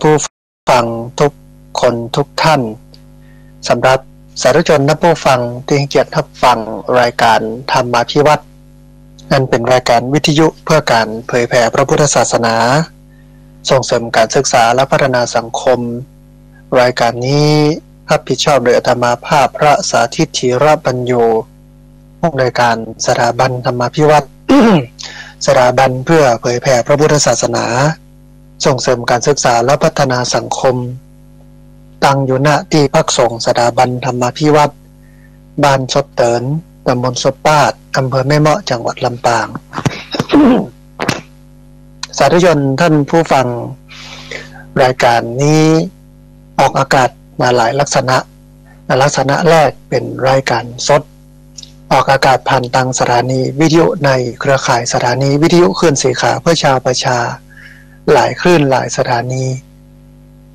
ผู้ฟังทุกคนทุกท่านสำหรับสาธุชนและผู้ฟังที่ให้เกียรติรับฟังรายการธรรมาภิวัตน์นั่นเป็นรายการวิทยุเพื่อการเผยแผ่พระพุทธศาสนาส่งเสริมการศึกษาและพัฒนาสังคมรายการนี้รับผิดชอบโดยอาตมาภาพพระสาธิตธีระปัญโยผู้อำนวยการสถาบันธรรมาภิวัตน์ สถาบันเพื่อเผยแผ่พระพุทธศาสนาส่งเสริมการศึกษาและพัฒนาสังคมตั้งอยู่ณที่พักสงฆ์สถาบันธรรมาภิวัตน์บ้านซบเตินตำบลซบปาดอำเภอแม่เมาะจังหวัดลำปาง สาธุชนท่านผู้ฟังรายการนี้ออกอากาศมาหลายลักษณะแรกเป็นรายการสดออกอากาศผ่านทางสถานีวิทยุในเครือข่ายสถานีวิทยุคลื่นสีขาเพื่อชาวประชาหลายคลื่นหลายสถานี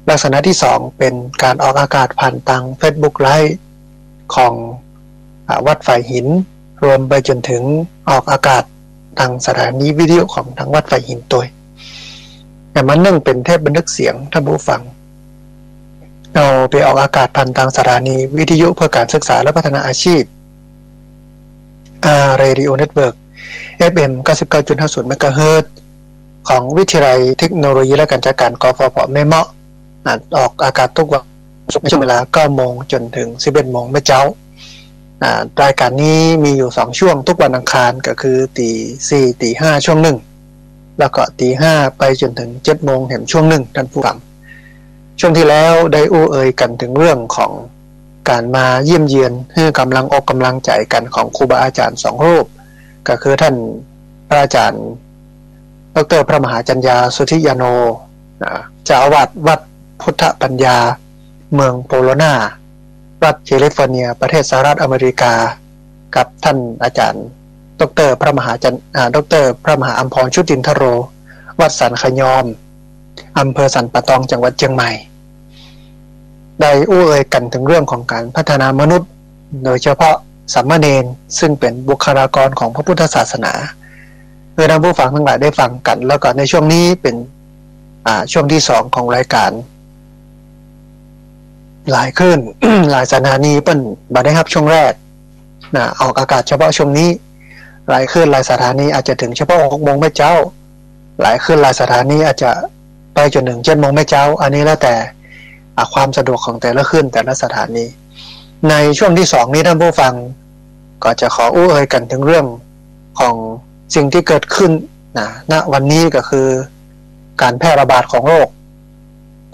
ลักษณะที่2เป็นการออกอากาศผ่านทาง Facebook Live ของวัดฝ่ายหินรวมไปจนถึงออกอากาศทางสถานีวิทยุของทางวัดฝ่ายหินตัวแต่มันนึ่งเป็นเทปบันทึกเสียงท่านผู้ฟังเราไปออกอากาศผ่านทางสถานีวิทยุเพื่อการศึกษาและพัฒนาอาชีพRadio Network FM 99.50 เมกะเฮิรตซ์ของวิทยาลัยเทคโนโลยีและการจัดการกฟผ.แม่เมาะออกอากาศทุกวันในช่วงเวลา 9 โมงจนถึง 11 โมงเมื่อเช้ารายการนี้มีอยู่2ช่วงทุกวันอังคารก็คือตี4ตี5ช่วงหนึ่งแล้วก็ตี5ไปจนถึง 7 โมงแห่งช่วงหนึ่งท่านผู้ฟังช่วงที่แล้วได้เอ่ยกันถึงเรื่องของการมาเยี่ยมเยียนให้กำลังอกกำลังใจกันของครูบาอาจารย์2รูปก็คือท่านพระอาจารย์ดร.พระมหาจัญญาสุทธิยาโนเจ้าอาวาสวัดพุทธปัญญาเมืองโปโลนารัฐแคลิฟอร์เนียประเทศสหรัฐอเมริกากับท่านอาจารย์ดร.พระมหาอัมพรชุตินทโรวัดสันขยอมอำเภอสันปะตองจังหวัดเชียงใหม่ได้เอ่ยกันถึงเรื่องของการพัฒนามนุษย์โดยเฉพาะสามเณรซึ่งเป็นบุคลากรของพระพุทธศาสนาเพื่อท่านผู้ฟังทั้งหลายได้ฟังกันแล้วก็ในช่วงนี้เป็นช่วงที่2ของรายการหลายขึ้น หลายสถานีเปิ้นบ่ได้รับช่วงแรกออกอากาศเฉพาะช่วงนี้หลายขึ้นหลายสถานีอาจจะถึงเฉพาะ 6 โมงแม่เจ้าหลายขึ้นหลายสถานีอาจจะไปจนถึง 7 โมงแม่เจ้าอันนี้แล้วแต่ความสะดวกของแต่ละขึ้นแต่ละสถานีในช่วงที่2นี้ท่านผู้ฟังก็จะขอเอ่ยกันถึงเรื่องของสิ่งที่เกิดขึ้นณวันนี้ก็คือการแพร่ระบาดของโรค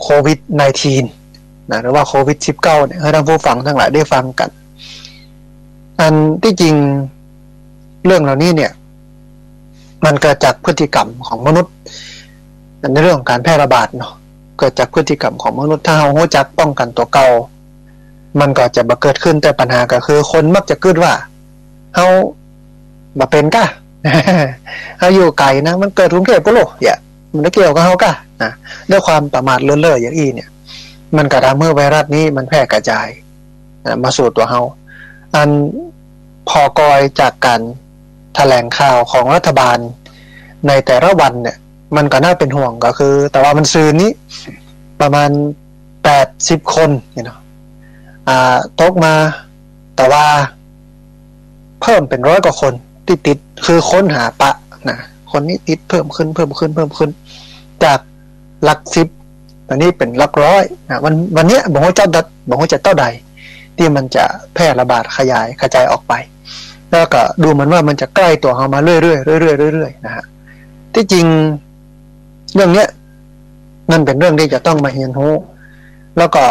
โควิด -19 หรือว่าโควิด -19 เนี่ยให้ท่านผู้ฟังทั้งหลายได้ฟังกันอันที่จริงเรื่องเหล่านี้เนี่ยมันเกิดจากพฤติกรรมของมนุษย์ในเรื่องของการแพร่ระบาดเนาะเกิดจากพฤติกรรมของมนุษย์ถ้าเรารู้จักป้องกันตัวเก่ามันก็จะบ่เกิดขึ้นแต่ปัญหาก็คือคนมักจะคิดว่าเฮาบ่เป็นกะ เฮาอยู่ไกลนะมันเกิดกรุงเทพฯบ่โลอย่ามันเกี่ยวกับเฮากะด้วยความประมาทเลินเล่ออย่างนี้เนี่ยมันก็ทำให้ไวรัสนี้มันแพร่กระจายมาสู่ตัวเฮาอันพอกอยจากการแถลงข่าวของรัฐบาลในแต่ละวันเนี่ยมันก็น่าเป็นห่วงก็คือแต่ว่ามันซื้อนี้ประมาณ80คนตกมาแต่ว่าเพิ่มเป็น100 กว่าคนที่ติดคือค้นหาปะคนนี้ติดเพิ่มขึ้นจากหลัก10ตอนนี้เป็นหลักร้อยวันนี้บอกว่าจะเท่าใดที่มันจะแพร่ระบาดขยายกระจายออกไปแล้วก็ดูเหมือนว่ามันจะใกล้ตัวเรามาเรื่อยๆนะฮะที่จริงเรื่องนี้นั่นเป็นเรื่องที่จะต้องมาเรียนรู้แล้วก็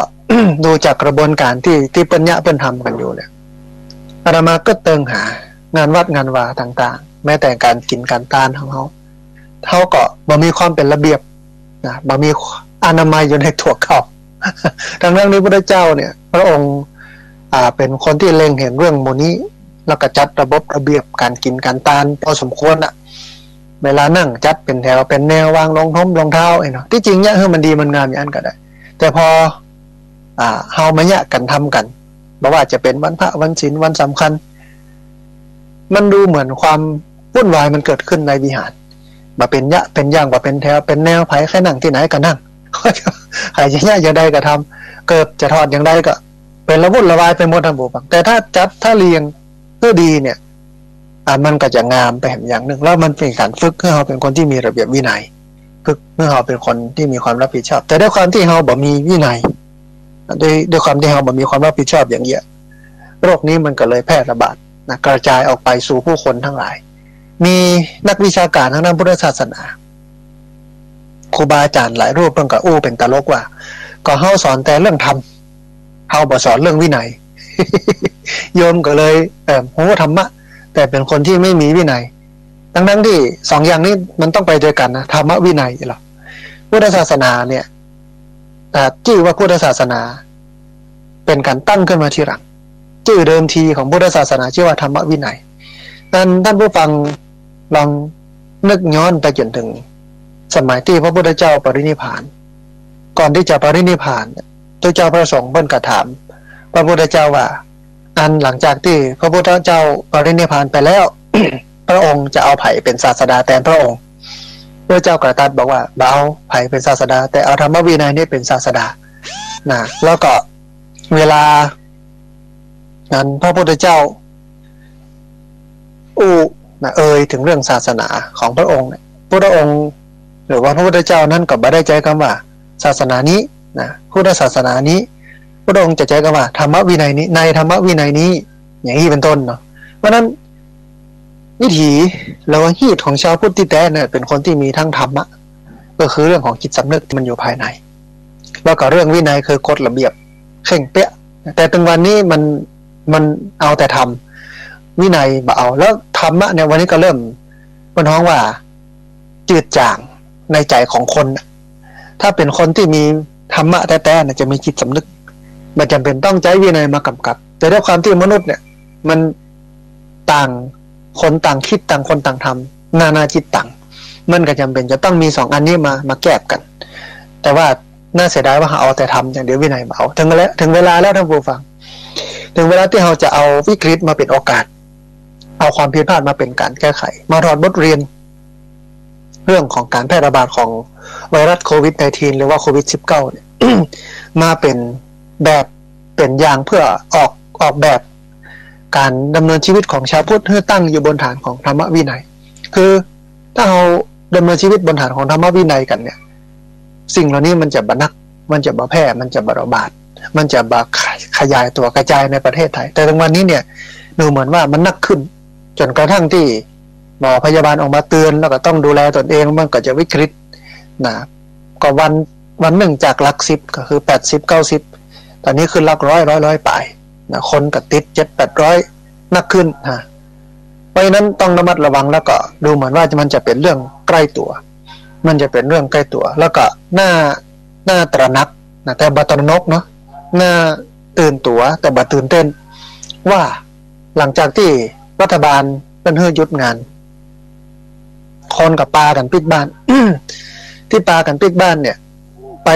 ดูจากกระบวนการที่เปิ้นทำกันอยู่เนี่ยอาตมาก็เติงหางานวัดงานวาต่างๆแม้แต่การกินการทานของเขาก็บ่มีความเป็นระเบียบบ่มีอนามัยอยู่ในตัวเขาทั้งนั้นนี้พระพุทธเจ้าเนี่ยพระองค์เป็นคนที่เล็งเห็นเรื่องโมนี้แล้วก็จัดระบบระเบียบการกินการทานพอสมควรเวลานั่งจัดเป็นแถวเป็นแนววางรองเท้าที่จริงเนี่ยมันดีมันงามอย่างนั้นก็ได้แต่พอเฮามาเนี่ยกันทำกันบ่ว่าจะเป็นวันพระวันศีลวันสำคัญมันดูเหมือนความวุ่นวายมันเกิดขึ้นในวิหารบ่เป็นเป็นอย่างบ่เป็นแถวเป็นแนวไผแค่นั่งที่ไหนก็นั่ง รจะยากอย่างใดก็ทำเกิดจะทอดอย่างใดก็เป็นระวุ่นระวายไปหมดทั้งบุบังแต่ถ้าจัดถ้าเรียงเพื่อดีเนี่ยมันก็จะงามไปอย่างหนึ่งแล้วมันเป็นการฝึกให้เราเป็นคนที่มีระเบียบวินัยฝึกให้เราเป็นคนที่มีความรับผิดชอบแต่ด้วยความที่เราบ่มีวินัยด้วยความที่เราบ่มีความรับผิดชอบอย่างเงี้ยโรคนี้มันก็เลยแพร่ระบาดนะกระจายออกไปสู่ผู้คนทั้งหลายมีนักวิชาการทางด้านพุทธศาสนาครูบาอาจารย์หลายรูปเพิ่งกับเป็นตลกว่าก็เฮาสอนแต่เรื่องธรรมเฮาบ่สอนเรื่องวินัย โยมก็เลยโหธรรมะแต่เป็นคนที่ไม่มีวินัยทั้งที่สองอย่างนี้มันต้องไปด้วยกันนะธรรมะวินัยหรอพุทธศาสนาเนี่ยชื่อว่าพุทธศาสนาเป็นการตั้งขึ้นมาทีหลังชื่อเดิมทีของพุทธศาสนาชื่อว่าธรรมวินัยท่านผู้ฟังลองนึกย้อนไปจนถึงสมัยที่พระพุทธเจ้าปรินิพพานก่อนที่จะปรินิพพานตัวเจ้าพระสงฆ์เพิ่นกระถามพระพุทธเจ้าว่าหลังจากที่พระพุทธเจ้าปรินิพพานไปแล้ว พระองค์จะเอาไผ่เป็นศาสดาแทนพระองค์พระเจ้ากระตัดบอกว่าบ่เอาไผ่เป็นศาสดาแต่เอาธรรมวินัยนี่เป็นศาสดานะแล้วก็เวลานั้นพระพุทธเจ้าถึงเรื่องศาสนาของพระองค์เนี่ยพระองค์หรือว่าพระพุทธเจ้านั้นก็บ่ได้ใจคำว่าศาสนานี้นะพุทธศาสนานี้พระองค์จะใจคำว่าธรรมวินัยนี้ในธรรมวินัยนี้อย่างนี้เป็นต้นเนาะเพราะนั้นวิถีแล้วฮีตของชาวพุทธที่แท้เนี่ยเป็นคนที่มีทั้งธรรมะก็คือเรื่องของจิตสำนึกมันอยู่ภายในแล้วก็เรื่องวินัยคือกฎระเบียบเข่งเป๊ะแต่ถึงวันนี้มันเอาแต่ทำวินัยบ่เอาแล้วธรรมะเนี่ยวันนี้ก็เริ่มเป็นห้องว่าจืดจางในใจของคนถ้าเป็นคนที่มีธรรมะแท้ๆจะมีจิตสำนึกมันจำเป็นต้องใช้วินัยมากำกับแต่ด้วยความที่มนุษย์เนี่ยมันต่างคนต่างคิดต่างคนต่างทำนานาจิตต่างมันก็จำเป็นจะต้องมีสองอันนี้มาแก้กันแต่ว่าน่าเสียดายว่าเอาแต่ทำอย่างเดียววินัยมาเอาถึงเวลาแล้วท่านผู้ฟังถึงเวลาที่เราจะเอาวิกฤตมาเป็นโอกาสเอาความผิดพลาดมาเป็นการแก้ไขมาถอดบทเรียนเรื่องของการแพร่ระบาดของไวรัสโควิด -19 หรือว่าโควิด -19 เนี่ย มาเป็นแบบเป็นอย่างเพื่อออกแบบการดำเนินชีวิตของชาวพุทธให้ตั้งอยู่บนฐานของธรรมวินัยคือถ้าเราดำเนินชีวิตบนฐานของธรรมวินัยกันเนี่ยสิ่งเหล่านี้มันจะบรรนักมันจะบ่แพร่มันจะบ่ระบาดมันจะบ่ขยายตัวกระจายในประเทศไทยแต่ตรงวันนี้เนี่ยดูเหมือนว่ามันนักขึ้นจนกระทั่งที่หมอพยาบาลออกมาเตือนแล้วก็ต้องดูแลตนเองมันก็จะวิกฤตนะก็วันหนึ่งจากหลัก10ก็คือ80-90ตอนนี้ขึ้นหลักร้อยไปนะคนก็ติด700-800นักขึ้นนะเพราะฉะนั้นต้องระมัดระวังแล้วก็ดูเหมือนว่ามันจะเป็นเรื่องใกล้ตัวมันจะเป็นเรื่องใกล้ตัวแล้วก็หน้าตระหนักนะแต่บ่ตระหนกเนาะหน้าตื่นตัวแต่บ่ตื่นเต้นว่าหลังจากที่รัฐบาลเป็นเฮือหยุดงานคนกับปากันปิดบ้าน ที่ปากันปิดบ้านเนี่ยไป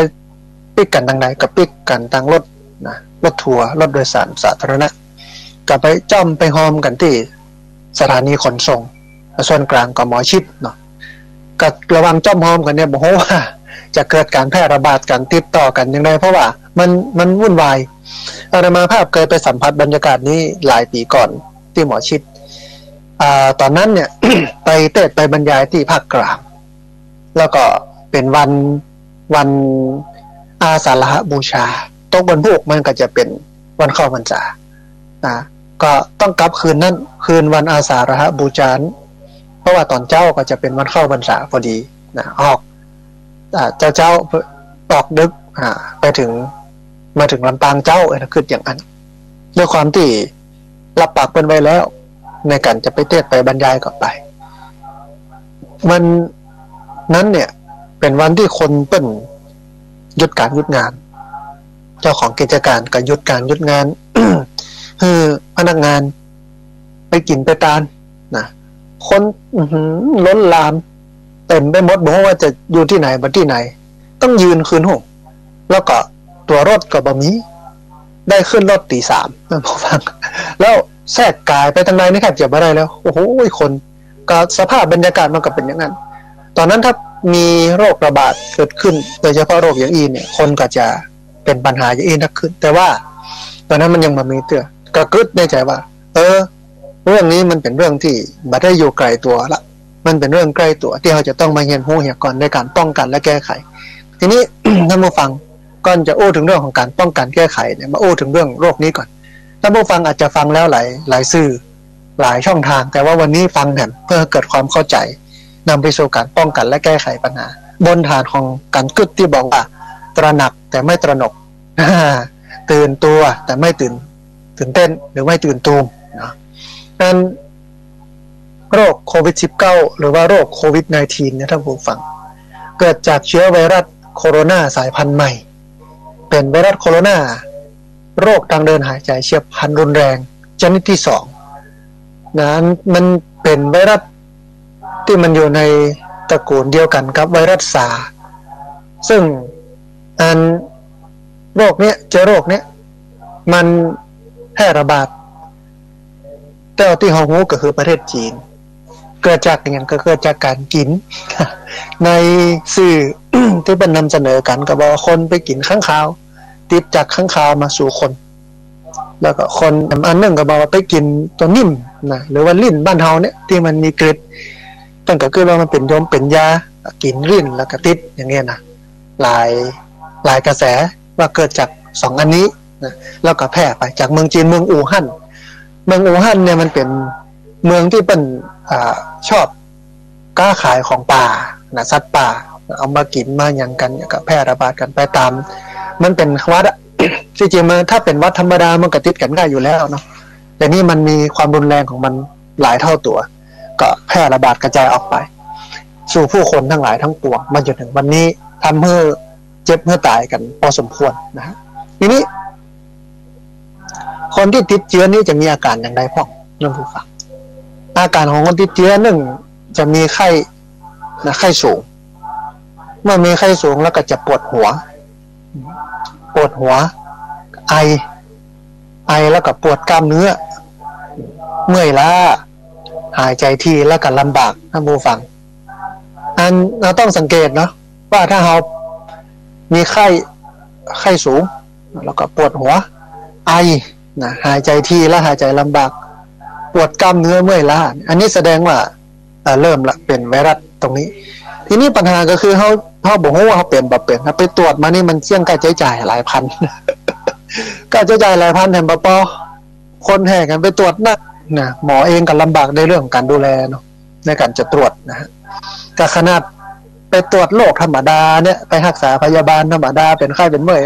ปิดกันทางใดกับปิดกันทางรถนะรถทัวร์รถโดยสารสาธารณะกับไปจ้อมไปหอมกันที่สถานีขนส่งส่วนกลางกับหมอชิดเนาะก็ระวังจ้อมหอมกันเนี่ยบอกว่าจะเกิดการแพร่ระบาดกันติดต่อกันยังไงเพราะว่ามันวุ่นวายอาตมาภาพเคยไปสัมผัสบรรยากาศนี้หลายปีก่อนที่หมอชิดตอนนั้นเนี่ย ไปเทศน์ไปบรรยายที่ภาคกลางแล้วก็เป็นวันอาสาฬหบูชาตกวันพุธมันก็จะเป็นวันเข้าพรรษาก็ต้องกลับคืนนั้นคืนวันอาสาฬหบูชาเพราะว่าตอนเจ้าก็จะเป็นวันเข้าพรรษาพอดีนะออกเจ้าออกดึกมาถึงลำปางเจ้าคืออย่างนั้นด้วยความที่รับปากเป็นไว้แล้วในการจะไปเทศน์ไปบรรยายก็ไปวันนั้นเนี่ยเป็นวันที่คนเปิ้นหยุดการหยุดงานเจ้าของกิจการก็หยุดการหยุดงาน คือพนักงานไปกินไปทานนะคนล้นหลามเต็มไปหมดบอกว่าจะอยู่ที่ไหนมาที่ไหนต้องยืนคืนห้องแล้วก็ตัวรถก็บ่มีได้ขึ้นรถตี 3นะผมฟังแล้วแทรกกายไปทางใดนี่แทบจะไม่ได้แล้วโอ้โหคนก็สภาพบรรยากาศมันก็เป็นอย่างนั้นตอนนั้นถ้า มีโรคระบาดเกิดขึ้นโดยเฉพาะโรคอย่างอีเนี่ยคนก็จะเป็นปัญหาอย่างอีนักขึ้นแต่ว่าตอนนั้นมันยังมามีเตือกระกึดในใจว่าเรื่องนี้มันเป็นเรื่องที่บัดได้อยู่ไกลตัวละมันเป็นเรื่องใกล้ตัวที่เราจะต้องมาเรียนรู้เหี่ยก่อนในการป้องกันและแก้ไขทีนี้ ท่านผู้ฟังก่อนจะโอ้ถึงเรื่องของการป้องกันแก้ไขเนี่ยมาโอ้ถึงเรื่องโรคนี้ก่อนท่านผู้ฟังอาจจะฟังแล้วหลายสื่อหลายช่องทางแต่ว่าวันนี้ฟังแถมเพื่อเกิดความเข้าใจนำไปสู่การป้องกันและแก้ไขปัญหาบนฐานของการกึศที่บอกว่าตระหนักแต่ไม่ตระหนกตื่นตัวแต่ไม่ตื่นเต้นหรือไม่ตื่นตูมนะนั้นโรคโควิด -19 หรือว่าโรคโควิด -19 เนี่ยท่านผู้ฟังเกิดจากเชื้อไวรัสโคโรนาสายพันธุ์ใหม่เป็นไวรัสโคโรนาโรคทางเดินหายใจเฉียบพลันรุนแรงชนิดที่2นั้นมันเป็นไวรัสที่มันอยู่ในตระกูลเดียวกันกับไวรัสซาร์ซึ่งโรคเนี้ยมันแพร่ระบาดแต่ที่เรารู้ก็คือประเทศจีนเกิดจากอย่างก็เกิดจากการกินในสื่อ ที่เป็นนำเสนอกันก็บอกคนไปกินข้างคาวติดจากข้างคาวมาสู่คนแล้วก็คนอันนึงก็บอกว่าไปกินตัวนิ่มนะหรือว่าลิ้นบ้านเฮาเนี่ยที่มันมีกริดตั้งก็คือว่ามันเป็นยมเป็นยากินลิ้นแล้วก็ติดอย่างเงี้ยนะหลายกระแสว่าเกิดจาก2อันนี้นะแล้วก็แพร่ไปจากเมืองจีนเมืองอู่ฮั่นเนี่ยมันเป็นเมืองที่เป็นชอบค้าขายของป่านะสัตว์ป่าเอามากินมาอย่างกันก็แพร่ระบาดกันไปตามมันเป็นวัด ที่จริงมันถ้าเป็นวัดธรรมดามันก็ติดกันได้อยู่แล้วเนาะแต่นี่มันมีความรุนแรงของมันหลายเท่าตัวก็แพร่ระบาดกระจายออกไปสู่ผู้คนทั้งหลายทั้งปวงมาจนถึงวันนี้ทำให้เจ็บให้ตายกันพอสมควรนะฮะทีนี้คนที่ติดเชื้อนี้จะมีอาการอย่างไรพ่อท่านผู้ฟังอาการของคนติดเชื้อหนึ่งจะมีไข้สูงเมื่อมีไข้สูงแล้วก็จะปวดหัวไอแล้วก็ปวดกล้ามเนื้อเมื่อยล้าหายใจทีแล้วก็ลำบากท่านผู้ฟังเราต้องสังเกตเนาะว่าถ้าเรามีไข้สูงแล้วก็ปวดหัวไอนะหายใจทีและหายใจลำบากปวดกล้ามเนื้อเมื่อยล้าอันนี้แสดงว่าเริ่มละเป็นไวรัสตรงนี้ทีนี้ปัญหาก็คือเขาบอกว่าเขาเป็นแบบเป็นไปตรวจมานี่มันเสี่ยงค่าใช้จ่ายหลายพัน ค่าใช้จ่ายหลายพันแถมปอคนแห่กันไปตรวจนะหมอเองก็ลำบากในเรื่องของการดูแลเนาะในการจะตรวจนะฮะก็ขนาดไปตรวจโรคธรรมดาเนี่ยไปรักษาพยาบาลธรรมดาเป็นไข้เป็นเมื่อย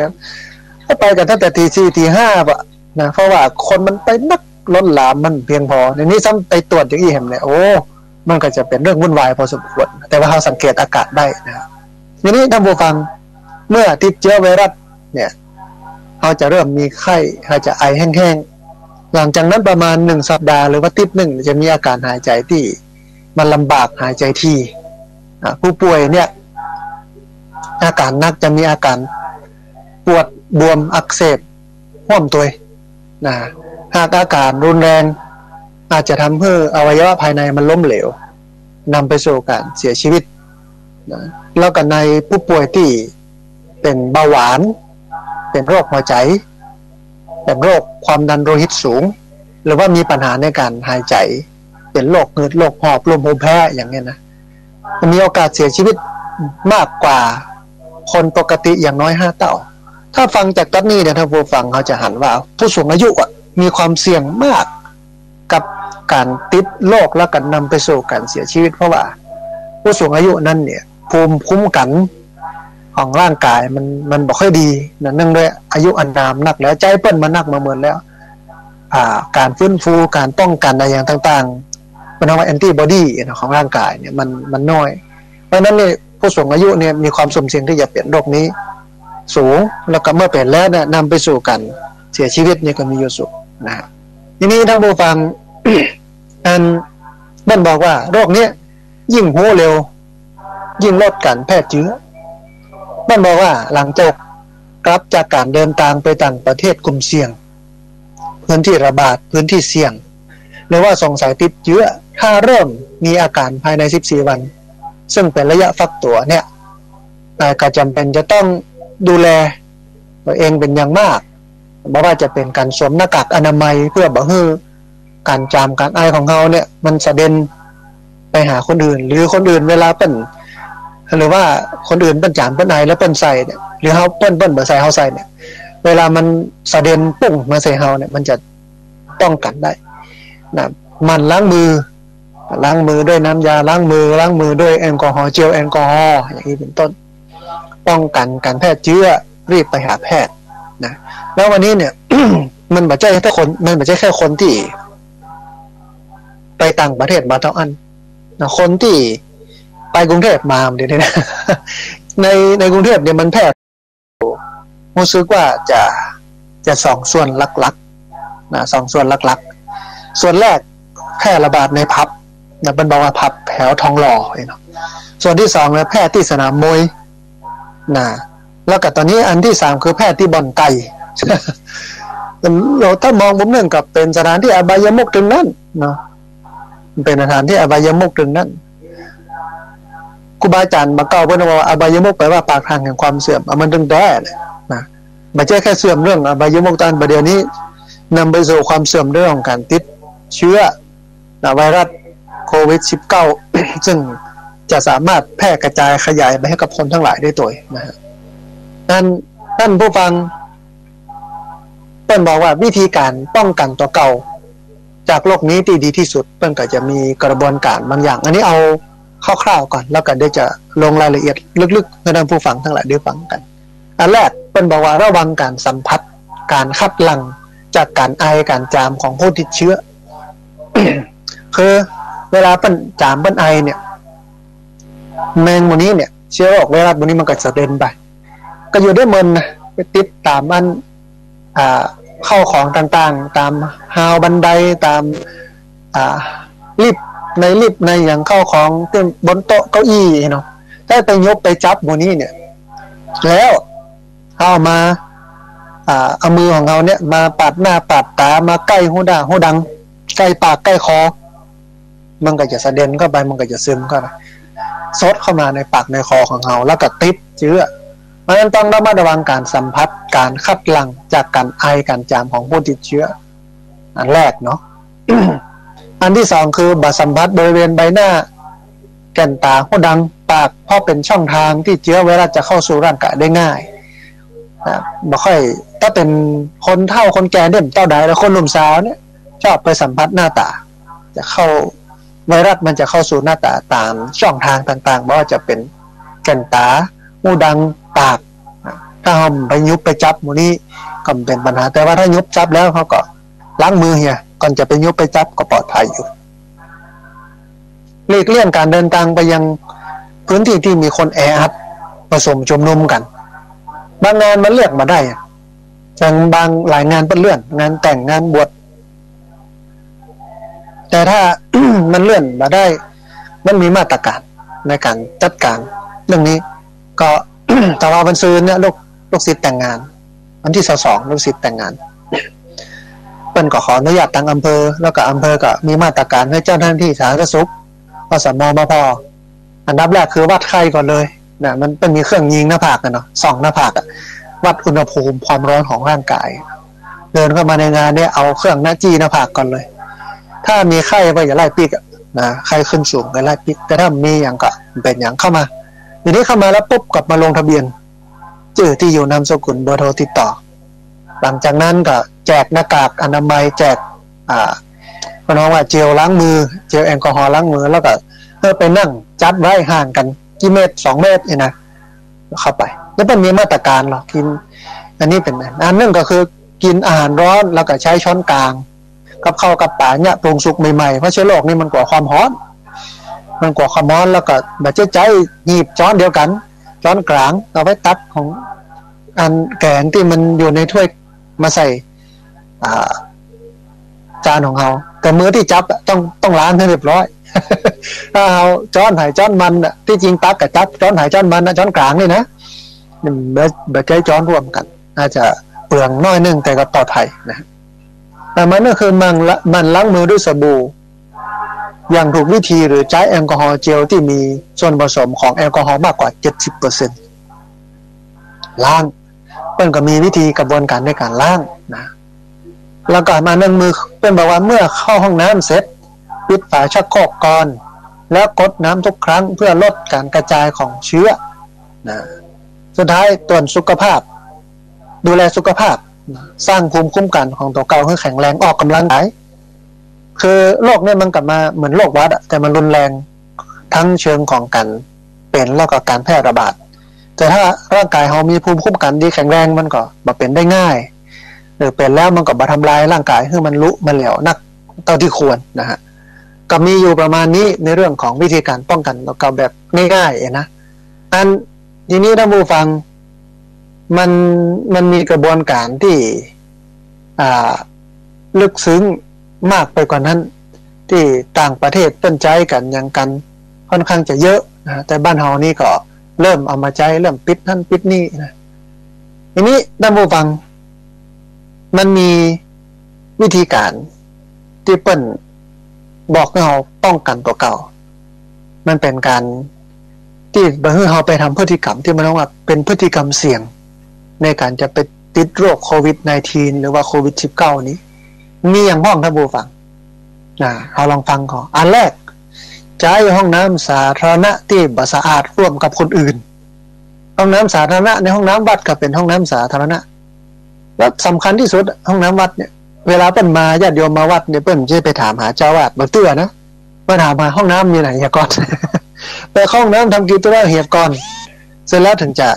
ก็ไปกันตั้งแต่ตี 4 ตี 5 ป่ะนะเพราะว่าคนมันไปนักล้นหลามมันเพียงพอในนี้ซ้ำไปตรวจอย่างอีเห็นเนี่ยโอ้มันก็จะเป็นเรื่องวุ่นวายพอสมควรแต่ว่าเราสังเกตอากาศได้นะครับทีนี้ท่านผู้ฟังเมื่อติดเชื้อไวรัสเนี่ยเราจะเริ่มมีไข้เราจะไอแห้งๆหลังจากนั้นประมาณ1 สัปดาห์หรือว่าติดหนึ่งจะมีอาการหายใจที่มันลำบากหายใจทีผู้ป่วยเนี่ยอาการหนักจะมีอาการปวดบวมอักเสบห้วมตัวนะหากอาการรุนแรงอาจจะทำให้อวัยวะภายในมันล้มเหลวนำไปสู่การเสียชีวิตนะแล้วก็ในผู้ป่วยที่เป็นเบาหวานเป็นโรคหัวใจเป็นโรคความดันโลหิตสูงหรือว่ามีปัญหาในการหายใจเป็นโรคเหงื่อโรคหอบลมภูมิแพ้อย่างนี้นะมีโอกาสเสียชีวิตมากกว่าคนปกติอย่างน้อย5 เท่าถ้าฟังจากต้นนี้เนี่ยท่านผู้ฟังเขาจะหันว่าผู้สูงอายุมีความเสี่ยงมากกับการติดโรคและการนำไปสู่การเสียชีวิตเพราะว่าผู้สูงอายุนั้นเนี่ยภูมิคุ้มกันของร่างกายมันบ่ค่อยดีนะเนื่องด้วยอายุอันนามนักแล้วใจเปิ้นมานักมาเหมือนแล้วการฟื้นฟูการป้องกันอะไรอย่างต่างๆมันเรียกว่าแอนติบอดีของร่างกายเนี่ยมันน้อยเพราะนั้นเนี่ยผู้สูงอายุเนี่ยมีความสุ่มเสี่ยงที่จะเป็นโรคนี้สูงแล้วก็เมื่อเป็นแล้วเนี่ยนำไปสู่การเสียชีวิตเนี่ยก็มีอยู่สูงนะฮะทีนี้ท่านผู้ฟัง บ้านบอกว่าโรคนี้ยิ่งหูเร็วยิ่งลดการแพร่เชื้อบ้านบอกว่าหลังจากกลับจากการเดินทางไปต่างประเทศกลุ่มเสี่ยงพื้นที่ระบาดพื้นที่เสี่ยงหรือว่าสงสัยติดเชื้อถ้าเริ่มมีอาการภายใน14 วัน ซึ่งเป็นระยะฟักตัวเนี่ยก็จำเป็นจะต้องดูแลตัวเองเป็นอย่างมากไม่ว่าจะเป็นการสวมหน้ากากอนามัยเพื่อบ่ให้การจามการไอของเขาเนี่ยมันสะเด็นไปหาคนอื่นหรือคนอื่นเวลาเปิ้นหรือว่าคนอื่นเปิ้นจามเปิ้นไอแล้วเปิ้นใส่เนี่ยหรือเฮาเปิ้นบ่ใส่เฮาใส่เนี่ยเวลามันสะเด็นปุ้งมาใส่เฮาเนี่ยมันจะป้องกันได้นะมันล้างมือด้วยน้ำยาล้างมือด้วยแอลกอฮอล์เจลแอลกอฮอล์อย่างนี้เป็นต้นป้องกันการแพร่เชื้อรีบไปหาแพทย์นะแล้ววันนี้เนี่ย มันไม่ใช่แค่คนที่ไปต่างประเทศมาเท่าอันนะคนที่ไปกรุงเทพมาเดี๋ยวนี้นะ ในกรุงเทพเนี่ยมันแพร่รู้สึกว่าจะสองส่วนหลักๆนะสองส่วนหลักๆส่วนแรกแพร่ระบาดในผับนะเป็นบอกว่าผับแถวทองหล่อเนาะส่วนที่สองเนี่ยแพร่ที่สนามมวยนะแล้วก็ตอนนี้อันที่สามคือแพร่ที่บ่อนไก่ เราถ้ามองมุมหนึ่งกับเป็นสถานที่อบายมุขตรงนั้นเนาะเป็นสถานที่อบายมุขตรงนั้นครูบาอาจารย์มาเก่าเพิ่นว่าอบายมุขแปลว่าปากทางแห่งความเสื่อมมันตึงแท้นะไม่ใช่แค่เสื่อมเรื่องอบายมุขตอนประเดี๋ยวนี้นำไปสู่ความเสื่อมเรื่องของการติดเชื้อไวรัสโควิด -19 ซึ่งจะสามารถแพร่กระจายขยายไปให้กับคนทั้งหลายได้ตัวนะฮะนั่นผู้ฟังเปิ้นบอกว่าวิธีการป้องกันตัวเก่าจากโรคนี้ที่ดีที่สุดเปิ้นก็จะมีกระบวนการบางอย่างอันนี้เอาคร่าวๆก่อนแล้วก็เดี๋ยวจะลงรายละเอียดลึกๆให้ท่านผู้ฟังทั้งหลายได้ฟังกันอันแรกเปิ้นบอกว่าระวังการสัมผัสการคัดหลั่งจากการไอการจามของผู้ติดเชื้อ คือเวลาเปิ้นจามเปิ้นไอเนี่ยแมงวันนี้เนี่ยเชื้อโรคไวรัสวันนี้มันก็จะเดินไปก็อยู่ได้มันนะไปติดตามมันเข้าของต่างๆตามฮาวบันไดตามลิฟต์ในอย่างเข้าของเต็มบนโต๊ะเก้าอี้เนาะถ้าไปยกไปจับวันนี้เนี่ยแล้วเอามาเอามือของเราเนี่ยมาปัดหน้าปัดตามาใกล้หูดังใกล้ปากใกล้คอมันก็จะสะเด็นเข้าไปมันก็จะซึมเข้าไปซดเข้ามาในปากในคอของเราแล้วก็ติดเชื้อเพราะฉะนั้นต้องระมัดระวังการสัมผัสการคัดหลั่งจากการไอการจามของผู้ติดเชื้ออันแรกเนาะ อันที่สองคือบัดสัมผัสบริเวณใบหน้าแก่นตาหูดังปากเพราะเป็นช่องทางที่เชื้อไวรัสจะเข้าสู่ร่างกายได้ง่ายบ่ค่อยถ้าเป็นคนเฒ่าคนแก่เนี่ยเต้าใดแล้วคนหนุ่มสาวเนี่ยชอบไปสัมผัสหน้าตาจะเข้าไวรัสมันจะเข้าสู่หน้าตาตามช่องทางต่างๆไม่ว่าจะเป็นแก่นตาหูดังปากถ้าเราไปยุบไปจับหมู่นี้ก็เป็นปัญหาแต่ว่าถ้ายุบจับแล้วเขาก็ล้างมือเฮียก่อนจะไปยุบไปจับก็ปลอดภัยอยู่หลีกเลี่ยงการเดินทางไปยังพื้นที่ที่มีคนแออัดผสมชุมนุมกันบางงานมันเลือกมาได้อย่างบางหลายงานเป็นเลื่อนงานแต่งงานบวชแต่ถ้า มันเลื่อนมาได้มันมีมาตรการในการจัดการเรื่องนี้ก็ แต่ว่าวันซืนเนี่ยลูกศิษย์แต่งงานวันที่22ลูกศิษย์แต่งงานเพิ่นก็ขออนุญาตทางอำเภอแล้วก็อำเภอก็มีมาตรการให้เจ้าหน้าที่สาธารณสุขอสมมพอันดับแรกคือวัดไข้ก่อนเลยนะมันเป็นมีเครื่องยิงหน้าผากกันเนาะส่องหน้าผากวัดอุณหภูมิความร้อนของร่างกายเดินเข้ามาในงานเนี่ยเอาเครื่องหน้าจี้หน้าผากก่อนเลยถ้ามีไข้ก็อย่าไล่ปีกนะไข้ขึ้นสูงก็ไล่ปีกแต่ถ้ามีอย่างก็เป็นอย่างเข้ามาทีนี้เข้ามาแล้วปุ๊บกลับมาลงทะเบียนชื่อที่อยู่นามสกุลเบอร์โทรติดต่อหลังจากนั้นก็แจกหน้ากากอนามัยแจกพี่น้องว่าเจลล้างมือเจลแอลกอฮอล์ล้างมือแล้วก็ไปนั่งจัดไว้ห่างกันกี่เมตร2 เมตรเองนะเข้าไปแล้วมันมีมาตรการหรอกินอันนี้เป็นอันนึงก็คือกินอาหารร้อนแล้วก็ใช้ช้อนกลางกับข้าวกับปลาเนี่ยปรุงสุกใหม่ๆเพราะเชื้อโรคนี่มันกว่าความร้อนแล้วก็แบบใจหยิบช้อนเดียวกันช้อนกลางเอาไว้ตักของอันแกงที่มันอยู่ในถ้วยมาใส่จานของเราแต่มือที่จับต้องล้างให้เรียบร้อย ถ้าเอาช้อนหายช้อนมันที่จริงตักกับจับช้อนหายช้อนมันนะช้อนกลางนี่นะแบบใช้ช้อนร่วมกันอาจจะเปลืองน้อยนึงแต่ก็ปลอดภัยนะแต่มันก็คือมันล้างมือด้วยสบู่ อย่างถูกวิธีหรือใช้แอลกอฮอล์เจลที่มีส่วนผสมของแอลกอฮอล์มากกว่า 70% ล้างเปิ้นก็มีวิธีกระบวนการในการล้างนะแล้วก็มานึ่งมือเปิ้นบอกว่าเมื่อเข้าห้องน้ำเสร็จปิดฝาชักโครกก่อนแล้วกดน้ำทุกครั้งเพื่อลดการกระจายของเชื้อนะสุดท้ายตรวจสุขภาพดูแลสุขภาพสร้างภูมิคุ้มกันของตัวเก่าให้แข็งแรงออกกำลังกายคือโรคเนี่ยมันกลับมาเหมือนโรคหวัดแต่มันรุนแรงทั้งเชิงของการเป็นแล้วก็การแพร่ระบาดแต่ถ้าร่างกายเรามีภูมิคุ้มกันดีแข็งแรงมันก็บ่เป็นได้ง่ายหรือเป็นแล้วมันก็บ่ทำลายร่างกายให้มันลุมันเหลวนักเท่าที่ควรนะฮะก็มีอยู่ประมาณนี้ในเรื่องของวิธีการป้องกันโรคเก่าแบบง่ายๆนะอันทีนี้ท่านผู้ฟังมันมีกระบวนการที่ลึกซึ้งมากไปกว่านั้นที่ต่างประเทศเปิ้นใจกันอย่างกันค่อนข้างจะเยอะนะแต่บ้านเฮานี่ก็เริ่มเอามาใช้เริ่มปิดนั่นปิดนี่นะทีนี้ท่านผู้ฟังมันมีวิธีการที่เปิ้นบอกให้เราป้องกันตัวเก่ามันเป็นการที่บ่ให้เราไปทำพฤติกรรมที่มันว่าเป็นพฤติกรรมเสี่ยงในการจะไปติดโรคโควิด -19 หรือว่าโควิด -19 นี้มีอย่างพ้องท่านผู้ฟังเราลองฟังก่อนอันแรกใช้ห้องน้ำสาธารณะที่บ่สะอาดร่วมกับคนอื่นห้องน้ำสาธารณะในห้องน้ำวัดก็เป็นห้องน้ำสาธารณะและสำคัญที่สุดห้องน้ำวัดเนี่ยเวลาเปิ้นมาญาติโยมมาวัดเนี่ยเปิ้นจะไปถามหาเจ้าวาดบ่เตื้อนะมาถามหาห้องน้ำมีไหนอย่าก่อน ไปห้องน้ำทำกิจธุระเหียบก่อนเสร็จแล้วถึงจะ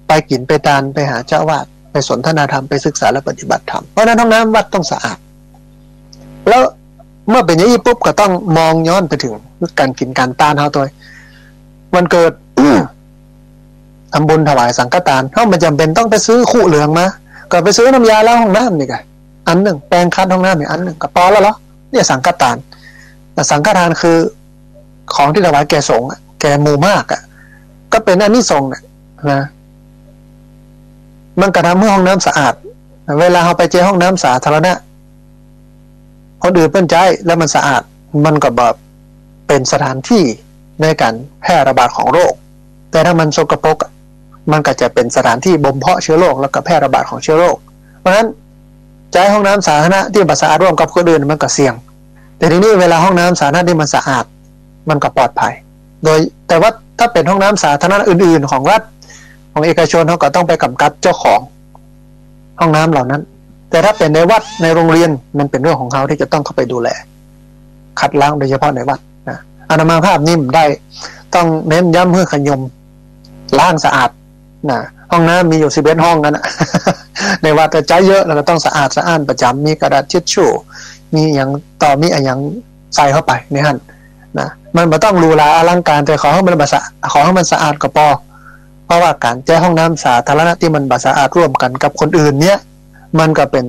ไปกินไปทานไปหาเจ้าวาดไปสนทนาธรรมไปศึกษาและปฏิบัติธรรมเพราะนั้นห้องน้ำวัดต้องสะอาดแล้วเมื่อเป็นอย่างนี้ปุ๊บก็ต้องมองย้อนไปถึงการกินการทานเฮาตัววันเกิด ทำบุญถวายสังฆทานเฮามันจำเป็นต้องไปซื้อคู่เหลืองมาก็ไปซื้อน้ำยาล้างห้องน้ำนี่ไงอันหนึ่งแปรงคัดห้องน้ำอีกอันหนึ่งก็พอแล้วเหรอเนี่ยสังฆทานแต่สังฆทานคือของที่ถวายแก่สงฆ์แก่หมู่มากก็เป็นอานิสงส์นะมันกระทำให้ห้องน้ำสะอาดเวลาเราไปเจอห้องน้ำสาธารณะคนอื่นเปิ้นใจแล้วมันสะอาดมันก็แบบเป็นสถานที่ในการแพร่ระบาดของโรคแต่ถ้ามันสกปรกมันก็จะเป็นสถานที่บ่มเพาะเชื้อโรคแล้วก็แพร่ระบาดของเชื้อโรคเพราะฉะนั้นใช้ห้องน้ำสาธารณะที่บ่สะอาดร่วมกับคนอื่นมันก็เสี่ยงแต่ทีนี้เวลาห้องน้ำสาธารณะที่มันสะอาดมันก็ปลอดภัยโดยแต่ว่าถ้าเป็นห้องน้ำสาธารณะอื่นๆของรัฐของเอกชนเขาก็ต้องไปกำกับเจ้าของห้องน้ำเหล่านั้นแต่ถ้าเป็นในวัดในโรงเรียนมันเป็นเรื่องของเขาที่จะต้องเข้าไปดูแลคัดล้างโดยเฉพาะในวัดนะอาตมาภาพนิ่มได้ต้องเน้นย้ำเพื่อขยมล้างสะอาดนะห้องน้ำมีอยู่11ห้องกันนะ ในวัดแต่ใจเยอะแล้วก็ต้องสะอาดสะอ้านประจำมีกระดาษเช็ดชู่มีอย่างต่อมีอย่างใส่เข้าไปในหั่นนะมันไม่ต้องหรูหราอลังการแต่ขอให้มันสะอาดก็พอเพราะว่าการแจ้ห้องน้ำสาธารณะที่มันบ่สะอาดร่วมกันกับคนอื่นเนี้ยมันก็เป็น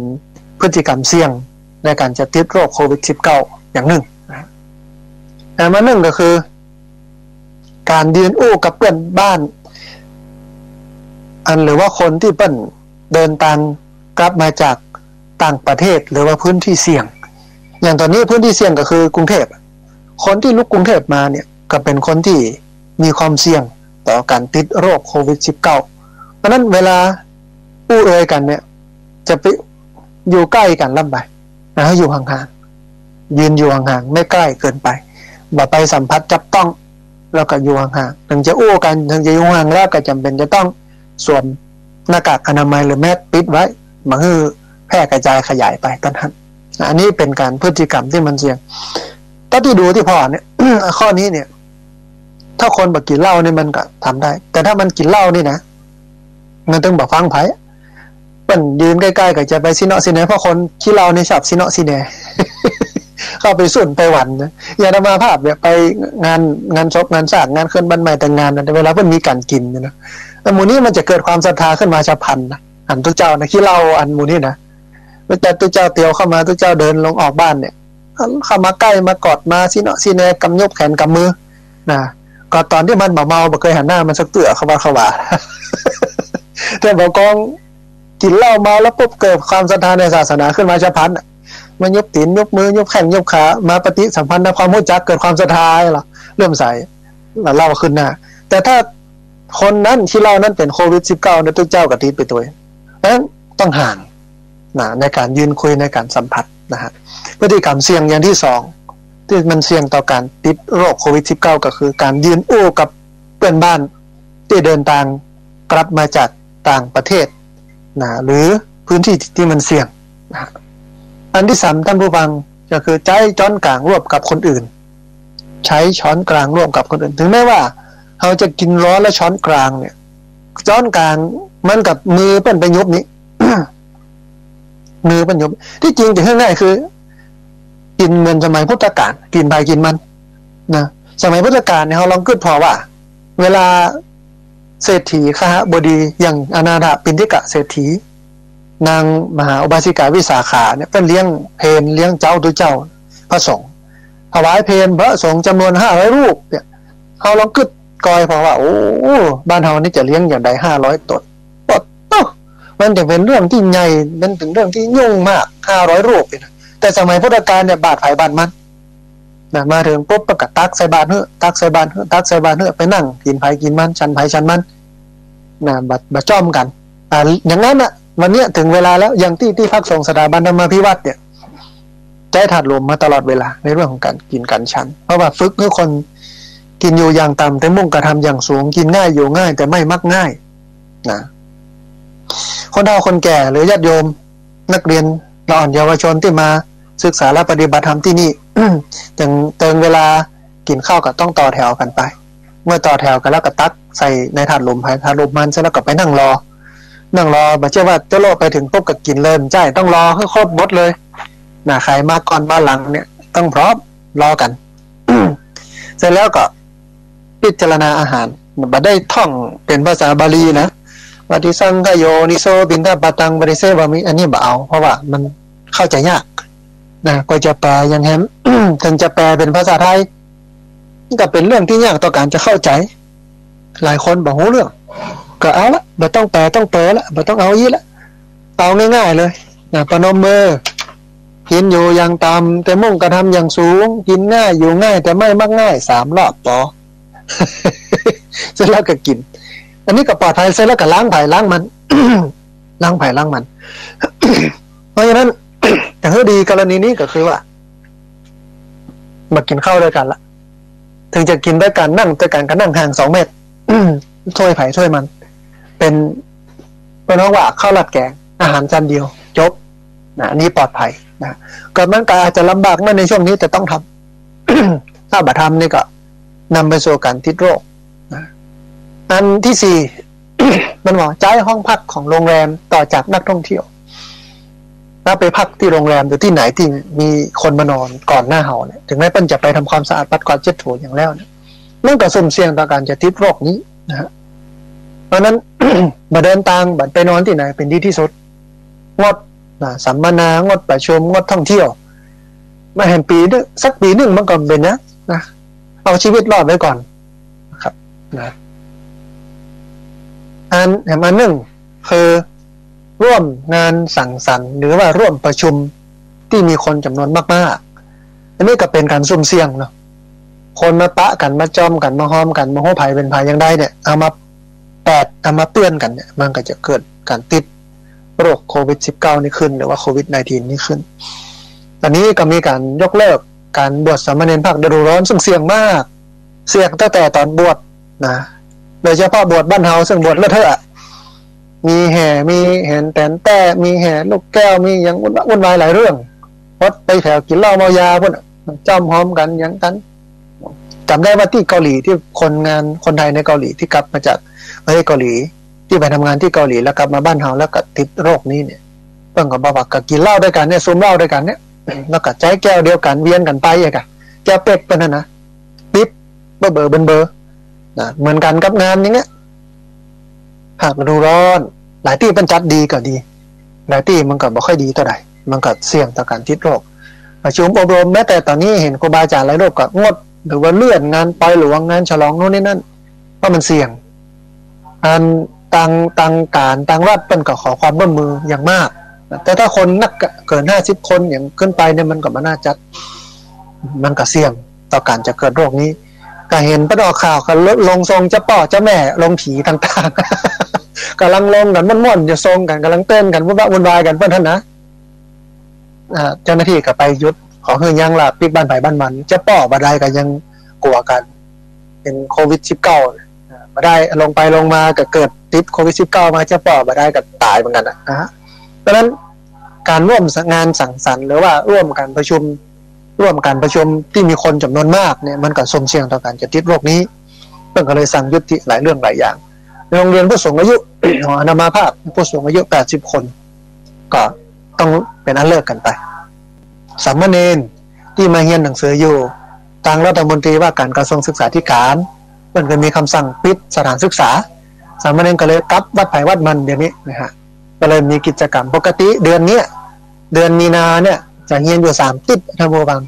พฤติกรรมเสี่ยงในการจะติดโรคโควิด -19 อย่างหนึ่งแต่มาหนึ่งก็คือการยืนอู้กับเพื่อนบ้านหรือว่าคนที่เปิ้นเดินทางกลับมาจากต่างประเทศหรือว่าพื้นที่เสี่ยงอย่างตอนนี้พื้นที่เสี่ยงก็คือกรุงเทพคนที่ลุกกรุงเทพมาเนี่ยก็เป็นคนที่มีความเสี่ยงต่อการติดโรคโควิด -19 เพราะนั้นเวลาอู้เอ่ยกันเนี่ยจะไปอยู่ใกล้กันลำไปนะให้อยู่ห่างๆยืนอยู่ห่างๆไม่ใกล้เกินไปบ่ไปสัมผัสจับต้องแล้วก็อยู่ห่างๆถึงจะอู้กันถึงจะอยู่ห่างแล้วก็จำเป็นจะต้องสวมหน้ากากอนามัยหรือแมสปิดไว้มาให้แพร่กระจายขยายไปต้นหันอันนี้เป็นการพฤติกรรมที่มันเสี่ยงถ้าที่ดูที่พ่อเนี่ย ข้อนี้เนี่ยถ้าคนบอกกินเหล้านี่มันก็ทำได้แต่ถ้ามันกินเหล้านี่นะมันต้องบอกฟังไผ่มันยืนใกล้ๆกับจะไปซิโนซิเนเพราะคนขี้เหล้านี่ชอบซิโนซิเน เข้าไปสุ่นไปหวันนะอย่าทำมาภาพเนี่ยไปงานศพงานสร้างงานเคลื่อนบ้านใหม่แต่งงานนะเวลาเพิ่นมีการกินนะแต่หมู่นี้มันจะเกิดความศรัทธาขึ้นมาฉับพลันนะอันตุเจ้านะขี้เหล้าอันหมู่นี้นะแต่ตุเจ้าเตียวเข้ามาตุเจ้าเดินลงออกบ้านเนี่ยเข้ามาใกล้มากอดมาซิโนซิเนกำยกแขนกำมือนะก็ตอนที่มันเมาบ่เคยหันหน้ามันสักเตื้อเข้าว่า แต่บอกกองกินเหล้าเมาแล้วปุ๊บเกิดความศรัทธาในศาสนาขึ้นมาฉับพลัน มายกตีนยกมือยกแข้งยกขามาปฏิสัมพันธ์ในความรู้จักเกิดความศรัทธาหรอเริ่มใส่แล้วเล่าขึ้นหน้าแต่ถ้าคนนั้นที่เล่านั้นเป็นโควิด-19เนี่ยทุกเจ้าก็ติดไปตัวเพราะฉะนั้นต้องห่างนะในการยืนคุยในการสัมผัสนะฮะพฤติกรรมเสี่ยงอย่างที่สองที่มันเสี่ยงต่อการติดโรคโควิด-19ก็คือการยืนอู้กับเพื่อนบ้านที่เดินทางกลับมาจากต่างประเทศนะหรือพื้นที่ที่มันเสี่ยงนะอันที่สามท่านผู้ฟังก็คือใช้ช้อนกลางร่วมกับคนอื่นใช้ช้อนกลางร่วมกับคนอื่นถึงแม้ว่าเราจะกินร้อนและช้อนกลางเนี่ยช้อนกลางมันกับมือเป็นไปยุบนี้ มือเป็นยุบที่จริงจะง่ายๆคือกินเหมือนสมัยพุทธกาลกินไปกินมันนะสมัยพุทธกาลเนี่ยเราลองคิดพอว่าเวลาเศรษฐีคหบดีอย่างอนาถปิณฑิกะเศรษฐีนางมหาอุบาสิกาวิสาขาเนี่ยเป็นเลี้ยงเพลเลี้ยงเจ้าตัวเจ้าพระสงฆ์ถวายเพลพระสงฆ์จำนวน500รูปเนี่ยเราลองคิดกอยพอว่าโอ้บ้านเฮานี่จะเลี้ยงอย่างใด500 ตนมันจะเป็นเรื่องที่ใหญ่มันเป็นเรื่องที่ยุ่งมาก500รูปแต่สมัยพุทธกาลเนี่ยบาทไผ่บาทมันนะมาถึงปุ๊บประกาศตักใส่บาตรเฮ้อตักใส่บาตรเฮ้อตักใส่บาตรเฮ้อไปนั่งกินไผ่กินมันชันไผ่ชันมันนะบัดจ้อมกันอย่างนั้นน่ะวันนี้ถึงเวลาแล้วอย่างที่พักสงฆ์สถาบันธรรมาภิวัตน์เนี่ยใจถัดลมมาตลอดเวลาในเรื่องของการกินกันชันเพราะว่าฝึกให้คนกินอยู่อย่างต่ำแต่มุ่งกระทำอย่างสูงกินง่ายอยู่ง่ายแต่ไม่มักง่ายนะคนเฒ่าคนแก่หรือญาติโยมนักเรียนละอ่อนเยาวชนที่มาศึกษาและปฏิบัติธรรมที่นี่ ถึงเวลากินข้าวก็ต้องต่อแถวกันไปเมื่อต่อแถวกันแล้วก็ตักใส่ในถาดลมภายถาดลมมันเสร็จแล้วก็ไปนั่งรอไม่ใช่ว่าจะโลดไปถึงปุ๊บก็กินเลยใช่ต้องรอให้ครบหมดเลยนะใครมาก่อนมาหลังเนี่ยต้องพร้อมรอกัน เสร็จแล้วก็พิจารณาอาหารบัดได้ท่องเป็นภาษาบาลีนะวัติสังขโยนิโสบินทปตังบริเสวามิอันนี้บ่เอาเพราะว่ามันเข้าใจยากนะก็จะแปลอย่างแฮม ถึงจะแปลเป็นภาษาไทยก็เป็นเรื่องที่ยากต่อการจะเข้าใจหลายคนบอกโหเรื่องก็เอาละบ่ต้องแปลต้องเปิดละบ่ต้องเอาอีละเอาง่ายๆเลยนะประนมมือกินอยู่อย่างต่ำแต่มุ่งกระทำอย่างสูงกินง่ายอยู่ง่ายแต่ไม่มักง่าย3 รอบพอ เสร็จแล้วก็กินอันนี้ก็ปลอดภัยเสร็จแล้วก็ล้างไผ่ล้างมัน ล้างไผ่ล้างมัน เพราะฉะนั้น อย่างที่ดีกรณีนี้ก็คือว่ามากินข้าวด้วยกันละถึงจะกินด้วยกันนั่งด้วยกันก็นั่งห่าง2 เมตร ถ้วยไผ่ถ้วยมันเป็นเพราะว่าข้าวราดแกงอาหารจานเดียวจบนะอันนี้ปลอดภัยนะก็มันก็อาจจะลำบากในช่วงนี้แต่ต้องทำ ถ้าบ่ทำนี่ก็นำไปสู่การติดโรคนะอันที่ 4 มันบอกจ่ายห้องพักของโรงแรมต่อจากนักท่องเที่ยวถ้าไปพักที่โรงแรมหรือที่ไหนที่มีคนมานอนก่อนหน้าเฮาเนี่ยถึงแม้เปิ้นจะไปทำความสะอาดปัดกวาดเช็ดถูอย่างแล้วเนี่ยมันก็สุ่มเสี่ยงต่อการจะติดโรคนี้นะฮะเพราะนั้น มาเดินทางบัดไปนอนที่ไหนเป็นดีที่สุดงดสัมมนางดประชุมงดท่องเที่ยวมาแห่งปีนึงสักปีนึงมันก็เป็นนะเอาชีวิตรอดไว้ก่อนครับนะอันหนึ่งคือร่วมงานสังสรรค์หรือว่าร่วมประชุมที่มีคนจำนวนมากๆอันนี้ก็เป็นการซุ่มเสี่ยงเนาะคนมาปะกันมาจอมกันมาห้อมกันมาโหภัยเป็นภัยยังได้เนี่ยเอามาเอามาเตือนกันเนี่ยมันก็จะเกิดการติดโรคโควิด-19 นี่ขึ้นหรือว่าโควิด-19 นี่ขึ้นตอนนี้ก็มีการยกเลิกการบวชสามเณรภาคฤดูร้อนซึ่งเสี่ยงมากเสี่ยงตั้งแต่ตอนบวชนะโดยเฉพาะบวชบ้านเฮาซึ่งบวชเลอะเทอะมีแห่มีแหนแตนแต่มีแห่ลูกแก้วมีอย่างวุ่นวายหลายเรื่องวัดไปแถวกินเหล้าเมายาพวกจ้อมหอมกันอย่างกันจำได้ว่าที่เกาหลีที่คนไทยในเกาหลีที่กลับมาจากประเทศเกาหลีที่ไปทำงานที่เกาหลีแล้วกลับมาบ้านเฮาแล้วก็ติดโรคนี้เนี่ยเพิ่นก็บอกว่าก็กินเหล้าด้วยกันเนี่ยซุมเหล้าด้วยกันเนี่ยแล้วก็ใจแก้วเดียวกันเวียนกันไปอ่ะค่ะแก้วเป็กเป็นนั่นนะปิ๊บเบอร์นะเหมือนกันกับงานอย่างเงี้ยหากฤดูร้อนหลายที่เป็นจัดดีก็ดีหลายที่มันก็บ่ค่อยดีเท่าใดมันก็เสี่ยงต่อการติดโรคประชุมอบรมแม้แต่ตอนนี้เห็นครูบาอาจารย์หลายรูปก็งดหรือว่าเลื่อนงานปล่อยหลวงงานฉลองโน่นนี่นั่นเพราะมันเสี่ยงอันต่างการต่างรัฐเปิ้นก็ขอความร่วมมืออย่างมาก แต่ถ้าคนนักเกิน50 คนอย่างขึ้นไปเนี่ยมันก็ไม่น่าจัดมันก็เสี่ยงต่อการจะเกิดโรคนี้ก็เห็นประดอกข่าวกันลงทรงเจ้าป่อเจ้าแม่ลงผีต่างๆ กำลังลงกันม่วนๆจะทรงกันกำลังเต้นกันวุ่นวายกันเพื่อนท่านนะเจ้าหน้าที่ก็ไปยุดขอเฮือยังล่ะปิดบ้านไผ่บ้านมันเจ้าป่อบ่ได้ก็ยังกลัวกันเป็นโควิด-19บ่ได้ลงไปลงมาก็เกิดติดโควิด-19มาเจ้าป่อบ่ได้ก็ตายเหมือนกันนะฮะเพราะฉะนั้นการร่วมงานสังสรรค์หรือว่าร่วมการประชุมที่มีคนจำนวนมากเนี่ยมันก็สุ่มเสี่ยงต่อการจะติดโรคนี้เพิ่นก็เลยสั่งยุติหลายเรื่องหลายอย่างในโรงเรียนผู้สูงอายุ ของอนามาภาพผู้สูงอายุ80 คนก็ต้องเป็นอันเลิกกันไปสามเณรที่มาเรียนหนังสืออยู่ทางรัฐมนตรีว่าการกระทรวงศึกษาธิการเพิ่นก็มีคำสั่งปิดสถานศึกษาสามเณรก็เลยกลับวัดไผ่วัดมันเดี๋ยวนี้นะฮะก็เลยมีกิจกรรมปกติเดือนมีนาเนี่ยจะเรียนอยู่3ติดท่านผู้ฟัง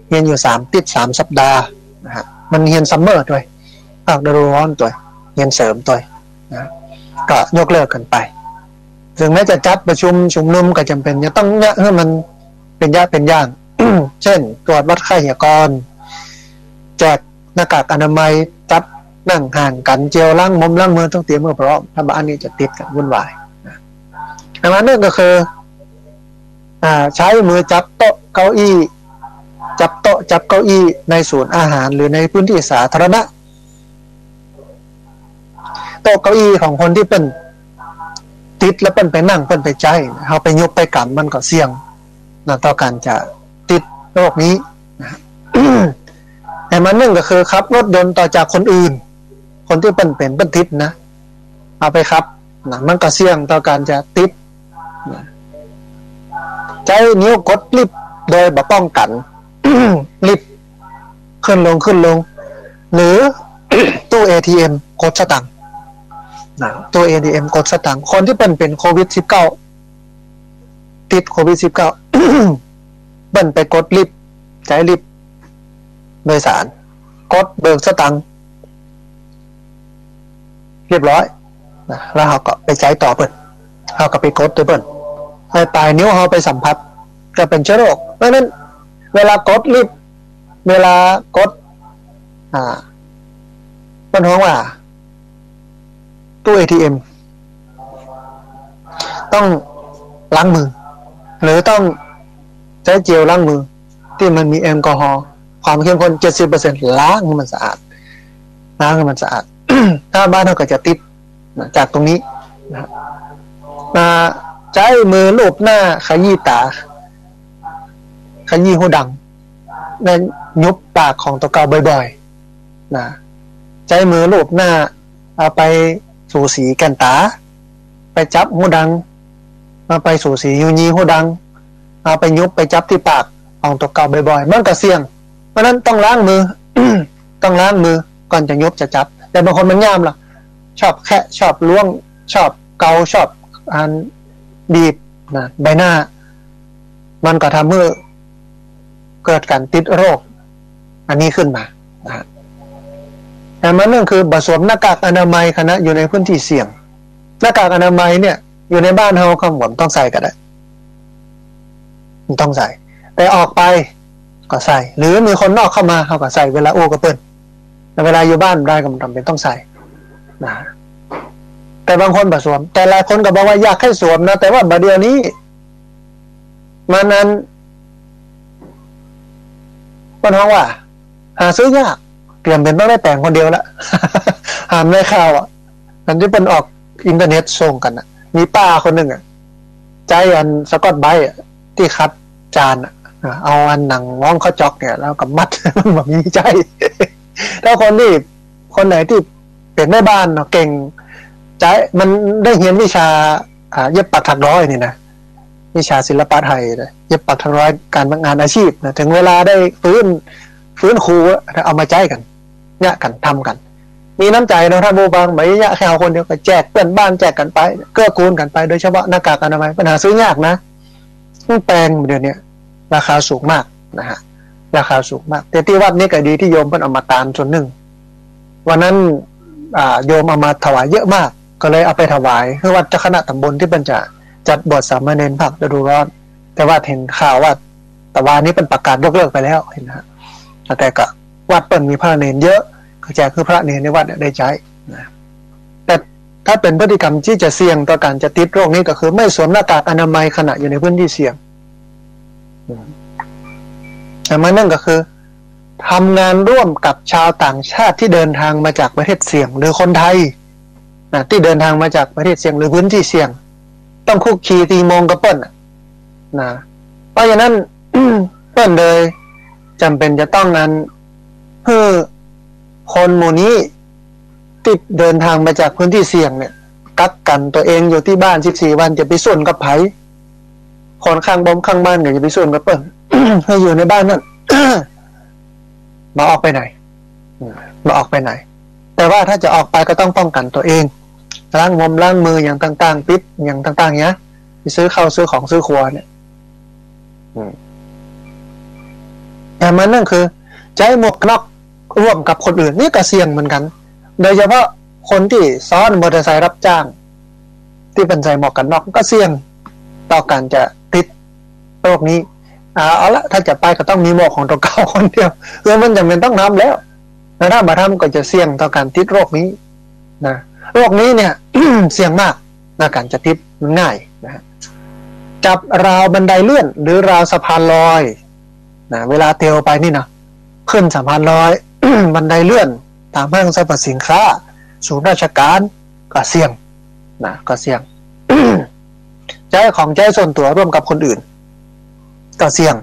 เรียนอยู่3ติด3สัปดาห์นะฮะมันเรียนซัมเมอร์ด้วยภาคฤดูร้อนด้วยเรียนเสริมด้วยนะก็ยกเลิกกันไปถึงแม้จะจัดประชุมชุมนุมก็จำเป็นจะต้องเนี่ยให้มันเป็นย่าง เช่นตรวจวัดไข้เหี่ยกรแจกหน้ากากอนามัยจัดนั่งห่างกันเจลล้างมือต้องเตรียมมือพร้อมถ้าบ้านนี้จะติดกันวุ่นวายอันนั้นก็คือใช้มือจับโต๊ะเก้าอี้จับเก้าอี้ในศูนย์อาหารหรือในพื้นที่สาธารณะโต๊ะเก้าอี้ของคนที่เป็นติดแล้วเป็นไปนั่งเป็นไปใจเอาไปยกไปกำมันก็เสี่ยงต่อการจะติดโรคนี้แต่มันนึงก็คือครับรถยนต์ต่อจากคนอื่นคนที่เป็นติดนะเอาไปครับมันก็เสี่ยงต่อการจะติดใช้นิ้วกดลิฟต์โดยบ่ป้องกัน ลิฟต์ขึ้นลงหรือ ตู้ ATM กดสตางค์ตู้ ATM กดสตางค์คนที่เป็นโควิด-19 ติดโควิด-19 เปิ้นไปกดลิฟต์ใช้ลิฟต์โดยสารกดเบิกสตางค์เรียบร้อยแล้วเขาก็ไปใช้ต่อเปิ้นเขาก็ไปกดตัวเปิ้นปลายนิ้วเขาไปสัมผัสก็เป็นเชื้อโรคเพราะฉะนั้นเวลากดลิฟต์เวลากดเปิ้นฮ้องว่าตู้ ATM ต้องล้างมือหรือต้องใช้เจลล้างมือที่มันมีแอลกอฮอล์ความเข้มข้น 70% ล้างให้มันสะอาด ถ้าบ้านเราก็จะติดจากตรงนี้นะใช้มือลูบหน้าขยี้ตาขยี้หูดังและยุบปากของตัวเก่าบ่อยๆนะใช้มือลูบหน้าเอาไปสูสีแก้มตาไปจับหูดังเอาไปสูสียูยีหูดังเอาไปยุบไปจับที่ปากของตัวเก่าบ่อยๆมันก็เสี่ยงเพราะนั้นต้องล้างมือ ต้องล้างมือก่อนจะยุบจะจับแต่บางคนมันย่ามล่ะชอบแค่ชอบล้วงชอบเกาชอบบีบนะใบหน้ามันก็ทำให้เกิดการติดโรคอันนี้ขึ้นมานะแต่มันเรื่องคือบ่สวมหน้ากากอนามัยขณะอยู่ในพื้นที่เสี่ยงหน้ากากอนามัยเนี่ยอยู่ในบ้านเฮาก็หมดต้องใส่ก็ได้ต้องใส่แต่ออกไปก็ใส่หรือมีคนนอกเข้ามาเขาก็ใส่เวลาโอ้กับเปิ้นแต่เวลาอยู่บ้านได้ก็จำเป็นต้องใส่นะแต่บางคนบ่สวมแต่หลายคนก็บอกว่าอยากให้สวมนะแต่ว่าบัดเดี๋ยวนี้มันนั้นเปิ้นฮ้องว่าหาซื้อยากเตรียมเป็นต้องได้แต่งคนเดียวละ หามได้ข่าวอ่ะอันที่เป็นออกอินเทอร์เน็ตส่งกันอ่ะมีป้าคนหนึ่งอ่ะใจอันสกอตไบท์ที่คัดจานอ่ะเอาอันหนังม้องข้าวจอกเนี่ยแล้วก็มัด แบบมีใจ ถ้าคนไหนที่เป็นแม่บ้านเนาะเก่งใจมันได้เรียนวิชาเย็บปักถักร้อยนี่นะวิชาศิลปะไทยเย็บปักถักร้อยการงานอาชีพนะถึงเวลาได้ฟื้นครูเอามาใจกันเนี่ยกันทำกันมีน้ำใจนะท่านผู้ฟังไม่ยะแค่เอาคนเดียวก็แจกเพื่อนบ้านแจกกันไปเกื้อกูลกันไปโดยเฉพาะหน้ากากอนามัยปัญหาซื้อยากนะแปลงเดี๋ยวนี้ราคาสูงมากนะฮะราคาสูงมากแต่ที่วัดนี้ก็ดีที่โยมเพิ่นเอามาตามส่วนหนึ่งวันนั้นโยมเอามาถวายเยอะมากก็เลยเอาไปถวายเพื่อวัดเจ้าคณะตำบลที่เพิ่นจะ จัดบวชสามเณรภาคฤดูร้อนแต่ว่าเห็นข่าวว่าแต่ว่านี้เป็นประกาศยกเลิกไปแล้วเห็นนะแต่ก็วัดเปิ่นมีพระเนรเยอะก็แจกคือพระเนรในวัดได้ใช้นะแต่ถ้าเป็นพฤติกรรมที่จะเสี่ยงต่อการจะติดโรคนี้ก็คือไม่สวมหน้ากากอนามัยขณะอยู่ในพื้นที่เสี่ยงแต่มานั่นก็คือทำงานร่วมกับชาวต่างชาติที่เดินทางมาจากประเทศเสี่ยงหรือคนไทยนะที่เดินทางมาจากประเทศเสี่ยงหรือพื้นที่เสี่ยงต้องคุกคีตีมงกับเปิ้ลนะเพราะฉะนั้นเปิ้ลเลยจำเป็นจะต้องนั้นเพื่อคนหมู่นี้ติดเดินทางมาจากพื้นที่เสี่ยงเนี่ยกักกันตัวเองอยู่ที่บ้าน14วันจะไปส่วนกับไผคนข้างบ้านก็จะไปส่วนกับเปิ้ล ให้อยู่ในบ้านนั่น มาออกไปไหนมาออกไปไหนแต่ว่าถ้าจะออกไปก็ต้องป้องกันตัวเองล้างมืออย่างต่างๆปิดอย่างต่างๆเนี้ยไปซื้อข้าวซื้อของซื้อครัวเนี่ยแต่มันนั่นคือใช้หมวกน็อกร่วมกับคนอื่นนี่ก็เสี่ยงเหมือนกันโดยเฉพาะคนที่ซ้อนมอเตอร์ไซค์รับจ้างที่เป็นใส่หมวกกันน็อกก็เสี่ยงต่อการจะติดโรคนี้เอาละถ้าจะไปก็ต้องมีหมวกของตัวเก่าคนเดียวมันจำเป็นต้องทำแล้วแต่ถ้ามาทำก็จะเสี่ยงต่อการติดโรคนี้นะโรคนี้เนี่ย เสี่ยงมากในการจะติดมันง่ายนะจับราวบันไดเลื่อนหรือราวสะพานลอยนะเวลาเทวไปนี่นะขึ้นสะพานลอย บันไดเลื่อนตามห้างสรรพสินค้าศูนย์ราชการก็เสี่ยงนะก็เสี่ยง ใช้ของใช้ส่วนตัวร่วมกับคนอื่นก็เสี่ยง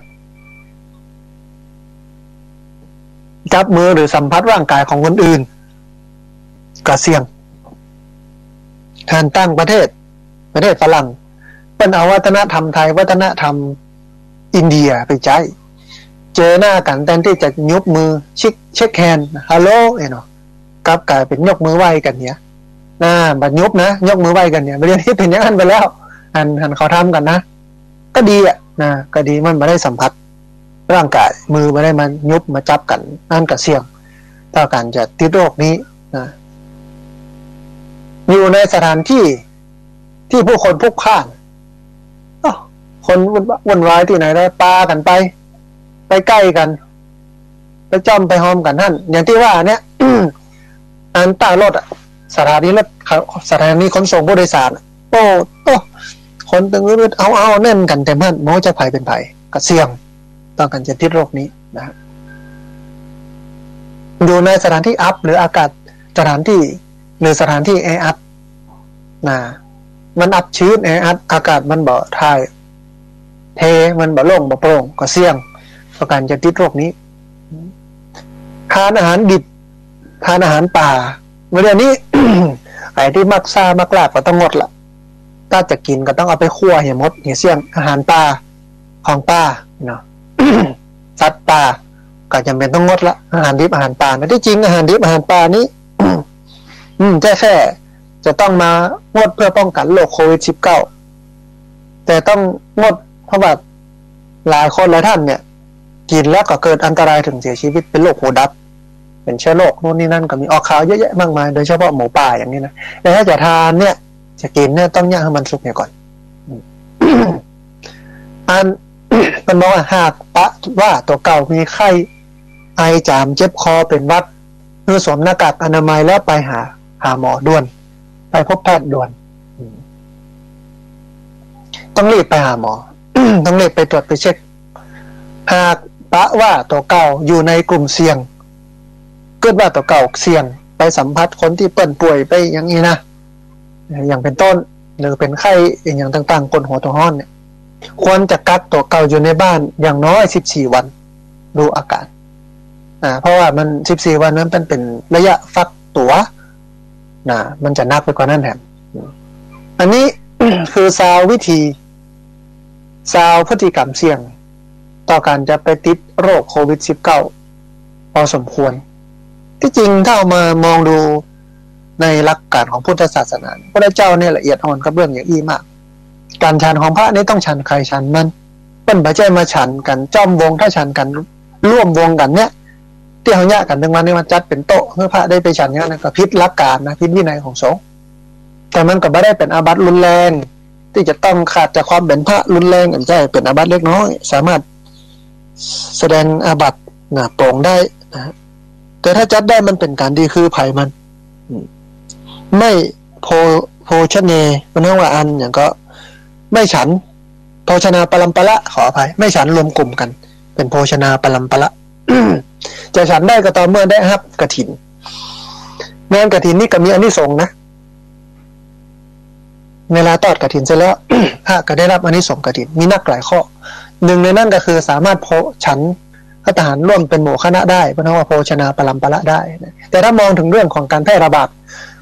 จับมือหรือสัมผัสร่างกายของคนอื่นก็เสี่ยงทานตั้งประเทศฝรั่งเป็นเอาวัฒนธรรมไทยวัฒนธรรมอินเดียไปใช้เจอหน้ากันแทนที่จะยกมือเช็คแฮนด์ฮัลโหลเนาะกลับกลายเป็นยกมือไหว้กันเนี่ยบัดยกมือไหว้กันเนี่ยประเด็นนี้เป็นอย่างนั้นไปแล้วหันเขาทำกันนะก็ดีอ่ะนะก็ดีมันไม่ได้สัมผัสร่างกายมือไม่ได้มันยุบมาจับกันนั่นก็เสี่ยงต่อการจะติดโรคนี้นะอยู่ในสถานที่ที่ผู้คนพลุกพล่านคนวุ่นวายที่ไหนได้ปากันไปใกล้กันไปจ้อมไปหอมกันนั่นอย่างที่ว่าเนี่ย อันต้ารถสถานีขนส่งผู้โดยสารโอ้คนตึงรืดเอาแน่นกันแต่มันโม้จะภัยเป็นภัยก็เสี่ยงต้องกันจะติดโรคนี้นะอยู่ในสถานที่อัพหรืออากาศสถานที่หรือสถานที่แออัดนะมันอับชื้นแออัดอากาศมันบ่ถ่ายเทมันบ่โล่งบ่โปร่งก็เสี่ยงต่อการจะติดโรคนี้ทานอาหารดิบทานอาหารป่าเมื่อเดือนนี้ ไอ้ที่มักซ่ามักลาบก็ต้องงดละถ้าจะกินก็ต้องเอาไปคั่วเหี่ยมดเหี่ยเสี่ยงอาหารป่าของป่าเนาะ สัตว์ป่าก็จำเป็นต้องงดละอาหารดิบอาหารป่านะที่จริงอาหารดิบอาหารป่านี้ แค่จะต้องมางดเพื่อป้องกันโรคโควิด-19 แต่ต้องงดเพราะว่าหลายคนหลายท่านเนี่ยกินแล้วก็เกิดอันตรายถึงเสียชีวิตเป็นโรคหูดับเป็นเชื้อโรคโน่นนี่นั่นก็มีออกข่าวเยอะแยะมากมายโดยเฉพาะหมูป่าอย่างนี้นะแต่ถ้าจะทานเนี่ยจะกินเนี่ยต้องย่างให้มันสุกเนี่ยก่อน มันบอกว่าหากปะว่าตัวเก่ามีไข้ไอจามเจ็บคอเป็นหวัดเพื่อสวมหน้ากากอนามัยแล้วไปหาหมอด่วนไปพบแพทย์ด่วนต้องรีบไปหาหมอ ต้องรีบไปตรวจไปเช็คหากปะว่าตัวเก่าอยู่ในกลุ่มเสี่ยงเกิดว่าตัวเก่าเสี่ยงไปสัมผัสคนที่เปิ้นป่วยไปอย่างนี้นะอย่างเป็นต้นหรือเป็นไข้อย่างต่างๆกลหัวตัวห้อนเนี่ยควรจะกักตัวเก่าอยู่ในบ้านอย่างน้อย14วันดูอาการเพราะว่ามัน14วันนั้นเป็นระยะฟักตัวมันจะนักไปกว่านั้นแถมอันนี้ คือซาววิธีซาวพฤติกรรมเสี่ยงต่อการจะไปติดโรคโควิด-19 พอสมควรที่จริงถ้าเอามามองดูในหลักการของพุทธศาสนาพระเจ้าเนี่ยละเอียดอ่อนกับเรื่องอย่างอี้มากการฉันของพระนี่ต้องฉันใครฉันมันเป็นพระเจ้ามาฉันกันจ้อมวงถ้าฉันกันร่วมวงกันเนี่ยที่เขาแยกกันถึงวันนี้มาจัดเป็นโต๊ะเพื่อพระได้ไปฉันเนี่ยนะก็ผิดหลักการนะผิดวินัยของสงฆ์แต่มันก็ไม่ได้เป็นอาบัติรุนแรง ที่จะต้องขาดจากความเป็นพระรุนแรงอันใช่เป็นอาบัติเล็กน้อยสามารถแสดงอาบัติโปร่งได้นะแต่ถ้าจัดได้มันเป็นการดีคือไผ่มันไม่โภชเนมันเรียกว่าอันอย่างก็ไม่ฉันโภชนาปรัมปะละขออภัยไม่ฉันรวมกลุ่มกันเป็นโภชนาปรัมปะละจะฉันได้ก็ต่อเมื่อได้รับกฐินงานกฐินนี่ก็มีอานิสงส์นะเวลาทอดกฐินเสร็จแล้ว พระก็ได้รับอานิสงส์กฐินมีนักหลายข้อหนึ่งในนั้นก็คือสามารถฉันพระทหารร่วมเป็นหมู่คณะได้เพราะว่าโภชนาปรัมปะละได้แต่ถ้ามองถึงเรื่องของการแพร่ระบาด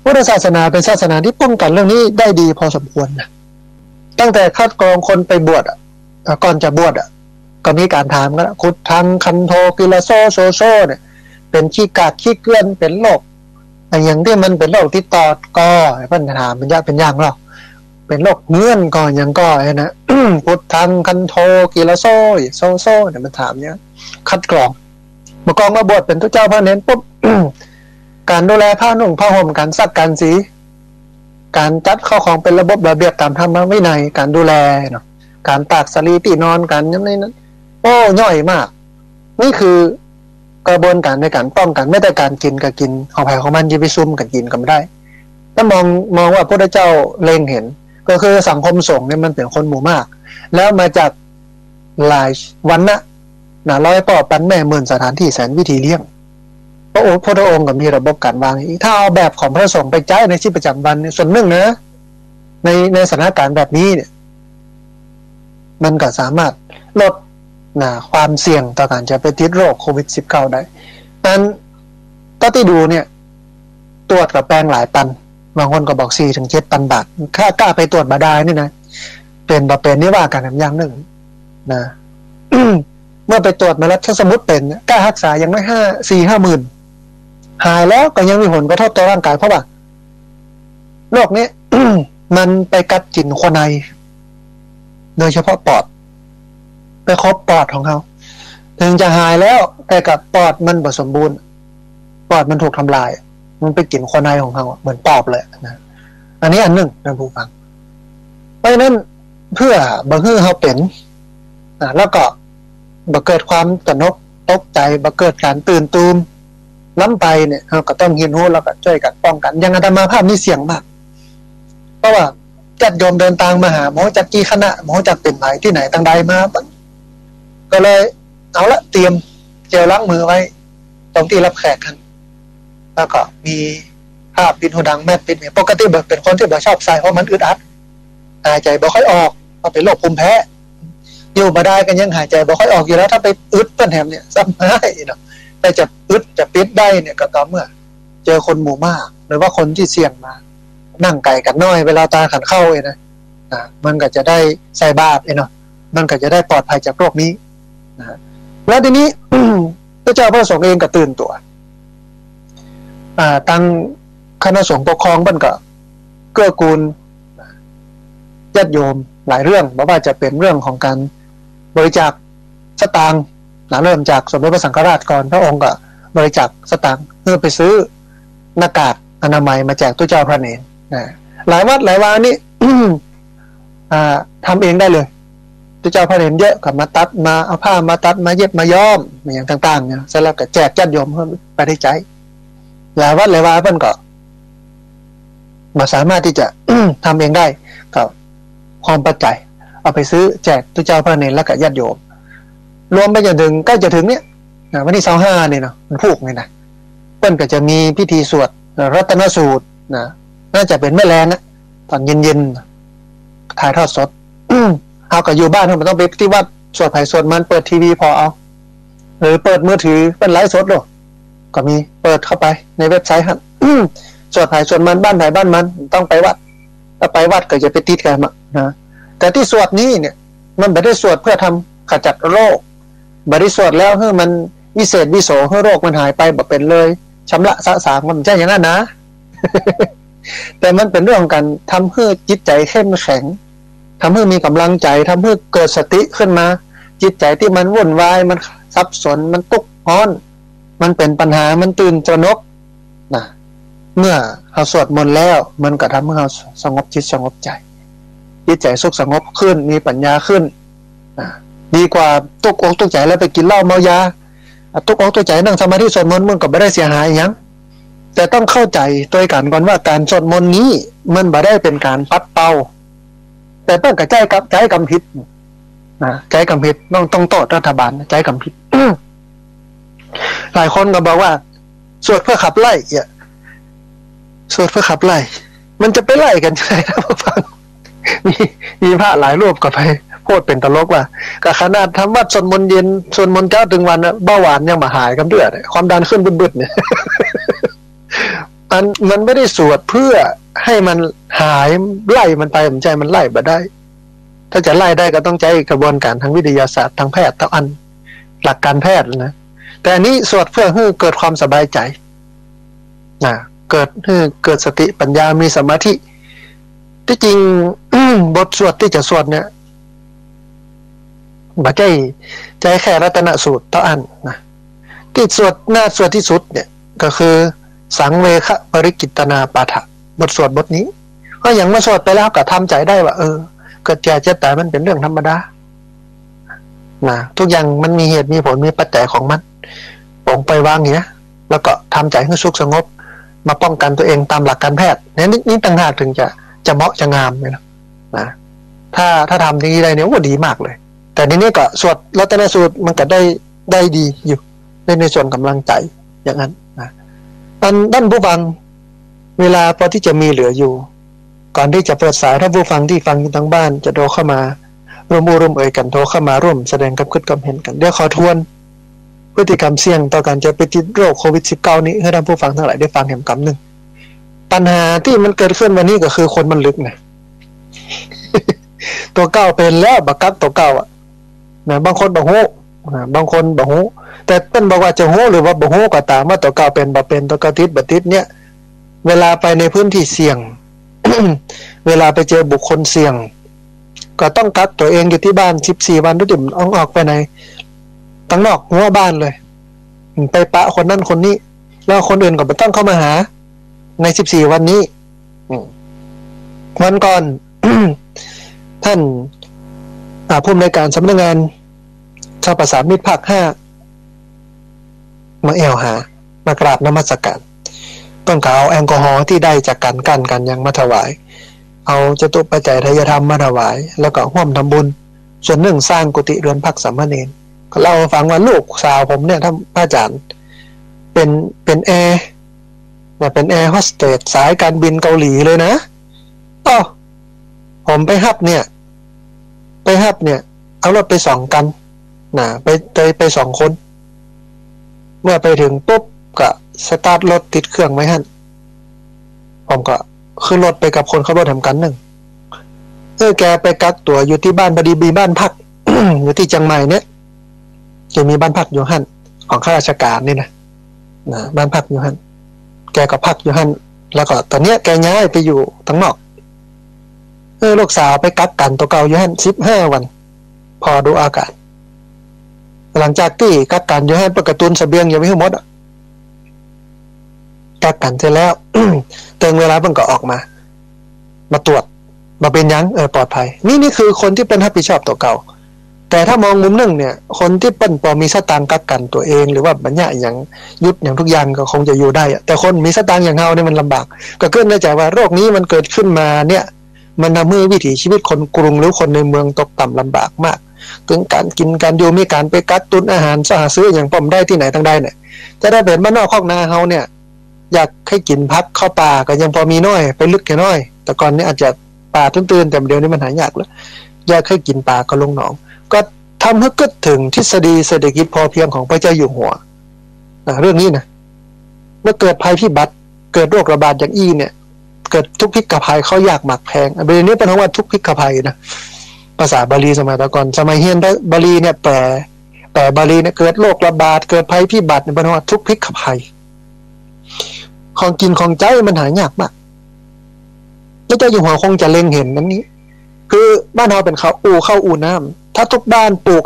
พุทธศาสนาเป็นศาสนาที่ป้องกันเรื่องนี้ได้ดีพอสมควรนะตั้งแต่คัดกรองคนไปบวชก่อนจะบวชก็มีการถามกันคุดทังคันโทกิลโซโซโซเนี่ยเป็นขี้กากขี้เกลื่อนเป็นโรคอย่างที่มันเป็นโรคที่ตอดก็ปัญหาเป็นอย่างหรอเป็นโรคเงื่อนก่อนอย่างก็นะ พุทธังคันโทกิลโซโซโซเนี่ยมันถามเนี้ยคัดกรองเมื่อกองมาบวชเป็นพระเจ้าพระเนรปุ๊บ การดูแลผ้านุ่งผ้าห่มการซักการสีการจัดข้าวของเป็นระบบระเบียบตามธรรมวินัยการดูแลเนาะการตากสลีที่นอนกันยังไงนั้นโอ้ย่อยมากนี่คือกระบวนการในการป้องกันไม่แต่การกินก็กินของไผ่ของมันจะไปซุ่มกันกินก็ไม่ได้ถ้ามองว่าพระเจ้าเล็งเห็นก็คือสังคมสงฆ์เนี่ยมันเป็นคนหมู่มากแล้วมาจากหลายวันนะร้อยป่อปันแม่หมื่นสถานที่แสนวิธีเลี้ยงพระองค์ก็มีระบบการวางถ้าเอาแบบของพระสงฆ์ไปใช้ในชีวิตประจำวันเนี่ยส่วนหนึ่งนะในสถานการณ์แบบนี้เนี่ยมันก็สามารถลดความเสี่ยงต่อการจะไปติดโรคโควิด -19 ได้นั้นก็ที่ดูเนี่ยตรวจกับแปลงหลายตันบางคนก็บอก 4-7 ตันบาทค่ากล้าไปตรวจบาดาลนี่นะเป็นบ่เป็นนี่ว่ากันอย่างหนึ่งนะ เมื่อไปตรวจมาแล้วถ้าสมมติเป็นกล้ารักษายังไม่4-5 หมื่นหายแล้วก็ยังมีผลกระทบต่อร่างกายเพราะว่าโรคนี้ มันไปกัดกินคนในโดยเฉพาะปอดไปครบปอดของเขาถึงจะหายแล้วแต่กับปอดมันบ่สมบูรณ์ปอดมันถูกทำลายมันไปกินคนในของเขาเหมือนปอบเลยนะอันนี้อันหนึ่งท่านผู้ฟังเพราะฉะนั้นเพื่อบ่ให้เขาเป็นแล้วก็บ่เกิดความตระหนกตกใจบ่เกิดการตื่นตูมล้ำไปเนี่ยเราก็ต้องเรียนรู้แล้วก็ช่วยกันป้องกันอย่างอาตมาภาพนี่เสี่ยงมากเพราะว่าจัดโยมเดินทางมาหาหมอจัดกี่คณะหมอจัดเป็นไหนที่ไหนต่างใดมาก็เลยเอาละเตรียมเจลล้างมือไว้ตรงที่รับแขกกันแล้วก็มีภาพปิดหูดังแม่ปิดเนี่ยปกติแบบเป็นคนที่แบบชอบใส่เพราะมันอึดอัดหายใจบ่ค่อยออกเพราะเป็นโรคภูมิแพ้อยู่มาได้กันยังหายใจบ่ค่อยออกอยู่แล้วถ้าไปอึดเป็นแถมเนี่ยซ้ำให้เนาะแต่จะอึดจะปิดได้เนี่ยก็ต่อเมื่อเจอคนหมู่มากหรือว่าคนที่เสี่ยงมานั่งไก่กันน้อยเวลาตาขันเข้าเลยนะมันก็จะได้ใส่บาปเนาะมันก็จะได้ปลอดภัยจากโรคนี้นะแล้วทีนี้ พระเจ้าพระสงฆ์เองก็ตื่นตัวตั้งคณะสงฆ์ปกครองบ้านก็เกื้อกูลญาติโยมหลายเรื่องไม่ว่าจะเป็นเรื่องของการบริจาคสตางค์เริ่มจากสมเด็จพระสังฆราชก่อนพระองค์ก็บริจาคสตางค์เพื่อไปซื้อหน้ากากอนามัยมาแจกตัวเจ้าพระเนรหลายวัดหลายวานี่ ทำเองได้เลยตัวเจ้าพระเนรเยอะกับมาตัดมาเอาผ้ามาตัดมาเย็บมาย้อมอย่างต่างๆเนี่ยเสร็จแล้วก็แจกญาติโยมเพื่อไปได้ใจหลายวัดหลายวาเพิ่นก็มาสามารถที่จะ ทำเองได้กับความปัจจัยเอาไปซื้อแจกตัวเจ้าพระเนรและกับญาติโยมรวมไปจนถึงใกล้จะถึงเนี่ยวันที่25เนี่ยเนาะมันผูกเนี่ยนะเพิ่นก็จะมีพิธีสวดรัตนสูตรนะน่าจะเป็นแม่แรงนะตอนเย็นๆถ่ายทอดสด เอาก็อยู่บ้านมันต้องไปที่วัดสวดไผ่สวดมันเปิดทีวีพอเอาหรือเปิดมือถือเป็นไลฟ์สดหรอก็มีเปิดเข้าไปในเว็บไซต์ครับ สวดไผ่สวดมันบ้านไหนบ้านมันต้องไปวัดถ้าไปวัดก็จะไปติดกันนะแต่ที่สวดนี้เนี่ยมันไม่ได้สวดเพื่อทำขจัดโรคบริสวดแล้วให้มันวิเศษวิโสให้โรคมันหายไปแบบเป็นเลยชำระสะสางมันไม่ใช่อย่างนั้นนะ แต่มันเป็นเรื่องของการทำให้จิตใจเข้มแข็งทำให้มีกำลังใจทำให้เกิดสติขึ้นมาจิตใจที่มันวุ่นวายมันสับสนมันตุกฮ้อนมันเป็นปัญหามันตื่นตระหนกนะเมื่อเราสวดมนต์แล้วมันก็ทำให้เราสงบจิตสงบใจ จิตใจสุขสงบขึ้นมีปัญญาขึ้นดีกว่าตกอกตกใจแล้วไปกินเหล้าเมายาตกอกตกใจนั่งสมาธิสวดมนต์มันก็ไม่ได้เสียหายอย่างแต่ต้องเข้าใจตัวกันก่อนว่าการสวดมนต์นี้มันไม่ได้เป็นการปัดเป่าแต่เพิ่งกระจายกับใจกำพิษใจกำพิษต้องโต้รัฐบาลใจกำพิษ หลายคนก็บอกว่าสวดเพื่อขับไล่สวดเพื่อขับไล่มันจะไปไล่กันใช่ไหมครับฟังมีพระหลายรูปก็ไปโพดเป็นตลกว่าก็ขนาดทำวัดสวดมนต์เย็นสวดมนต์เช้าถึงวันเบาหวานยังมาหายกันด้วยความดันขึ้นบึ้ดๆเนี่ย มันไม่ได้สวดเพื่อให้มันหายไล่มันไปผมใจมันไล่มาได้ ถ้าจะไล่ได้ก็ต้องใช้กระบวนการทางวิทยาศาสตร์ทางแพทย์ทั้งอันหลักการแพทย์นะแต่อันนี้สวดเพื่อให้เกิดความสบายใจเกิดสติปัญญามีสมาธิที่จริง บทสวดที่จะสวดเนี่ยบ่ใจแค่รัตนสูตรเท่าอันนะที่สวดน่าสวดที่สุดเนี่ยก็คือสังเวคปริกิตนาปาฐะบทสวดบทนี้ก็อย่างเมื่อสวดไปแล้วก็ทำใจได้ว่าเกิดแก่เจ็บตายมันเป็นเรื่องธรรมดาทุกอย่างมันมีเหตุมีผลมีปัจจัยของมันปล่งไปวางเนี้ยแล้วก็ทำใจให้สุขสงบมาป้องกันตัวเองตามหลักการแพทย์นี่ต่างหากถึงจะเหมาะจะงามเลยนะถ้าทำอย่างนี้ได้เนี่ยว่าดีมากเลยแต่ทีนี้ก็สวดรัตนสูตรมันก็ได้ดีอยู่ในส่วนกำลังใจอย่างนั้นด้านผู้ฟังเวลาพอที่จะมีเหลืออยู่ก่อนที่จะเปิดสายถ้าผู้ฟังที่ฟังอยู่ทางบ้านจะโทรเข้ามาร่วมเอ่ยกันโทรเข้ามาร่วมแสดงกับคิดความเห็นกันเดี๋ยวขอทวนพฤติกรรมเสี่ยงต่อการจะไปติดโรคโควิด -19 นี้ให้ท่านผู้ฟังทั้งหลายได้ฟังแห่งกำหนึ่งปัญหาที่มันเกิดขึ้นวันนี้ก็คือคนมันลึกนะ ตัวเก่าเป็นแล้วบักกักตัวเก่าบางคนบอกโหบางคนบอกโหแต่เป็นบอกว่าจะโหหรือว่าบอกโหก็ตามว่าตัวเก่าเป็นบ่เป็นตัวเก่าติดบ่ติดเนี่ยเวลาไปในพื้นที่เสี่ยง เวลาไปเจอบุคคลเสี่ยงก็ต้องกักตัวเองอยู่ที่บ้าน14วันด้วยออกไปไหนตั้งนอกหัวบ้านเลยไปปะคนนั่นคนนี้แล้วคนอื่นก็ไม่ต้องเข้ามาหาใน14วันนี้วันก่อน ท่านผู้อำนวยการสำนักงานชาวประสานมิตรภาค5มาหามากราบนมัสการต้องการเอาแอลกอฮอล์ที่ได้จากการกั้นกันยังมาถวายเอาจตุปัจจัยทายธรรมมาถวายแล้วก็ร่วมทำบุญส่วนหนึ่งสร้างกุฏิเรือนพักสามเณรก็เล่าฟังว่าลูกสาวผมเนี่ยท่านพระอาจารย์เป็นแอร์เป็นแอร์โฮสเตสสายการบินเกาหลีเลยนะผมไปฮับเนี่ยเอารถไป2 กันไป2 คนเมื่อไปถึงปุ๊บก็สตาร์ทรถติดเครื่องไว้หั่นผมก็ขึ้นรถไปกับคนขับรถทำกันหนึ่งแกไปกักตัวอยู่ที่บ้านพอดีมีบ้านพัก อยู่ที่เชียงใหม่เนี่ยจะมีบ้านพักอยู่หั่นของข้าราชการนี่นะบ้านพักอยู่หั่นแกก็พักอยู่หั่นแล้วก็ตอนเนี้ยแกย้ายไปอยู่ทั้งนอกลูกสาวไปกักกันตัวเก่าอยู่หั่น15 วันพอดูอากาศหลังจากที่กักกันอยู่หั่นประกตุนเสบียงยังไม่หมดกักกันเสร็จแล้ว เติงเวลาเพิ่งก็ออกมาตรวจมาเป็นยังปลอดภัยนี่คือคนที่เป็นรับผิดชอบตัวเก่าแต่ถ้ามองมุมหนึ่งเนี่ยคนที่เป็นพอมีสตางค์กักกันตัวเองหรือว่าบัญญัติอย่างยุดอย่างทุกอย่างก็คงจะอยู่ได้แต่คนมีสตางค์อย่างเฮาเนี่ยมันลำบากก็เกิดในใจว่าโรคนี้มันเกิดขึ้นมาเนี่ยมันทำให้วิถีชีวิตคนกรุงหรือคนในเมืองตกต่ำลำบากมากถึงการกินการอยู่มีการไปกักตุนอาหารหาซื้ออย่างป้อมได้ที่ไหนทั้งได้เนี่ยจะได้เป็นบ้านนอกคอกนาเฮาเนี่ยอยากให้กินพักเข้าป่าก็ยังพอมีน้อยไปลึกแค่น้อยแต่ก่อนนี้อาจจะป่าตื้นๆแต่เดี๋ยวนี้มันหายากแล้วอยากให้กินป่าก็ลงหนองก็ทำให้เกิดถึงทฤษฎีเศรษฐกิจพอเพียงของพระเจ้าอยู่หัวเรื่องนี้นะเมื่อเกิดภัยพิบัติเกิดโรคระบาดอย่างเนี่ยเกิดทุกพิกภัยเขายากหมักแพงเรื่องนี้เป็นคำว่าทุกพิกภัยนะภาษาบาลีสมัยก่อนสมัยเฮียนบาลีเนี่ยแปลบาลีเนี่ยเกิดโรคระบาดเกิดภัยพิบัติเป็นคำว่าทุกพิกภัยของกินของใจมันหายากมากพระเจ้าอยู่หัวคงจะเล็งเห็นนั้นนี้คือบ้านเราเป็นข้าวอู่น้ำถ้าทุกบ้านปลูก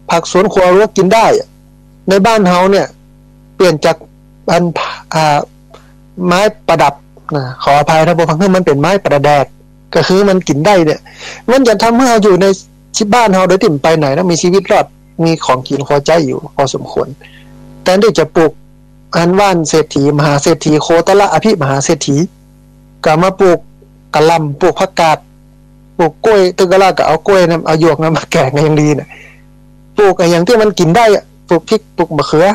ผักสวนครัวรั้วกินได้ในบ้านเราเนี่ยเปลี่ยนจากอันไม้ประดับขออภัยถ้าบอกฟังให้มันเป็นไม้ประแดด ก็คือมันกินได้เนี่ยมันจะทำให้เราอยู่ในที่บ้านเราโดยที่ไปไหนแล้วมีชีวิตรอดมีของกินพอใจอยู่พอสมควรแต่ที่จะปลูกอันว่านเศรษฐีมหาเศรษฐีโคตละอภิมหาเศรษฐีก็มาปลูกกะหล่ำปลูกผักกาดปลูกกล้วยตึกกะลาก็เอากล้วยนำเอาหยวกนำมาแกงอย่างดีเนี่ยปลูกอย่างที่มันกินได้ปลูกพริกปลูกมะเขือ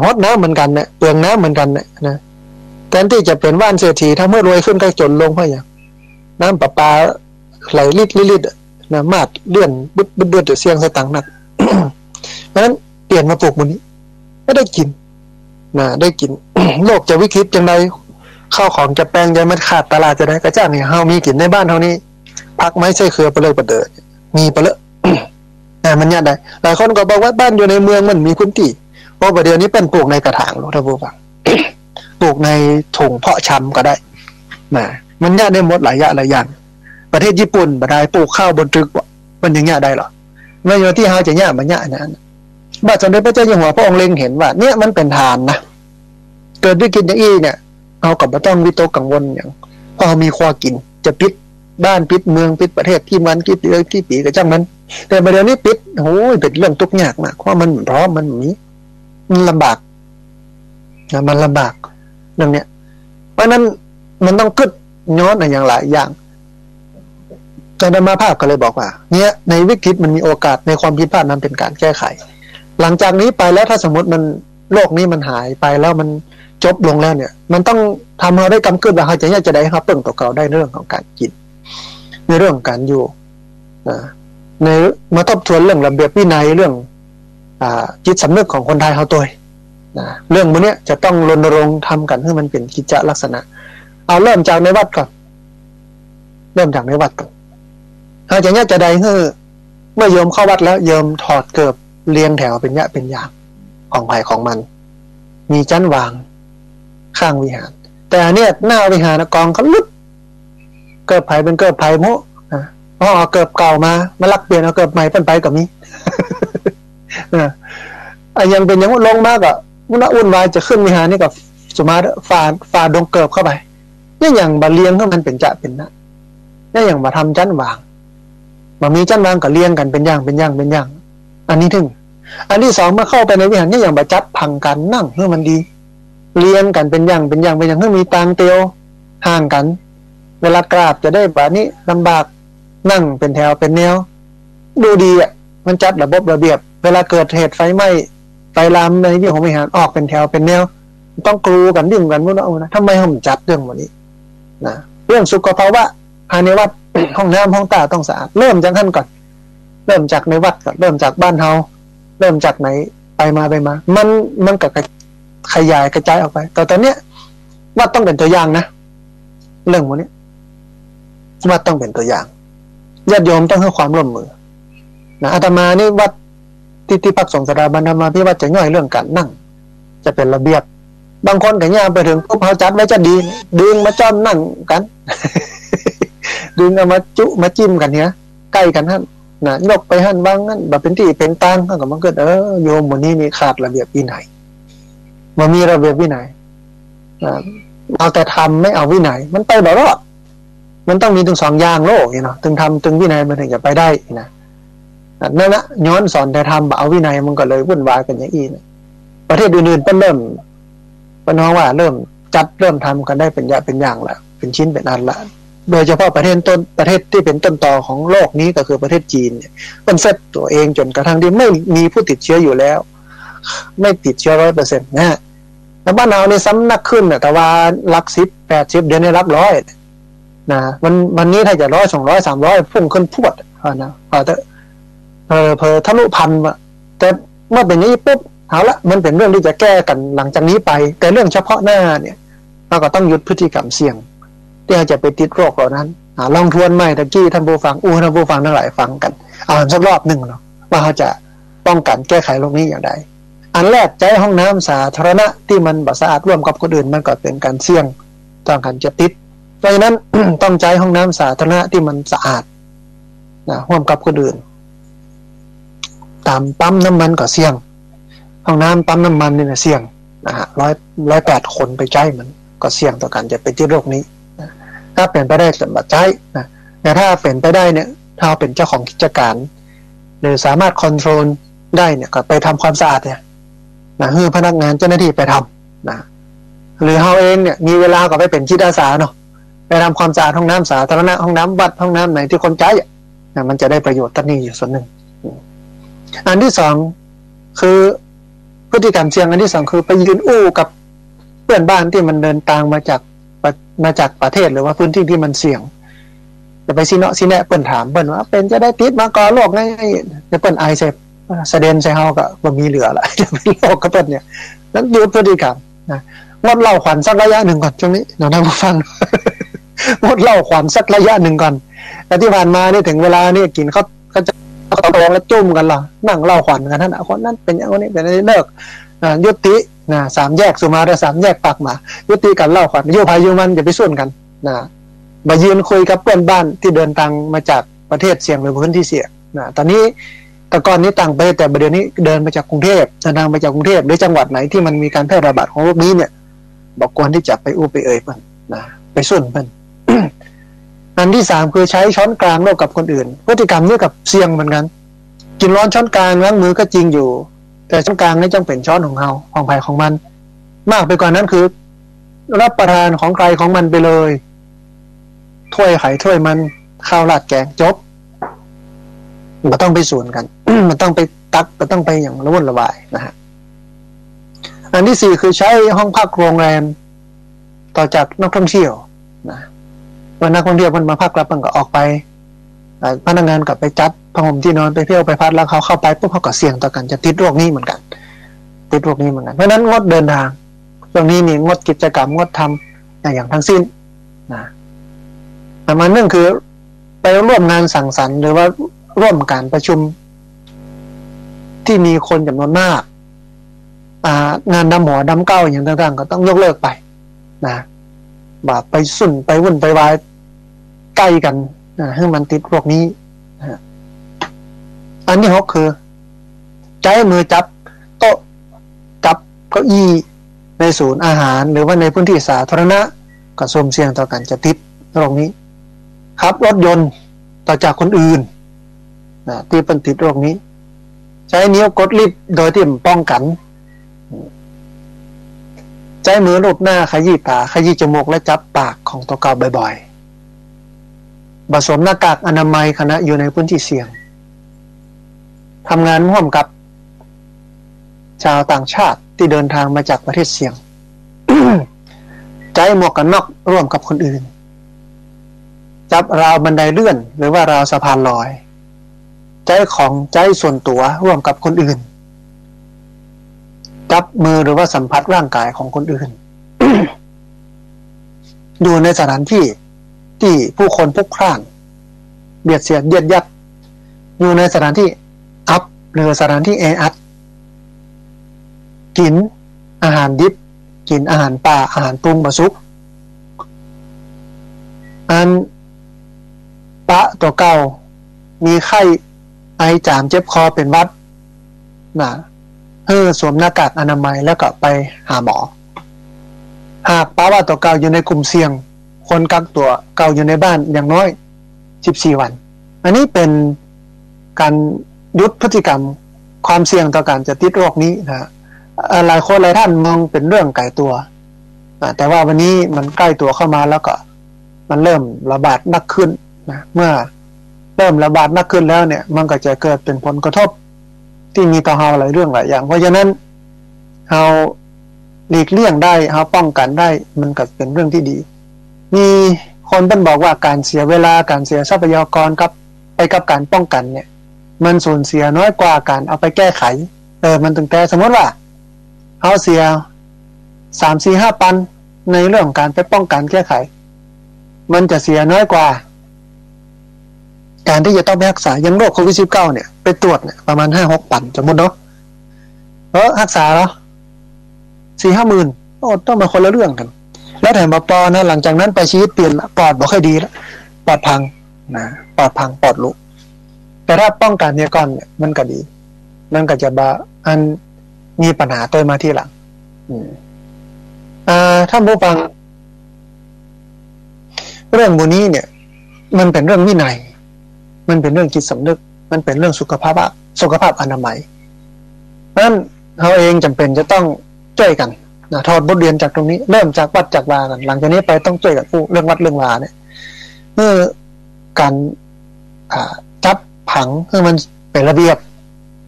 ฮอดน้ำเหมือนกันเนี่ยเปลืองน้ำเหมือนกันเนี่ยนะแทนที่จะเป็นว่านเศรษฐีถ้าเมื่อรวยขึ้นก็จนลงเพราะอย่างน้ำประปาไหลลิดนะมาดเลื่อนบึดเสียงสตังค์หนัก เพราะฉะนั้นเปลี่ยนมาปลูกมันนี้ไม่ได้กินนะได้กิน โลกจะวิกฤตจังไดข้าวของจะแปลงจะมันขาดตลาดจะได้กระจ้างเนี่ยเฮามีกินในบ้านเฮานี้พักไม้ใช่เครือไปเลยประเดิดมีไปเลย มันยากได้หลายคนก็บอกว่าบ้านอยู่ในเมืองมันมีพื้นที่เพราะประเดี๋ยวนี้เป็นปลูกในกระถางท่านผู้ฟัง ปลูกในถุงเพาะชำก็ได้นะมันยากได้หมดหลายอย่างประเทศญี่ปุ่นบ่ได้ปลูกข้าวบนตึกมันยังยากได้หรอไม่อยู่ที่เฮาจะยากมันยากนะบาทสมเด็จพระเจ้าอยู่หัวพระองค์เล็งเห็นว่าเนี่ยมันเป็นทานนะเกิดวิกฤตอย่างอี้เนี่ยเอากับบ่ต้องวิตกกังวลอย่างพอมีความกินจะปิดบ้านปิดเมืองปิดประเทศที่มันกี่เดือนกี่ปีก็จังนั้นแต่ประเดี๋ยวนี้ปิดโอ้ยเป็นเรื่องทุกข์ยากมากเพราะมันพร้อมมันมีมันลำบากนะมันลำบากเรื่องเนี้ยเพราะนั้นมันต้องกึดย้อนอย่างหลายอย่างอาจารย์มาภาพก็เลยบอกว่าเนี่ยในวิกฤตมันมีโอกาสในความผิดพลาดนั้นเป็นการแก้ไขหลังจากนี้ไปแล้วถ้าสมมติมันโลกนี้มันหายไปแล้วมันจบลงแล้วเนี่ยมันต้องทำให้ได้กำกึดว่าเขาจะได้ครับเปิ่งต่อเก่าได้เรื่องของการกินในเรื่องของการอยู่ในมาทบทวนเรื่องระเบียบวินัยเรื่องจิตสำนึกของคนไทยเขาตัวเรื่องพวกนี้จะต้องรณรงค์ทำกันให้มันเป็นกิจลักษณะเอาเริ่มจากในวัดก่อนเขาจะได้เมื่อโยมเข้าวัดแล้วโยมถอดเกิบเรียงแถวเป็นยะเป็นอย่างของไผ่ของมันมีจั้นวางข้างวิหารแต่เนี่ยหน้าวิหารกองเขาลึกเกิบไผ่เป็นเกิบไผ่โมพอเอาเกิบเก่ามาลักเปลี่ยนเอาเกิบใหม่เป็นไปกับนี้ ยังเป็นยังลงมากอ่ะมันอุ่นวายจะขึ้นวิหารนี่กับสมาร์ฝ่าดงเกิบเข้าไปนี่อย่างบาเลียงเท่านั้นเป็นจะเป็นนะนี่อย่างมาทำจั้นวางมามีจั้นวางกับเลียงกันเป็นอย่างอันนี้ถึงอันที่สองเมื่อเข้าไปในวิหารนี่อย่างบาจัดพังกันนั่งเพื่อมันดีเลียงกันเป็นอย่างเพื่อมีตางเตียวห่างกันเวลากราบจะได้แบบนี้ลำบากนั่งเป็นแถวเป็นแนวดูดีอ่ะมันจัดระบบระเบียบเวลาเกิดเหตุไฟไหม้ไฟลามในที่ของวิหารออกเป็นแถวเป็นแนวต้องกรูกันดิ่งกันพวกนั้นนะทำไมผมจัดเรื่องแบบนี้นะเรื่องสุขภาวะภายในวัด ห้องน้ำห้องตาต้องสะอาดเริ่มจากท่านก่อนเริ่มจากในวัดก่อนเริ่มจากบ้านเฮาเริ่มจากไหนไปมามันก็ขยายกระจายออกไปแต่ตอนเนี้ยวัดต้องเป็นตัวอย่างนะเรื่องพวกนี้วัดต้องเป็นตัวอย่างญาติโยมต้องให้ความร่วมมือนะอาตมานี่วัดที่พักสงฆ์สถาบันธรรมาภิวัตจะย่อยเรื่องการนั่งจะเป็นระเบียบบางคนก็ย่างไปถึงปุ๊บเขาจัดไว้จะดีดึงมาจ้อมนั่งกัน ดึงเอามาจุมาจิ้มกันเนี้ยใกล้กันหั่นนะยกไปหั่นบ้างนั่นแบบเป็นที่เป็นตังก็กับมันเกิดโยมวันนี้นี่ขาดระเบียบวินัยมันมีระเบียบวินัยเอาแต่ทำไม่เอาวินัยมันไปแบบรอดมันต้องมีถึงสองอย่างโลกเนาะถึงทำถึงวินัยมันถึงจะไปได้นะนั่นนะย้อนสอนแต่ทำเอาวินัยมันก็เลยวุ่นวายกันอย่างนี้นะประเทศอื่นๆเริ่มน้องว่าเริ่มจัดเริ่มทำกันได้เป็นอย่างละเป็นชิ้นเป็นอันละโดยเฉพาะประเทศที่เป็นต้นตอของโลกนี้ก็คือประเทศจีนเนี่ยมันเซตตัวเองจนกระทั่งที่ไม่มีผู้ติดเชื้ออยู่แล้วไม่ติดเชื้อ 100% นะแต่บ้านเราเนี่ยซ้ำนักขึ้นแต่ว่าหลัก10 80เดือนนี้รับ100นะวันนี้ถ้าจะ100 200 300พุ่งขึ้นพรวดนะแต่ทะลุพันว่ะแต่เมื่อเป็นอย่างนี้ปุ๊บเอาละมันเป็นเรื่องที่จะแก้กันหลังจากนี้ไปแต่เรื่องเฉพาะหน้าเนี่ยเราก็ต้องหยุดพฤติกรรมเสี่ยงที่จะไปติดโรคเหล่านั้นลองทวนใหม่ตะกี้ท่านผู้ฟังท่านผู้ฟังทั้งหลายฟังกันสักรอบหนึ่งเนาะว่าเขาจะป้องกันแก้ไขโรคนี้อย่างไรอันแรกใจห้องน้ำสาธารณะที่มันบ่สะอาดร่วมกับคนอื่นมันก็เป็นการเสี่ยงต่อการจะติดเพราะฉะนั้น ต้องใจห้องน้ำสาธารณะที่มันสะอาดร่วมกับคนอื่นตามปั๊มน้ำมันก็เสี่ยงห้องน้ำปั๊มน้ำมันนี่นะเสี่ยง108 คนไปใจมันก็เสี่ยงต่อการจะไปติดโรคนี้ ถ้าเป็นไปได้จะบัดใช้นะแต่ถ้าเป็นไปได้เนี่ยถ้าเป็นเจ้าของกิจการหรือสามารถคอนโทรลได้เนี่ยก็ไปทำความสะอาดเนี่ยนะให้พนักงานเจ้าหน้าที่ไปทำนะหรือเราเองเนี่ยมีเวลาก็ไปเป็นจิตอาสาเนาะไปทำความสะอาดห้องน้ำสาธารณะห้องน้ำวัดห้องน้ำไหนที่คนใช้นะมันจะได้ประโยชน์ตั้งนี้อยู่ส่วนหนึ่งอันที่สองคือพฤติกรรมเสี่ยงอันที่สองคือไปยืนอู้กับเพื่อนบ้านที่มันเดินทางมาจากประเทศหรือว่าพื้นที่ที่มันเสี่ยงจะไปซีเนาะซีแนะเปิ้นถามเปิ้นว่าเป็นจะได้ติดมาก่อโรคไงจะเปิ้นไอเสพแสดงใส่เฮาก็บ่มีเหลือละจะเป็นโรคก็เปิ้นเนี่ยนั้นหยุดพฤติกรรมนะงดเหล้าขวัญสักระยะหนึ่งก่อนช่วงนี้เดี๋ยวนั่งฟังงดเหล้าขวัญสักระยะหนึ่งก่อนแต่ที่ผ่านมานี่ถึงเวลานี่กินเขาจะตกลงแล้วจุ่มกันหรอนั่งเหล้าขวัญกันท่านคนนั้นเป็นอย่างนี้เป็นอะไรเลิกยุตินะสามแยกสุมาและสามแยกปากหมายุติกันเหล้าขวัญโยพายุมันอย่าไปส่วนกันนะมายืนคุยกับเพื่อนบ้านที่เดินทางมาจากประเทศเสี่ยงหรือพื้นที่เสี่ยงนะตอนนี้แต่ก่อนนี้ต่างประเทศแต่ประเดี๋ยวนี้เดินมาจากกรุงเทพเดินทางมาจากกรุงเทพหรือจังหวัดไหนที่มันมีการแพร่ระบาดของโรคนี้เนี่ยบอกควรที่จะไปอู้ไปเอ่ยเพิ่นนะไปส่วนเพิ่น อันที่สามคือใช้ช้อนกลางร่วมกับคนอื่นพฤติกรรมนี้กับเสี่ยงเหมือนกันกินร้อนช้อนกลางล้างมือก็จริงอยู่แต่ช้อนกลางนี่ต้องเป็นช้อนของเราของใครของมันมากไปกว่านั้นคือรับประทานของใครของมันไปเลยถ้วยไข่ถ้วยมันข้าวราดแกงจบมันต้องไปส่วนกัน มันต้องไปตักมันต้องไปอย่างระวนระบายนะฮะอันที่สี่คือใช้ห้องพักโรงแรมต่อจากนักท่องเที่ยวนะวันนักท่องเที่ยวมันมาพักแล้วมันก็ออกไปพนักงานกลับไปจัดผ้าห่มที่นอนไปเที่ยวไปพักแล้วเขาเข้าไปปุ๊บเขาก็เสี่ยงต่อกันจะติดโรคนี้เหมือนกันติดโรคนี้เหมือนกันเพราะนั้นงดเดินทางตรงนี้นี่งดกิจกรรมงดทำอย่างทั้งสิ้นนะประมาณนึงคือไปร่วมงานสังสรรค์หรือว่าร่วมการประชุมที่มีคนจำนวนมากงานดำหัวดำเก้าอย่างต่างๆก็ต้องยกเลิกไปนะแบบไปสุ่นไปวุ่นไปวายใกล้กันให้มันติดพวกนี้นะอันที่หกคือใช้มือจับโต๊ะจับเก้าอี้ในศูนย์อาหารหรือว่าในพื้นที่สาธารณะก็สุ่มเสี่ยงต่อการจะติดโรคนี้ครับรถยนต์ต่อจากคนอื่นที่เป็นติดโรคนี้ใช้นิ้วกดลิฟต์โดยที่ป้องกันใช้มือลูบหน้าขยี้ตาขยี้จมูกและจับปากของตัวเก่าบ่อยๆผสมหน้ากากอนามัยขณะอยู่ในพื้นที่เสี่ยงทำงานร่วมกับชาวต่างชาติที่เดินทางมาจากประเทศเสี่ยง ใช้หมวกกันน็อกร่วมกับคนอื่นจับราวบันไดเลื่อนหรือว่าราวสะพานลอยใช้ของใช้ส่วนตัวร่วมกับคนอื่นจับมือหรือว่าสัมผัสร่างกายของคนอื่น อยู่ในสถานที่ที่ผู้คนพลุกพล่านเบียดเสียดเยียดยัดอยู่ในสถานที่อับหรือสถานที่แออัดกินอาหารดิบกินอาหารป่าอาหารปรุงมาซุกอันปะตัวเก่ามีไข้ไอจามเจ็บคอเป็นหวัดนะสวมหน้ากากอนามัยแล้วก็ไปหาหมอหากป้าว่าตัวเก่าอยู่ในกลุ่มเสี่ยงคนกักตัวเก่าอยู่ในบ้านอย่างน้อย14 วันอันนี้เป็นการยุดพฤติกรรมความเสี่ยงต่อการจะติดโรคนี้นะหลายคนหลายท่านมองเป็นเรื่องไกลตัวแต่ว่าวันนี้มันใกล้ตัวเข้ามาแล้วก็มันเริ่มระบาดหนักขึ้นนะเมื่อเริ่มระบาดหนักขึ้นแล้วเนี่ยมันก็จะเกิดเป็นผลกระทบที่มีต่อเราหลายเรื่องหลายอย่างเพราะฉะนั้นเราหลีกเลี่ยงได้เราป้องกันได้มันก็เป็นเรื่องที่ดีมีคนเป็นบอกว่าการเสียเวลาการเสียทรัพยากรกับการป้องกันเนี่ยมันสูญเสียน้อยกว่าการเอาไปแก้ไขมันถึงแต่สมมติว่าเราเสีย3-4-5 ปันในเรื่องการไปป้องกันแก้ไขมันจะเสียน้อยกว่าการที่จะต้องไปรักษาอย่างโรคโควิด -19 เนี่ยไปตรวจเนี่ยประมาณ 5-6 ปันสมมติเนาะรักษาเหรอ 4-5 หมื่นต้องมาคนละเรื่องกันแล้วแถมปอนะหลังจากนั้นไปชีวิตเปลี่ยนปอดบ่ค่อยดีแล้วปอดพังนะปอดพังปอดลุกแต่ถ้าป้องกันเนี่ยก่อนเนี่ยมันก็ดีมันก็จะอันมีปัญหาตัวมาที่หลังท่านผู้ฟัง เรื่องพวกนี้เนี่ยมันเป็นเรื่องวินัยมันเป็นเรื่องจิตสำนึกมันเป็นเรื่องสุขภาพอนามัยนั้นเราเองจำเป็นจะต้องช่วยกันนะถอดบทเรียนจากตรงนี้เริ่มจากวัดจากวากันหลังจากนี้ไปต้องช่วยกันพูดเรื่องวัดเรื่องวาเนี่ยเมื่อการจับผังเพื่อมันเป็นระเบียบ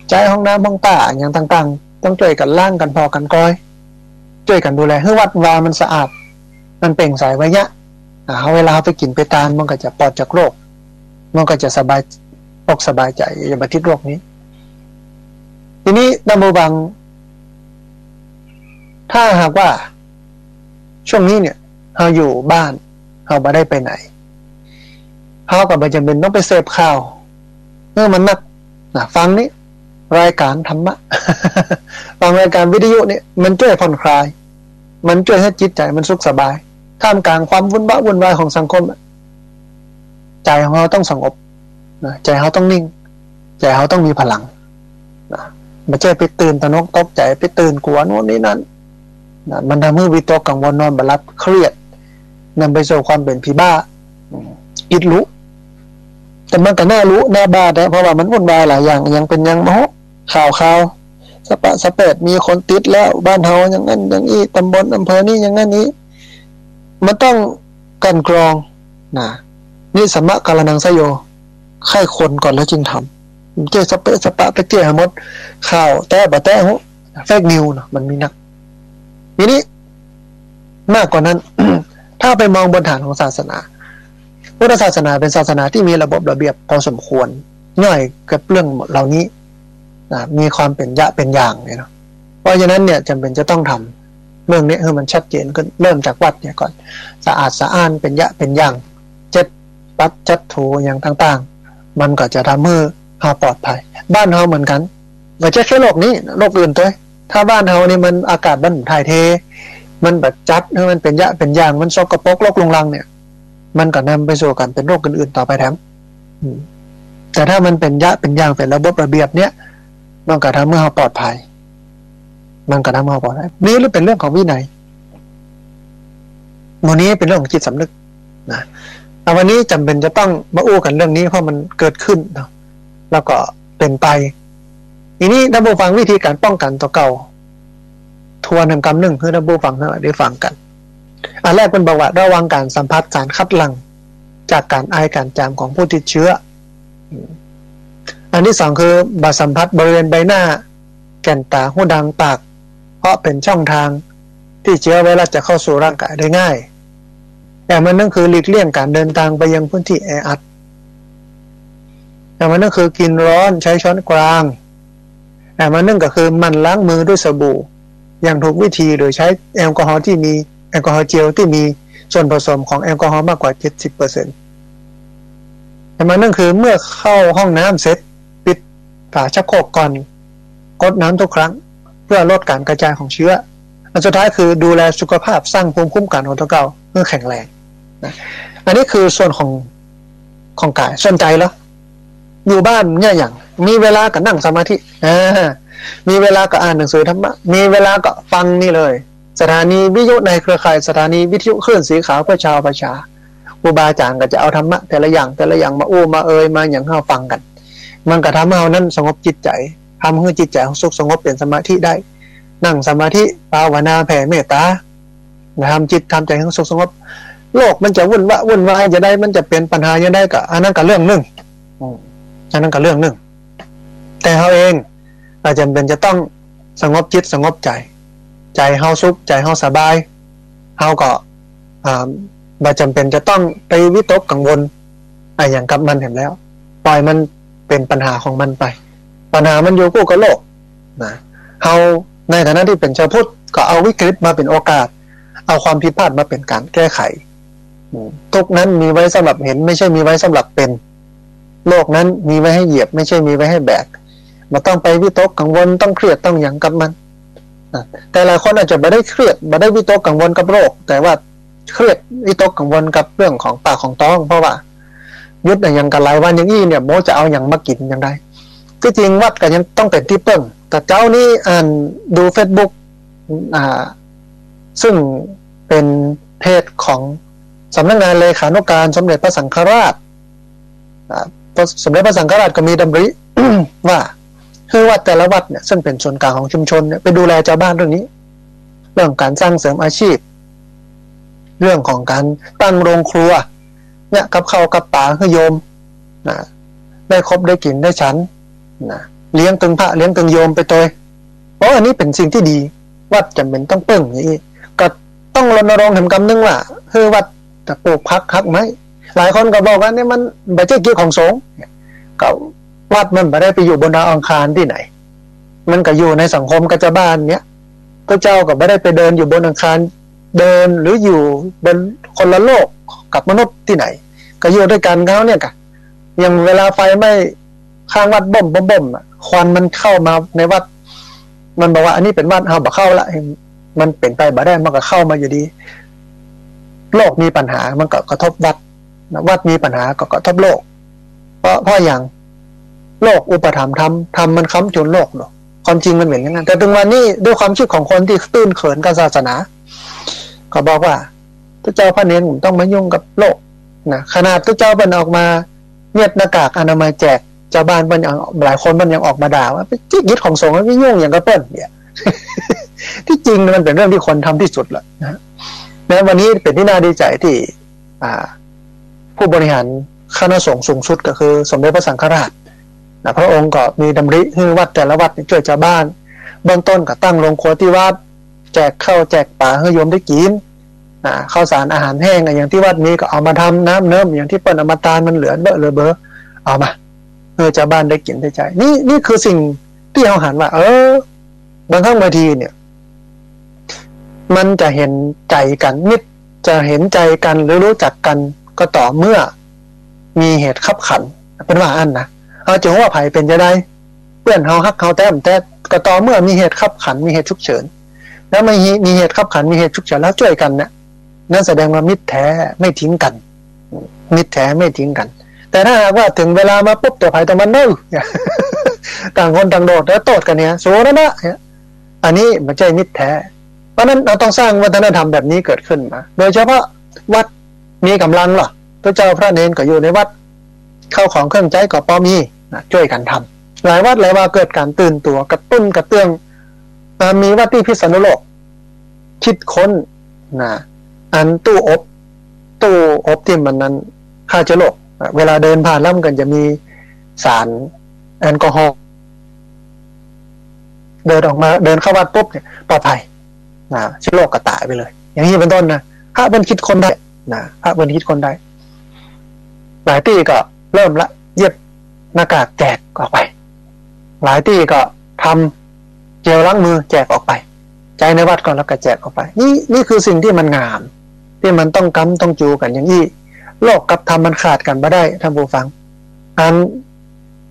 ใจห้องน้ำห้องตาอย่างต่างๆต้องช่วยกันล้างกันพอกันก้อยช่วยกันดูแลให้วัดวามันสะอาดมันเปล่งใสไว้ยะเวลาไปกินไปทานมันก็จะปลอดจากโรคมันก็จะสบายอกสบายใจอย่ามาทิดโรคนี้ทีนี้ดัมโบบังถ้าหากว่าช่วงนี้เนี่ยเราอยู่บ้านเราไม่ได้ไปไหนเราก็ไม่จำเป็นต้องไปเสพข่าวมันนักฟังนี้รายการธรรมะ ฟังรายการวิทยุเนี่ยมันช่วยผ่อนคลายมันช่วยให้จิตใจมันสุขสบายท่ามกลางความวุ่นวายของสังคมใจของเราต้องสงบใจเขาต้องนิ่งใจเขาต้องมีพลังไม่ใช่ไปตื่นตระหนกตกใจไปตื่นกลัวโน่นนี่นั่นมันทำให้วิตกกังวลนอนไม่หลับเครียดนำไปสู่ความเป็นผีบ้าอิดรู้แต่มันก็น่ารู้น่าบ้าแต่เพราะว่ามันวุ่นวายหลายอย่างยังเป็นยังโมข่าวสเปดมีคนติดแล้วบ้านเฮาอย่างนั้นอย่างนี้ตำบลอำเภอนี่อย่างนั้นนี้มันต้องกันกรองนี่สัมมะกาลนังสยโยไข้คนก่อนแล้วจึงทำเจ้าสเปะสปะไปเจ้าหมดข่าวแต่บะแต่หูเฟกนิวเนาะมันมีนักทีนี้มากกว่านั้น ถ้าไปมองบนฐานของศาสนาพุทธศาสนาเป็นศาสนาที่มีระบบระเบียบพอสมควรย่อยกับเรื่องเหล่านี้มีความเป็นเป็นอย่างเนี่ยเนาะเพราะฉะนั้นเนี่ยจำเป็นจะต้องทำเรื่องนี้ให้มันชัดเจนขึ้นเริ่มจากวัดเนี่ยก่อนสะอาดสะอ้านเป็นเป็นอย่างเจ็ดปัดจัดถูอย่างต่างๆมันก็จะทำให้เราปลอดภัยบ้านเราเหมือนกันไม่ใช่แค่โลกนี้โลกอื่นตัวถ้าบ้านเรานี่มันอากาศมันถ่ายเทมันแบบจัดให้มันเป็นเป็นอย่างมันสกปรกโรคลุงลังเนี่ยมันก็นำไปสู่การเป็นโรคอื่นๆต่อไปแถมแต่ถ้ามันเป็นเป็นอย่างเป็นระบบระเบียบเนี่ยมันก็ทำให้เราปลอดภัยมันก็ทำให้เราปลอดภัยนี่หรือเป็นเรื่องของวินัยวันนี้เป็นเรื่องของจิตสำนึกนะแต่วันนี้จำเป็นจะต้องมาอู้กันเรื่องนี้เพราะมันเกิดขึ้นเนาะแล้วก็เป็นไปทีนี้ท่านผู้ฟังวิธีการป้องกันตัวเก่าทวนหนึ่งกำหนึ่งเพื่อท่านผู้ฟังได้ฟังกันอันแรกเป็นบอกว่าระวังการสัมผัสสารคัดหลั่งจากการไอการจามของผู้ติดเชื้ออันที่สองคือบาดสัมผัสบริเวณใบหน้าแก่นตาหูดังปากเพราะเป็นช่องทางที่เชื้อไวรัสจะเข้าสู่ร่างกายได้ง่ายแต่มันนั่นคือหลีกเลี่ยงการเดินทางไปยังพื้นที่แออัดแต่มันนั่นคือกินร้อนใช้ช้อนกลางแต่มันนั่นก็คือมันล้างมือด้วยสบู่อย่างถูกวิธีโดยใช้แอลกอฮอล์ที่มีแอลกอฮอล์เจลที่มีส่วนผสมของแอลกอฮอล์มากกว่า 70% แต่มันนั่นคือเมื่อเข้าห้องน้ำเสร็จปิดฝาชักโครกก่อนกดน้ำทุกครั้งเพื่อลดการกระจายของเชื้ออันสุดท้ายคือดูแลสุขภาพสร้างภูมิคุ้มกันของตัวเก่าเพื่อแข็งแรงนะอันนี้คือส่วนของกายส่วนใจแล้วอยู่บ้านเนี่ยอย่างมีเวลาก็นั่งสมาธิมีเวลาก็อ่านหนังสือธรรมะมีเวลาก็ฟังนี่เลยสถานีวิทยุในเครือข่ายสถานีวิทยุคลื่นสีขาวเพื่อชาวประชาครูบาอาจารย์ก็จะเอาธรรมะแต่ละอย่างมาอู้มามาอย่างให้เราฟังกันมันก็ทำให้เรานั้นสงบจิตใจทำให้จิตใจของสุขสงบเป็นสมาธิได้นั่งสมาธิภาวนาแผ่เมตตาทำจิตทำใจให้สุขสงบโลกมันจะวุ่นวายจะได้มันจะเป็นปัญหาจะได้ก็อันนั้นก็เรื่องนึงอันนั้นก็เรื่องนึงแต่เราเองอาจำเป็นจะต้องสงบจิตสงบใจเฮาสุขใจเฮาสบายเฮาก็บ่จำเป็นจะต้องไปวิตกกังวลอย่างกับมันเห็นแล้วปล่อยมันเป็นปัญหาของมันไปปัญหามันอยู่คู่กับโลกนะเฮาในฐานะที่เป็นชาวพุทธก็เอาวิกฤตมาเป็นโอกาสเอาความผิดพลาดมาเป็นการแก้ไขทุกนั้นมีไว้สำหรับเห็นไม่ใช่มีไว้สำหรับเป็นโลกนั้นมีไว้ให้เหยียบไม่ใช่มีไว้ให้แบกมาต้องไปวิตกกังวลต้องเครียดต้องหยังกับมันแต่หลายคนอาจจะไม่ได้เครียดไม่ได้วิตกกังวลกับโรคแต่ว่าเครียดวิตกกังวลกับเรื่องของปากของท้องเพราะว่ายุดอย่างกันหลายวันอย่างนี้เนี่ยโมจะเอาอย่างมากินอย่างไรที่จริงวัดก็ยังต้องเป็นที่เปิ้งแต่เจ้านี่อ่านดู Facebook ซึ่งเป็นเพจของ สำนักงานเลขานุการสมเด็จพระสังฆราชสมเด็จพระสังฆราชก็มีดำริ ว่าคือวัดแต่ละวัดเนี่ยซึ่งเป็นส่วนกลางของชุมชนเนี่ยไปดูแลชาวบ้านเรื่องนี้เรื่องการสร้างเสริมอาชีพเรื่องของการตั้งโรงครัวเนี่ยกับข้าวกับปลาคือโยมนะได้ครบได้กินได้ฉันนะเลี้ยงตึงพระเลี้ยงตึงโยมไปตัวเพราะอันนี้เป็นสิ่งที่ดีวัดจำเป็นต้องเปิ้งอย่างนี้ก็ต้องรณรงค์ทำกำนึงว่าคือวัดจะปลูกพักไหมหลายคนก็บอกว่านี่มันไม่ใช่เกี่ยวของสงฆ์ก็วัดมันไม่ได้ไปอยู่บนดาวอังคารที่ไหนมันก็อยู่ในสังคมกัจจบ้านเนี้ยพระเจ้าก็ไม่ได้ไปเดินอยู่บนอังคารเดินหรืออยู่บนคนละโลกกับมนุษย์ที่ไหนก็อยู่ด้วยกันเขาเนี่ยกันอย่างเวลาไฟไหม้ข้างวัดบ่มควันมันเข้ามาในวัดมันบอกว่าอันนี้เป็นวัดเอาบ่เข้าละมันเป็นไปบ่ได้มันก็เข้ามาอยู่ดีโลกมีปัญหามันก็กระทบวัดวัดมีปัญหาก็กระทบโลกเพราะอย่างโลกอุปถัมภ์ทำมันค้ำจุนโลกเนาะความจริงมันเหมือนอย่างนั้นแต่ถึงวันนี้ด้วยความคิดของคนที่ตื้นเขินกับศาสนาก็บอกว่าพระเจ้าพระเนรต้องมายุ่งกับโลกนะขนาดพระเจ้าเป็นออกมาเนียดหน้ากากอนามัยแจกชาวบ้านมันยังหลายคนมันยังออกมาด่าว่าไปจิ๊กยึดของสงฆ์ไม่ยุ่งอย่างกระเปิ้ลเนี่ย ที่จริงมันเป็นเรื่องที่คนทำที่สุดแหละนะแม้วันนี้เป็นที่น่าดีใจที่ผู้บริหารคณะสงฆ์สูงสุดก็คือสมเด็จพระสังฆราชนะพระองค์ก็มีดำริให้วัดแต่ละวัดช่วยชาวบ้านเบื้องต้นก็ตั้งโรงครัวที่วัดแจกข้าวแจกปลาให้โยมได้กินข้าวสารอาหารแห้งอย่างที่วัดนี้ก็เอามาทำน้ำเนิ้มอย่างที่เปิ้ลเอามาตาลมันเหลือเบอเอามาชาวบ้านได้กินได้ใจนี่คือสิ่งที่เขาหันว่าบางครั้งบางทีเนี่ยมันจะเห็นใจกันนิดจะเห็นใจกันหรือรู้จักกันก็ต่อเมื่อมีเหตุขับขันเป็นว่าอันนะเอาจงว่าไผ่เป็นจะได้เพื่อนเขาฮักเขาแต้มแต่ก็ต่อเมื่อมีเหตุขับขันมีเหตุฉุกเฉินแล้วไม่มีเหตุขับขันมีเหตุฉุกเฉินแล้วช่วยกันเนี่ยนั่นแสดงว่ามิตรแท้ไม่ทิ้งกันมิตรแท้ไม่ทิ้งกันแต่ถ้าหากว่าถึงเวลามาปุ๊บตัวไผ่ตัวมันเน่าต่างคนต่างโดดแล้วโตดกันเนี่ยโซ่แล้วนะอันนี้มันใจมิตรแท้เพราะนั้นเราต้องสร้างวัฒนธรรมแบบนี้เกิดขึ้นมาโดยเฉพาะวัดมีกำลังหรอพระเจ้าพระเนรก็อยู่ในวัดเข้าของเครื่องใช้ก็พอมีช่วยกันทำหลายวัดหลายว่าเกิดการตื่นตัวกระตุ้นกระเตื้องมีวัดที่พิษณุโลกคิดค้นอันตู้อบที่มันนั้นฆ่าเชื้อโรคเวลาเดินผ่านแล้วมันก็จะมีสารแอลกอฮอล์เดินออกมาเดินเข้าวัดปุ๊บเนี่ยปลอดภัยเชื้อโรคก็ตายไปเลยอย่างนี้เป็นต้นนะพระเป็นคิดคนได้พระเป็นคิดคนได้หลายที่ก็เริ่มละเย็บหน้ากากแจกออกไปหลายที่ก็ทำเจลล้างมือแจกออกไปใจในวัดก่อนแล้วก็แจกออกไปนี่คือสิ่งที่มันงามที่มันต้องต้องจูกันอย่างนี้โลกกับธรรมมันขาดกันไม่ได้ท่านผู้ฟัง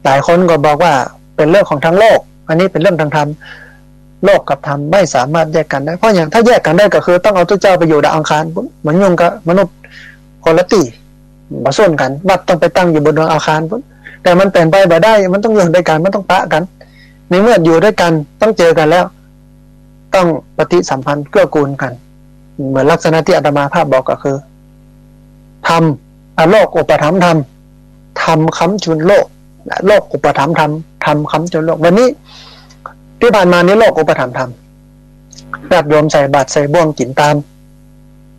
หลายคนก็บอกว่าเป็นเรื่องของทางโลกอันนี้เป็นเรื่องทางธรรมโลกกับธรรมไม่สามารถแยกกันได้เพราะอย่างถ้าแยกกันได้ก็คือต้องเอาตัวเจ้าไปอยู่ดาวอังคารเหมือนยุ่งกับมนุษย์คนละตีมาส่วนกันวัดต้องไปตั้งอยู่บนดาวอังคารแต่มันเป็นไปไม่ได้มันต้องอยู่ด้วยกันมันต้องปะกันในเมื่ออยู่ด้วยกันต้องเจอกันแล้วต้องปฏิสัมพันธ์เกื้อกูลกันเหมือนลักษณะที่อาตมาภาพบอกก็คือธรรมโลกอุปถัมภ์ธรรมค้ำจุนโลกโลกอุปถัมภ์ธรรมค้ำจุนโลกวันนี้ที่ผ่านมานี้โลกอุปถัมภ์ธรรมญาติโยมใส่บาตรใส่บ่วงกินตาม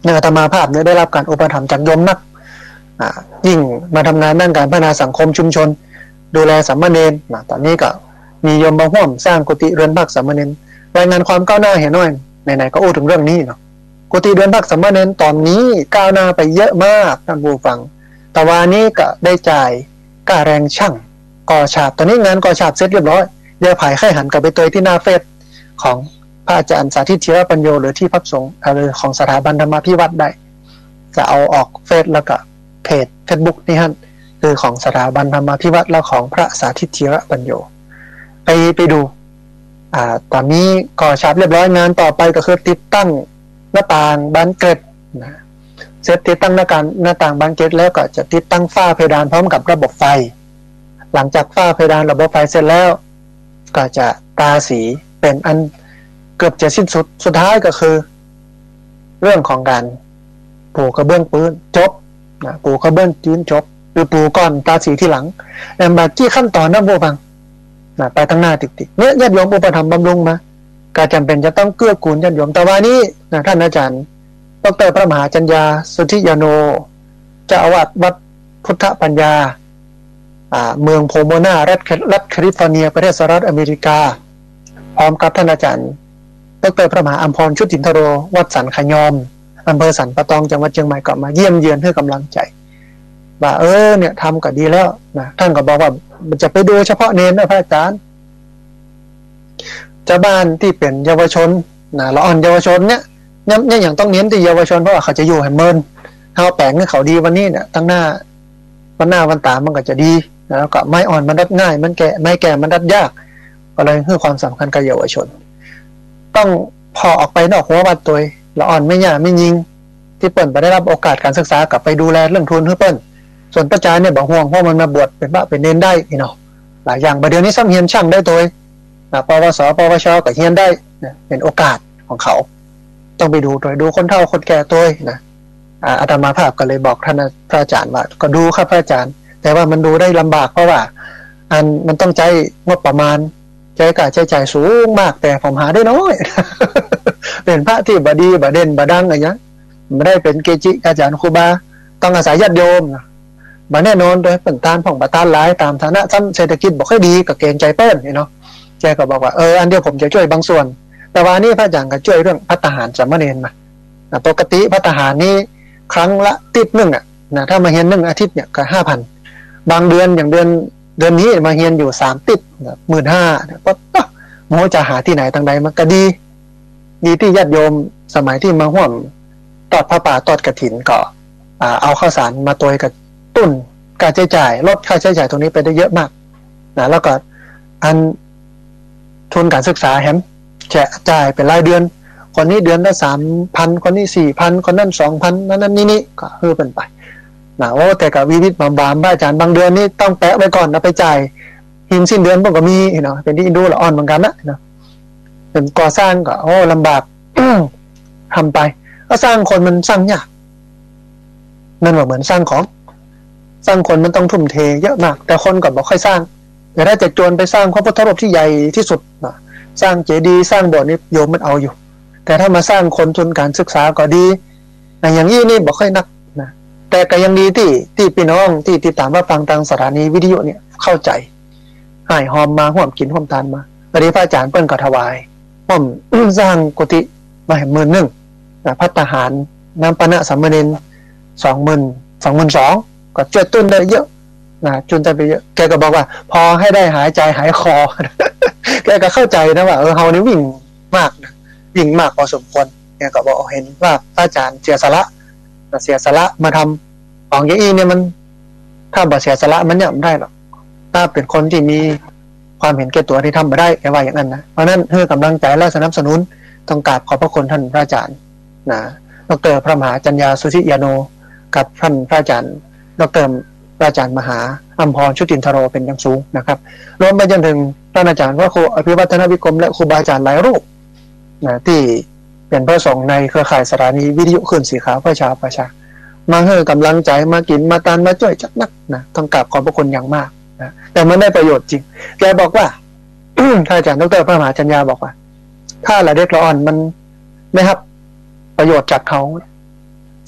อาตมาภาพเนี่ยได้รับการอุปถัมภ์จากโยมนักยิ่งมาทำงานด้านการพัฒนาสังคมชุมชนดูแลสามเณรตอนนี้ก็มีโยมมาร่วมสร้างกุฏิเรือนพักสามเณรรายงานความก้าวหน้าเห็นหน่อยไหนๆก็อู้ถึงเรื่องนี้เนาะกุฏิเรือนพักสามเณรตอนนี้ก้าวหน้าไปเยอะมากท่านผู้ฟังแต่วันนี้ก็ได้จ่ายค่าแรงช่างก่อฉาบตอนนี้งานก่อฉาบเสร็จเรียบร้อยเดี๋ยวภายค่อยหันกลับไปตัวที่หน้าเฟซของพระอาจารย์สาธิต ธีรปัญโยหรือที่พักสงฆ์หรือของสถาบันธรรมาภิวัตน์ได้จะเอาออกเฟซแล้วก็เพจ Facebook นี่ฮะคือของสถาบันธรรมาภิวัตน์และของพระสาธิต ธีรปัญโยไปดูตอนนี้ก่อฉาบเรียบร้อยงานต่อไปก็คือติดตั้งหน้าต่างบานเกล็ดเสร็จติดตั้งหน้าต่างบานเกล็ดแล้วก็จะติดตั้งฝ้าเพดานพร้อมกับระบบไฟหลังจากฝ้าเพดานระบบไฟเสร็จแล้วก็จะตาสีเป็นอันเกือบจะสิ้นสุดท้ายก็คือเรื่องของการ ปูกระเบื้องปืนจบนะปูกระเบื้องจีนจบหรือปูก้อนตาสีที่หลังแต่แบบที่ขั้นตอนนั้นบูฟังนะไปทั้งหน้าติดๆเนี่ยญาติโยมอุปถัมภ์บำรุงมาก็จำเป็นจะต้องเกื้อกูลญาติโยมแต่ว่านี้นะท่านอาจารย์ดร.พระมหาจัญญาสุทธิยาโนเจ้าอาวาสวัดพุทธปัญญาเมืองโพโมนารัฐแคลิฟอร์เนียประเทศสหรัฐอเมริกาพร้อมกับท่านอาจารย์ดร.พระมหาอัมพรชุตินทโรวัดสันขยอมอำเภอสันปะตองจังหวัดเชียงใหม่ก็มาเยี่ยมเยือนให้กำลังใจว่าเนี่ยทำก็ดีแล้วนะท่านก็บอกว่ามันจะไปดูเฉพาะเนรนะพระอาจารย์เจ้าบ้านที่เป็นเยาวชนนะละอ่อนเยาวชนเนี่ยอย่างต้องเน้นที่เยาวชนเพราะว่าเขาจะอยู่ให้เมินถ้าแปลงให้เขาดีวันนี้เนี่ยตั้งหน้าวันตามันก็จะดีแล้วก็ไม้อ่อนมันรัดง่ายมันแก่ไม้แก่มันรัดยากก็เลยให้ความสำคัญกับเยาวชนต้องพอออกไปนอกหัววัดตัวละอ่อนไม่หย่าไม่ยิงที่เปิ่นไปได้รับโอกาสการศึกษากลับไปดูแลเรื่องทุนให้เปิ่นส่วนประจานเนี่ยบอกห่วงเพราะมันมาบวชเป็นพระเป็นเนนได้พี่น้องหลายอย่างประเดี๋ยวนี้ซ้ำเฮียนช่างได้ตัวปวสปวชก็เฮียนได้นะเป็นโอกาสของเขาต้องไปดูตัวดูคนเฒ่าคนแก่ตัวนะอาตมาภาพก็เลยบอกท่านพระอาจารย์ว่าก็ดูครับพระอาจารย์แต่ว่ามันดูได้ลำบากเพราะว่ามันต้องใจงบประมาณใจกะใจจ่ายสูงมากแต่ผมหาได้น้อย เป็นพระที่บดีบเด่นบดังอะไรเงี้ยไม่ได้เป็นเกจิอาจารย์ครูบาต้องอาศัยญาติโยมมาแน่นอนโดยเป็นตานผ่องประทานหลายตามฐานะเศรษฐกิจบอกให้ดีกับเกณฑ์ใจเปิ้ลเนาะแกก็บอกว่าอันเดียวผมจะช่วยบางส่วนแต่ว่านี่พระอาจารย์ก็ช่วยเรื่องภัตตาหารสามเณรมาปกติภัตตาหารนี้ครั้งละติดหนึ่งนะถ้ามาเฮียน1 อาทิตย์เนี่ยก็ 5,000 บางเดือนอย่างเดือนนี้มาเฮียนอยู่3 ติด 15,000เนี่ยก็โมจะหาที่ไหนทางใดมันก็ดีที่ญาติโยมสมัยที่มาห่วมตอดผ้าป่าตอดกฐินก็เอาข้าวสารมาตัวกับตุ้นการใช้จ่ายลดค่าใช้จ่ายตรงนี้ไปได้เยอะมากนะแล้วก็ทุนการศึกษาแฮมจ่ายเป็นรายเดือนคนนี้เดือนละ 3,000 คนนี้ 4,000 คนนั้น 2,000 นั้นนี่ก็คือเป็นไปนะแต่กับวิวิตบามพระอาจารย์บางเดือนนี่ต้องแปะไว้ก่อนนะไปจ่ายหินสิ้นเดือนพวกก็มีเนาะเป็นที่อินดูละอ่อนเหมือนกันนะเนาะเป็นก่อสร้างก็ลำบาก ทำไปก็สร้างคนมันสร้างยากนั่นว่าเหมือนสร้างคนมันต้องทุ่มเทเยอะมากแต่คนก็บอกค่อยสร้างแต่ถ้าจะจวนไปสร้างพระพุทธรูปที่ใหญ่ที่สุดนะสร้างเจดีย์สร้างโบสถ์นี่โยมมันเอาอยู่แต่ถ้ามาสร้างคนทุนการศึกษาก็ดีอย่างนี้นี่บอกค่อยนักนะแต่ก็ยังดีที่พี่น้องที่ติดตามรับฟังทางสถานีวิทยุเนี่ยเข้าใจให้หอมมาห่วมกินห่วมทานมาตอนนี้พระอาจารย์เปิ้ลก็ถวายห่วมสร้างกุฏิมาแห่ง11,000นะภัตตาหารน้ำปนะสามเณร22,000ก็ช่วยตุ้นได้เยอะนะจุนได้ไปเยอะแกก็บอกว่าพอให้ได้หายใจหายคอ แกก็เข้าใจนะว่าเฮานี่วิ่งมากนะวิ่งมากพอสมควรแกก็บอกเห็นว่าพระอาจารย์เสียสละมาทำของอย่างนี้เนี่ยมันถ้าบ่เสียสละมันเนี่ยไม่ได้หรอกถ้าเป็นคนที่มีความเห็นแก่ตัวที่ทำไม่ได้แกว่าอย่างนั้นนะเพราะนั้นให้กำลังใจและสนับสนุนต้องกราบขอบพระคุณท่านพระอาจารย์นะดร.พระมหาจัญญาสุทธิยาโนกับท่านพระอาจารย์ดร.พระอาจารย์มหาอัมพรชุตินทโรเป็นอย่างสูงนะครับรวมไปจนถึงท่านอาจารย์พระครูอภิวัฒนวิกรมและครูบาอาจารย์หลายรูปนะที่เป็นพระสงฆ์ในเครือข่ายสถานีวิทยุคลื่นสีขาวประชามาให้กำลังใจมากินมาตานมาช่วยจักนักนะต้องกราบขอบพระคุณอย่างมากนะแต่มันได้ประโยชน์จริงแกบอกว่า ท่านอาจารย์ดร.พระมหาจัญญาบอกว่าถ้าละเด็กละอ่อนมันไม่ครับประโยชน์จากเขา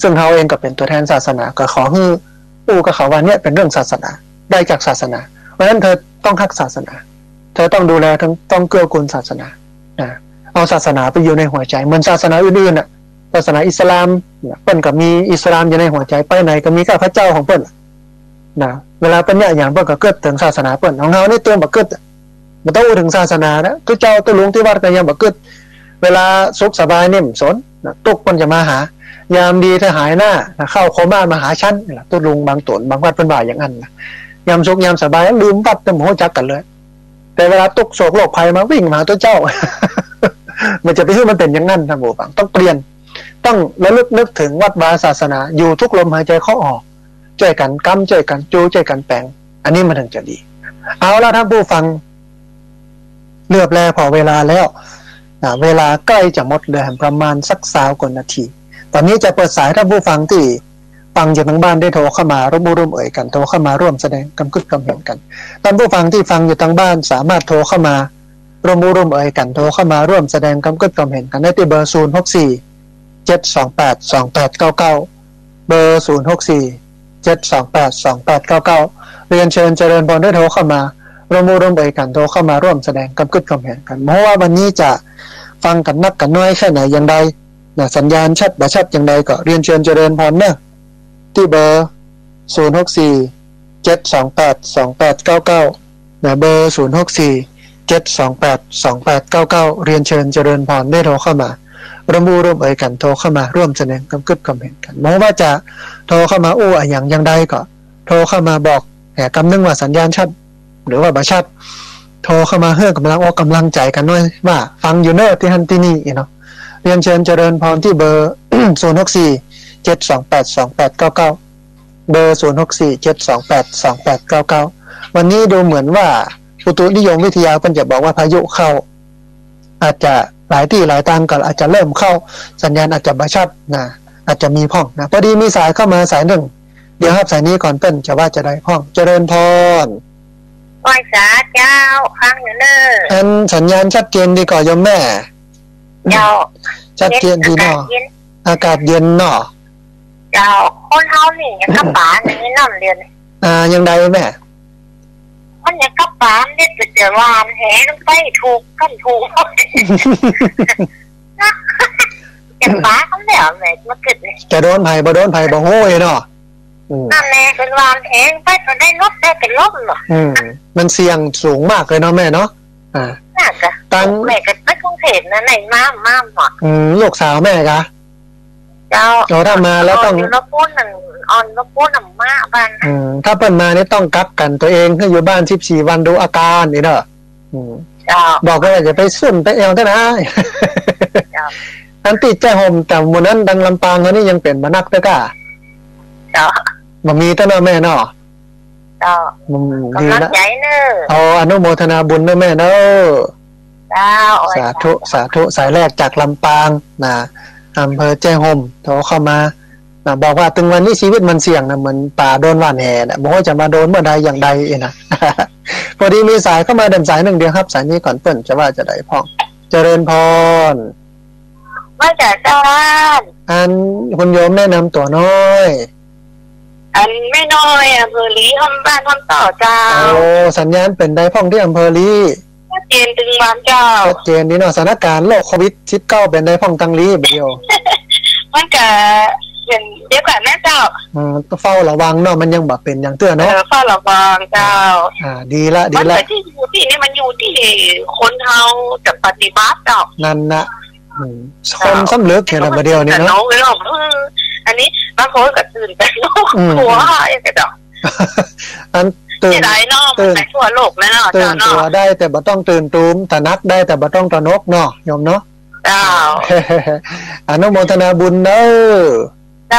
ซึ่งเขาเองก็เป็นตัวแทนศาสนาก็ขอให้กับเขาว่าเนี่ยเป็นเรื่องศาสนาได้จากศาสนาเพราะฉะนั้นเธอต้องรักศาสนาเธอต้องดูแลต้องเกื้อกูลศาสนาเอาศาสนาไปอยู่ในหัวใจเหมือนศาสนาอื่นๆศาสนาอิสลามเปิ้นก็มีอิสลามอยู่ในหัวใจไปไหนก็มีข้าพเจ้าของเปิ้นนะเวลาเป็นอย่างเปิ้นก็เกิดถึงศาสนาเปิ้นของเฮานี่ตัวบ่เกิดมันต้องถึงศาสนานะทุกเจ้าตัวหลวงที่วัดก็ยังบ่เกิดเวลาสุขสบายนี่สนตุกเปิ้นจะมาหายามดีถ้าหายหน้าเข้าโคม่ามาหาชั้นตัวลุงบางตนบางวัดเป็นบ่ายอย่างนั้นนะยามสุขยามสบายลืมวัดแต่โมโหจักกันเลยแต่เวลาตกโศกโรคภัยมาวิ่งมาตัวเจ้า มันจะไปให้มันเป็นอย่างนั้นท่านผู้ฟังต้องเปลี่ยนต้องระลึกนึกถึงวัดวาศาสนาอยู่ทุกลมหายใจเข้าออกช่วยกันกำช่วยกันจูช่วยกันแปลงอันนี้มันถึงจะดีเอาละท่านผู้ฟังเลือบแลพอเวลาแล้วเวลาใกล้จะหมดเลยประมาณสัก20 กว่านาที ตอนนี้จะเปิดสายท่านผู้ฟังที่ฟังอยู่ทางบ้านได้โทรเข้ามาร่วมเอ่ยกันโทรเข้ามาร่วมแสดงความคิดความเห็นกันท่านผู้ฟังที่ฟังอยู่ทางบ้านสามารถโทรเข้ามาร่วมเอ่ยกันโทรเข้ามาร่วมแสดงความคิดความเห็นกันได้ที่เบอร์064 728 2899เบอร์064 728 2899เรียนเชิญเจริญพรได้โทรเข้ามาร่วมเอ่ยกันโทรเข้ามาร่วมแสดงความคิดความเห็นกันเพราะว่าวันนี้จะฟังกันนักกันน้อยแค่ไหนอย่างใดนะสัญญาณชัดบ่ชัดอย่างใดก็เรียนเชิญเจริญพรนะที่เบอร์064 728 2899นะเบอร์064 728 2899เรียนเชิญเจริญพรได้โทรเข้ามาร่วมเอ่ยกันโทรเข้ามาร่วมแสดงความคิดความเห็นกันไม่ว่าจะโทรเข้ามาอย่างใดก็โทรเข้ามาบอกแหกำนึงว่าสัญญาณชัดหรือว่าบ่ชัดโทรเข้ามาเพื่อกำลังกำลังใจกันด้วยว่าฟังอยู่เนอะที่ฮันที่นี่เนาะเรียนเชิญเจริญพรที่เบอร์064 728 2899เบอร์064 728 2899วันนี้ดูเหมือนว่าอุตุนิยมวิทยาเพิ่นจะบอกว่าพายุเข้าอาจจะหลายที่หลายทางก็อาจจะเริ่มเข้าสัญญาณอาจจะบ่ชัดนะอาจจะมีพ่องนะพอดีมีสายเข้ามาสายหนึ่งเดี๋ยวครับสายนี้ก่อนเปิ้นจะว่าจะได้พ่องเจริญพรไหว้สาเจ้าฟังอยู่เนอะสัญญาณชัดเจนดีกว่าโยมแม่เจ้าชัดเจนดีเนาะอากาศเย็นเนาะเจ้าคนเฮานี่ยังกับป๋านี่นำเรียนยังใดแม่มันยังกับป๋าเนี่ยจะวานแหลงไปถูกกันถูกจะป๋าเขาแล้วแม่มาเกิดนี่จะโดนไผบ่โดนไผบ่โหยเนาะนั่นแหละเป็นวานแหงไปก็ได้รถได้เป็นลมเนาะมันเสี่ยงสูงมากเลยเนาะแม่เนาะน่าจะตั้งแม่ก็ไปกรุงเทพนะไหนมาหมดลูกสาวแม่กะเจ้าเราถ้ามาแล้วต้องรบกวนนั่นรบกวนน้ำมาบ้านถ้าเปิ้นมานี่ต้องกักกันตัวเองให้อยู่บ้าน14วันดูอาการนี่เด้อบอกว่าจะไปซุ่มไปเอวเท่านะอันติดใจห่มแต่หมู่นั้นดังลำปางเขานี่ยังเป็นมานักเด้อกะบ่มีแต่เนาะแม่เนาะดีละอนุโมทนาบุญด้วยแม่เด้อสาธุสายแรกจากลำปางนะอำเภอแจ้ห่มโทรเข้ามาบอกว่าถึงวันนี้ชีวิตมันเสี่ยงนะเหมือนป่าโดนหว่านแห่นะบ่ว่าจะมาโดนเมื่อใดอย่างใดนะพอดีมีสายเข้ามาเดินสายหนึ่งเดียวครับสายนี้ก่อนเปิ้นจะว่าจะได้พ่องเจริญพรว่าจะเจ้าคุณโยมแนะนำตัวน้อยไม่น้อยอำเภอลีทำบ้านทำต่อเจ้าสัญญาณเป็นได้พ่องที่อำเภอลีชัดเจนถึงบ้านเจ้าชัดเจนนี่เนาะสถานการณ์โรคโควิด-19เป็นได้พ่องตังลีเดียวมันก็เป็นเดียวกันนะเจ้าเฝ้าระวังเนาะมันยังบ่เป็นอย่างเตื้อเนาะเฝ้าระวังเจ้าดีละมันที่อยู่ที่นี่มันอยู่ที่คนเฮาจะปฏิบัติเจ้านั่นนะคนสำลึกแค่นั้นบ่เดียวนี่เนาะอันนี้บางคนก็ตื่นแต่โลกหัวอย่างเงี้ยอันตื่นได้เนาะมันทั่วโลกแล้วเนาะตื่นตัวได้แต่บ่ต้องตื่นตูมตระหนักได้แต่บ่ต้องตระหนกเนาะโยมเนาะอนุโมทนาบุญเด้อ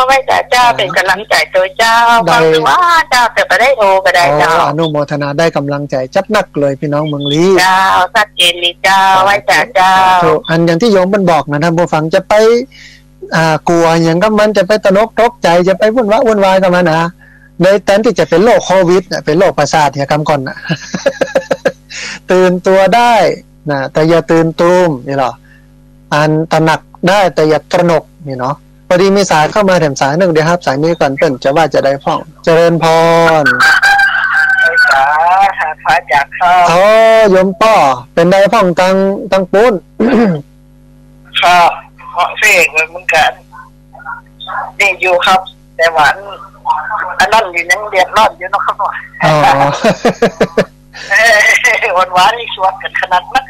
ไว้แต่เจ้าเป็นกำลังใจตัวเจ้าฟังว่าเจ้าแต่ก็ได้โทรก็ได้เจ้าอนุโมทนาได้กำลังใจจัดนักเลยพี่น้องเมืองลีเจ้าชัดเจนเลยเจ้าไว้แต่เจ้าอันอย่างที่โยมมันบอกนะท่านผู้ฟังจะไปกลัวอย่างก็มันจะไปตระหนกตกใจจะไปวุ่นวายกับมันนะในแทนที่จะเป็นโรคโควิดเป็นโรคประสาทเนี่ยคำก่อนนะตื่นตัวได้นะแต่อย่าตื่นตูมนี่หรออันตระหนักได้แต่อย่าตระหนกนี่เนาะพอดีมีสายเข้ามาแถมสายหนึ่งเดียวครับสายนี้ก่อนเปิ้นจะว่าจะได้พ่องเจริญพรพระจากเขาโยมป้อเป็นได้พ่องตังปูนครับเพราะเสกเหมือนกันนี่อยู่ครับแต่ว่าอันนั้นอยู่ยังเดือดร้อนอยู่นะครับวันนี่ชวนกันขนาดนั้น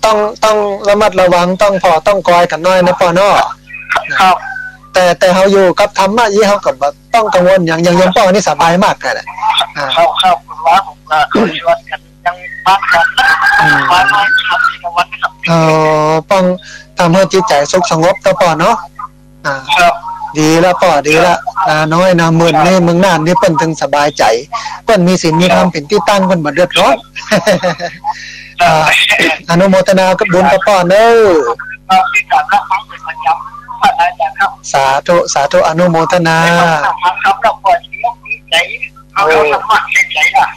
ต้องระมัดระวังต้องกอยกันน้อยนะพ่อเนาะครับแต่เขาอยู่กับธรรมะยี่เขากับต้องกังวลอย่างยมพ่อนี่สบายมากเลยครับว่าผมก็ชวนกันยังบ้านกันวันนี้ครับในวันนี้ครับป้องทำให้จิตใจสุขสงบต่อพ่อเนาะดีละพ่อดีละน้อยนะมื่นนี่เมืองน่านนี่เปิ้นถึงสบายใจเปิ้นมีศีลมีธรรมเป็นที่ตั้งเปิ้นบ่เดือดร้อนอนุโมทนากับบุญกับพ่อเด้อ เราที่การรับฟังเป็นประจำพระอาจารย์ครับสาธุสาธุอนุโมทนาฟังคำเราปวดที่ยกนี้ใจเอาธรรมะเส้นใจล่ะ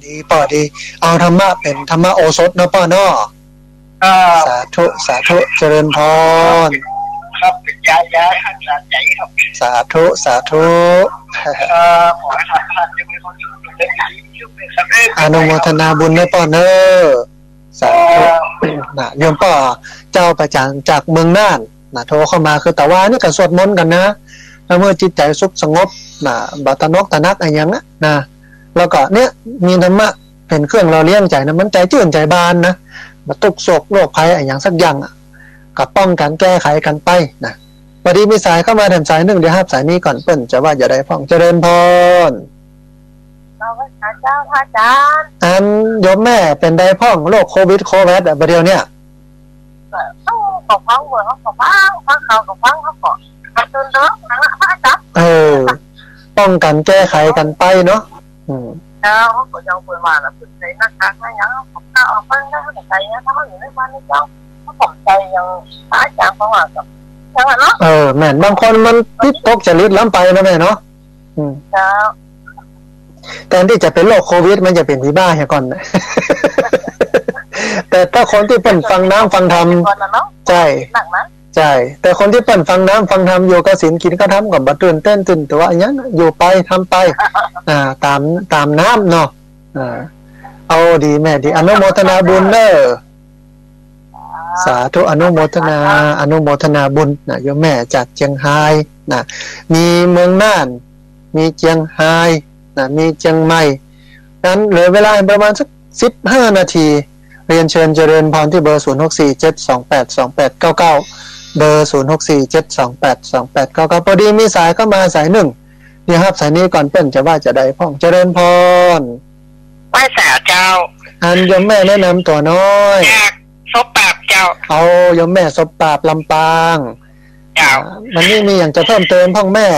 ดีป่อดีเอาธรรมะเป็นธรรมะโอสถเนาะป่อเนาะสาธุสาธุเจริญพรครับเป็นยายาท่านสาใจครับสาธุสาธุขอให้ท่านจะมีความสุขในชีวิตสำเร็จอนุโมทนาบุญเนาะป่อเนาะสาธุนะโยมป่อเจ้าประจังจากเมืองน่านนะโทรเข้ามาคือแต่ว่านี่ก็สวดมนต์กันนะแล้วเมื่อจิตใจสุขสงบนะบัตรนกตะนักอะไรอย่างนั้นนะแล้วก็เนี่ยมีธรรมะเป็นเครื่องเราเลี้ยงใจนะมันใจจื่นใจบานนะมาตุกโศกโรคภัยอะไรอย่างสักอย่างกับป้องกันแก้ไขกันไปนะพอดีมีสายเข้ามาแถมสายหนึ่งเดี๋ยวห้าสายนี้ก่อนเปิ้นจะว่าอย่าได้พ้องเจริญพรเราพระเจ้าพระอาจารย์อันโยมแม่เป็นได้พ้องโรคโควิดแบบเดียวเนี่ยของฟังเหมือนของฟังเขาของฟังเขาก่อนกระตุ้นเนาะนะพระอาจารย์ป้องกันแก้ไขกันไปเนาะแล้วเขาจะเอาไปมาแล้วเป็นใจนักการนะยังผมก็เอาไปนะแต่ใจนะถ้ามันอยู่ในบ้านนี่เจ้าเขาผมใจยังพระอาจารย์เขาว่ากับใช่ไหมเนาะแม่นบางคนมันติดตกจริตล้ำไปนะแม่เนาะแล้วแต่ที่จะเป็นโรคโควิดมันจะเป็นวิบ้าก่อนแต่ถ้าคนที่เปิ่นฟังน้ำฟังธรรมใช่ใช่แต่คนที่เปิ่นฟังน้ำฟังธรรมอยู่กับศีลกินก็ทำกับบัตรตื่นเต้นตื่นตัวอย่างนั้นอยู่ไปทำไปตามน้ำเนาะเอาดีแม่ดีอนุโมทนาบุญเด้อสาธุอนุโมทนาบุญนะโยมแม่จากเชียงรายนะมีเมืองน่านมีเชียงรายนะมีเชียงใหม่นั้นเหลือเวลาประมาณสัก15 นาทีเรียนเชิญเจริญพรที่เบอร์0647282899เบอร์0647282899พอดีมีสายเข้ามาสายหนึ่งเดี๋ยวครับสายนี้ก่อนเปิ้นจะว่าจะได้พ้องเจริญพรไหว้สาเจ้าอันโยมแม่แนะนำตัวน้อยจากศพปราบเจ้าเอาโยมแม่ศพปราบลำปางเจ้าวันนี้มีอย่างจะเพิ่มเติมพ้องแม่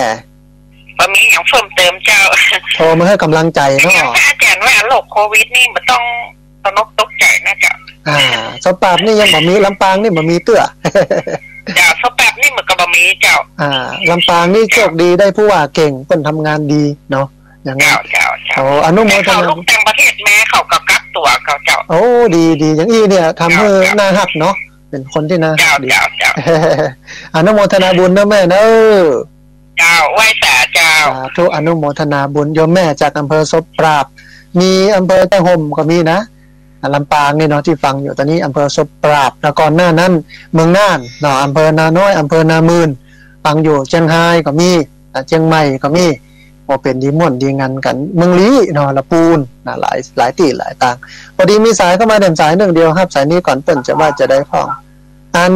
มีอย่างเพิ่มเติมเจ้าโทรมาให้กำลังใจเนาะอาจารย์ว่าโรคโควิดนี่มันต้องตกใจนะเจ้าศพปราบนี่ยังบ่มีลำปางนี่บ่มีเตื้อเจ้าศพปราบนี่มันก็บ่มีเจ้าลำปางนี่โชคดีได้ผู้ว่าเก่งเพิ่นทำงานดีเนาะอย่างนั้นเจ้าอนุโมทนาลูกต่างประเทศแม่เขาก็กักตัวเขาเจ้าโอ้ดีอย่างอี้เนี่ยทำให้น่าฮักเนาะเป็นคนที่น่าฮักดีอนุโมทนาบุญนะแม่เด้อเจ้าไหว้สาเจ้าสาธุอนุโมทนาบุญโยมแม่จากอำเภอศพปราบมีอำเภอแจ้ห่มก็มีนะลำปางนี่เนาะที่ฟังอยู่ตอนนี้อำเภอศพปราบแล้วก่อนหน้านั้นเมืองน่านเนาะอำเภอนาน้อยอำเภอนามื่นฟังอยู่เชียงรายก็มีเชียงใหม่ก็มีพอเป็นดีม่วนดีงานกันเมืองลี้เนาะละปูนนะหลายที่หลายต่างพอดีมีสายเข้ามาเด่นสายหนึ่งเดียวครับสายนี้ก่อนเปิ้นจะว่าจะได้พ้องอัน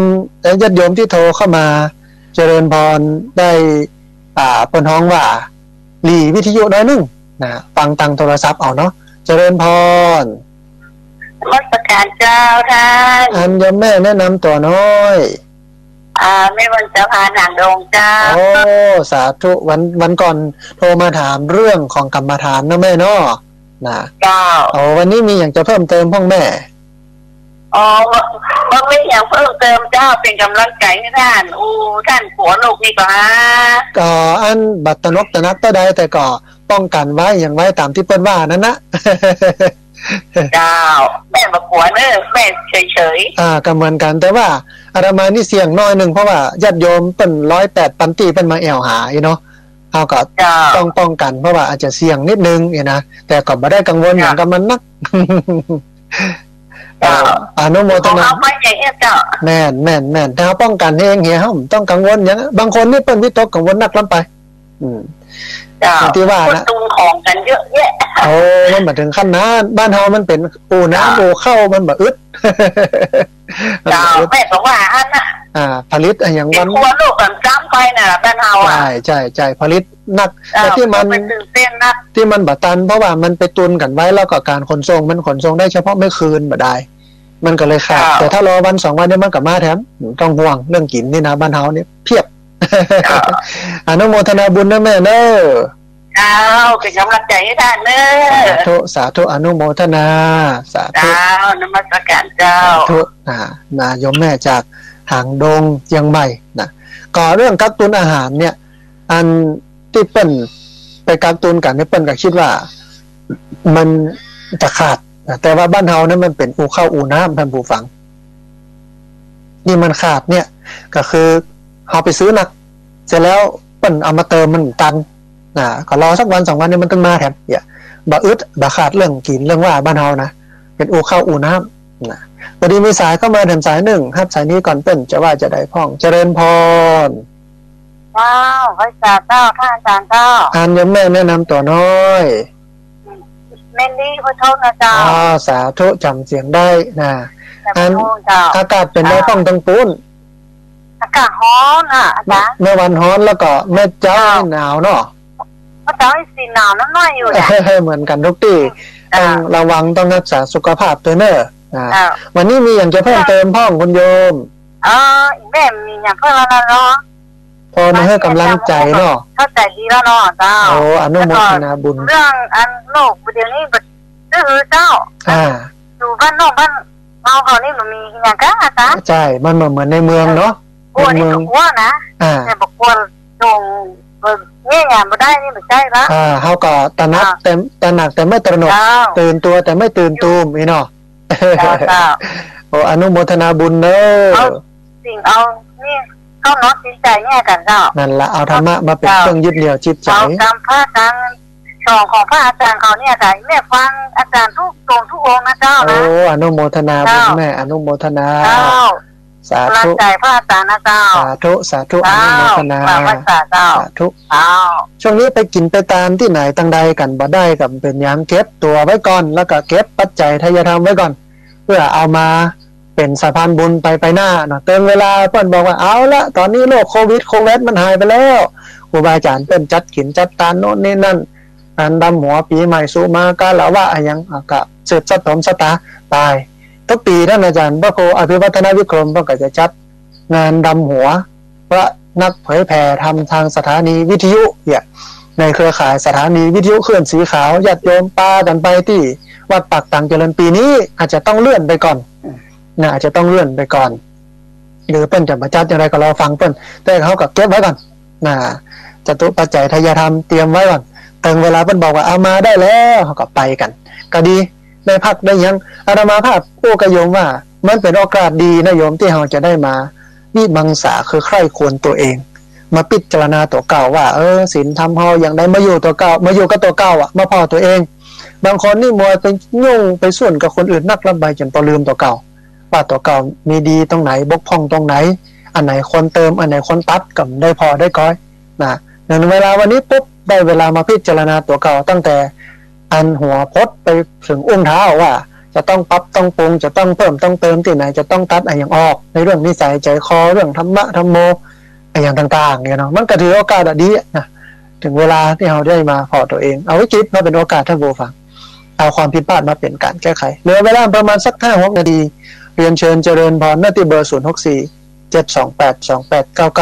ญาติโยมที่โทรเข้ามาเจริญพรได้เปิ้นฮ้องว่าหลีวิทยุน้อยนึงนะฟังทางโทรศัพท์เอาเนาะเจริญพรมัสการเจ้าท่านอันโยมแม่แนะนำตัวน้อยไม่วันจะพาหนังดงเจ้าโอ้สาธุวันก่อนโทรมาถามเรื่องของกรรมฐานนะแม่เนาะนะเจ้าวันนี้มีอย่างจะเพิ่มเติมพ่อแม่มันไม่อย่างเพิ่มเติมเจ้าเป็นกำลังใจให้ท่านท่านผัวลูกนี่ก็อันบัตรนกตะนักก็ได้แต่ก็ป้องกันไว้อย่างไว้ตามที่เปิ้นว่านั่นนะเจ้าแม่มาผัวเนอะแม่เฉยก็เหมือนกันแต่ว่าอาตมานี่เสี่ยงน้อยนึงเพราะว่าญาติโยมเปิ้น108ปันติเปิ้นมาแอวหาเนาะเอาก็ต้องป้องกันเพราะว่าอาจจะเสี่ยงนิดนึงนะแต่ก็บ่ได้กังวลอย่างกับมันนักอนุโมทนาแม่นถ้าป้องกันเองเฮียต้องกังวลอย่างบางคนนี่เปิ้นวิตกกังวลนักล้ำไปที่ว่านะตุงของกันเยอะแยะมันมาถึงขั้นนั้นบ้านเฮามันเป็นปูน้ำปูเข้ามันแบบอึดแม่บอกว่าอันน่ะผลิตอย่างวันครัวลูกกันจ้ำไปน่ะบ้านเฮาใช่ผลิตนักแต่ที่มันบัตันเพราะว่ามันไปตุนกันไว้แล้วก็การขนส่งมันขนส่งได้เฉพาะไม่คืนบ่ได้มันก็เลยขาดแต่ถ้ารอวัน2วันนี้มันกลับมาแถมต้องห่วงเรื่องกินนี่นะบ้านเฮานี่เพียบอนุโมทนาบุญนะแม่เด้อเป็นกำลังใจให้ท่านเนอะสาธุอนุโมทนาสาธุนมัสการเจ้าสาธุโยมแม่จาก หางดงเชียงใหม่นะก็เรื่องกักตุนอาหารเนี่ยอันที่เปิ้นไปกักตุนกันเนี่ยเปิ้นก็คิดว่ามันจะขาดนะแต่ว่าบ้านเฮาเนี่ยมันเป็นอู่ข้าวอู่น้ำท่านผู้ฟังนี่มันขาดเนี่ยก็คือเฮาไปซื้อนักเสร็จแล้วเปิ้นเอามาเติมมันตันนะก็รอสักวัน2วันเนี่ยมันต้องมาแถมเนี่ยบ่อึดบ่ขาดเรื่องกินเรื่องว่าบ้านเฮานะเป็นอู่ข้าวอู่น้ำนะพอดีมีสายเข้ามาแถมสายหนึ่งครับสายนี้ก่อนเปิ้นจะว่าจะได้พ้องเจริญพรเจ้าพระอาจารย์เจ้าท่านอาจารย์เจ้าอ่านยมแม่แนะนำตัวน้อยเมนดี้พระโทษนะเจ้าสาธุจำเสียงได้นะอันอากาศเป็นได้พ้องทั้งปูนอากาศร้อนอ่ะอาจารย์เมื่อวันร้อนแล้วก็แม่เจ้าหนาวเนาะพระเจ้าสีหนาวน้อยอยู่แหละเหมือนกันทุกที่ต้องระวังต้องรักษาสุขภาพตัวเนอะวันนี้มีอย่างจะเพิ่มเติมพ่องคุณโยมอีแม่มีอย่างเพิ่มแล้วเนาะพอมาให้กำลังใจเนาะเข้าใจดีแล้วเนาะเจ้าโอ้อนุโมทนาบุญเรื่องอันโลกเดี๋ยวนี้คือเจ้าอยู่บ้านนอกบ้านเราเขานี่มันมีอย่างกันอาจารย์ใช่มันเหมือนในเมืองเนาะกลัวนี่กลัวนะแต่บอกกลัวตรงเนี่ยอย่างไม่ได้นี่ไม่ใช่ละเขาก็ตระหนักแต่ไม่ตระหนกตื่นตัวแต่ไม่ตื่นตูมนี่เนาะโอ้อนุโมทนาบุญเนอะสิ่งเอานี่เข้าน็อตจิตใจเนี่ยกันเจ้านั่นละเอาธรรมะมาเป็นเครื่องยึดเหนี่ยวจิตใจเอากรรมพระอาจารย์สองของพระอาจารย์เขาเนี่ยค่ะแม่ฟังอาจารย์ทุกองค์นะเจ้านะโอ้อนุโมทนาบุญแม่อนุโมทนาสาธุใจพระอาจารย์นะเจ้าสาธุอนุโมทนาสาธุช่วงนี้ไปกินไปตามที่ไหนตั้งใดกันบ่ได้กับเป็นยังเก็บตัวไว้ก่อนแล้วก็เก็บปัจจัยทายธรรมไว้ก่อนเพื่อเอามาเป็นสะพานบุญไปหน้าเนาะเติมเวลาเพิ่นบอกว่าเอาละตอนนี้โรคโควิดมันหายไปแล้วครูบาอาจารย์เพิ่นจัดกินจัดตานโน่นนี่นั่นอันดำหัวปีใหม่สู่มากาละว่าอะไรยังก็สืบสะสมสตาตายทุกปีท่านอาจารย์พระครูอภิวัฒนวิกรมก็จะจัดงานดำหัวพระนักเผยแผ่ทำทางสถานีวิทยุเนี่ยในเครือข่ายสถานีวิทยุคลื่นสีขาวญาติโยมปากันไปที่วัดปากต่างเจริญปีนี้อาจจะต้องเลื่อนไปก่อนนะอาจจะต้องเลื่อนไปก่อนหรือเปิ้นจะมาจัดอย่างไรก็รอฟังเปิ้นแต่เขาก็เก็บไว้ก่อนนะจตุปัจจัยทายธรรมเตรียมไว้ก่อนถึงเวลาเปิ้นบอกว่าเอามาได้แล้วเขาก็ไปกันก็ดีได้พักได้ยังอาตมาภาพผู้กระโยมว่ามันเป็นโอกาสดีนะโยมที่เราจะได้มาวิมังสาคือใคร่ควรตัวเองมาพิจารณาตัวเก่าว่าศีลธรรมเฮาอย่างใดมาอยู่ตัวเก่ามาอยู่กับตัวเก่าอ่ะมาพอตัวเองบางคนนี่มัวไปยุ่งไปส่วนกับคนอื่นนักระบายจนพอลืมตัวเก่าว่าตัวเก่ามีดีตรงไหนบกพร่องตรงไหนอันไหนคนเติมอันไหนคนตัดกับได้พอได้ก้อยนะในเวลาวันนี้ปุ๊บได้เวลามาพิจารณาตัวเก่าตั้งแต่อันหัวพดไปถึงอุ้งเท้าว่าจะต้องปรับต้องปรุงจะต้องเพิ่มต้องเติมที่ไหนจะต้องตัดอะไรอย่างออกในเรื่องนิสัยใจคอเรื่องธรรมะธรรมโมอะไรอย่างต่างๆเนี่ยเนาะมันก็ถือโอกาสดีนะถึงเวลาที่เราได้มาพอตัวเองเอาวิกฤตมาเป็นโอกาสท่านผู้ฟังเอาความผิดพลาดมาเป็นการแก้ไขเหลือเวลาประมาณสัก5-6 นาทีเรียนเชิญเจริญพรณที่เบอร์064-728-2899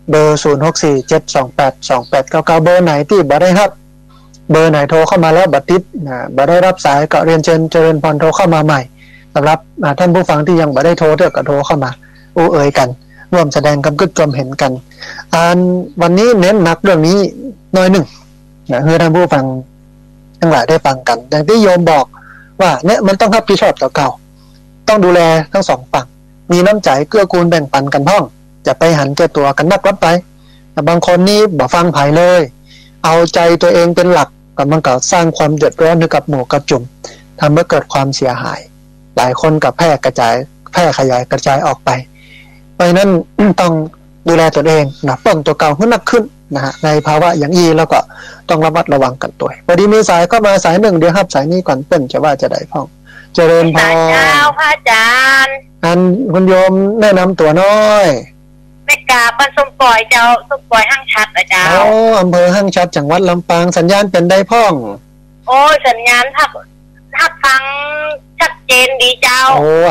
เบอร์064-728-2899เบอร์ไหนที่บ่ได้ครับเบอร์ไหนโทรเข้ามาแล้วบัดติดบ่ได้รับสายก็เรียนเชิญเจริญพรโทรเข้ามาใหม่สำหรับท่านผู้ฟังที่ยังบ่ได้โทรเถอะก็โทรเข้ามาเอ่ยกันร่วมแสดงความคิดความเห็นกันวันนี้เน้นหนักเรื่องนี้หน่อยหนึ่งนะให้ท่านผู้ฟังทั้งหลายได้ฟังกันอย่างที่โยมบอกว่าเนี่ยมันต้องรับผิดชอบต่อเก่าต้องดูแลทั้งสองฝั่งมีน้ำใจเกื้อกูลแบ่งปันกันพ้องจะไปหันแก่ตัวกันนักรับไปแต่บางคนนี่บ่ฟังไผเลยเอาใจตัวเองเป็นหลักก็มันก็สร้างความเดือดร้อนให้กับหมู่กับจุ่มทำให้เกิดความเสียหายหลายคนกับแพร่ขยายกระจายออกไปเพราะฉะนั้น ต้องดูแลตัวเองนะป้องตัวเก่าให้หนักขึ้นนะฮะในภาวะอย่างนี้แล้วก็ต้องระมัดระวังกันตัวพอดีมีสายเข้ามาสายหนึ่งเดี๋ยวครับสายนี้ก่อนเปิ้นจะว่าจะได้พ้องเจริญพรเจ้าพระอาจารย์คุณโยมแนะนำตัวน้อยแม่กาบ้านสมปล่อยเจ้าสมปล่อยห้างชัดอาจารย์อำเภอห้างชัดจังหวัดลำปางสัญญาณเป็นได้พ้องโอ้สัญญาณถ้าฟังชัดเจนดีเจ้า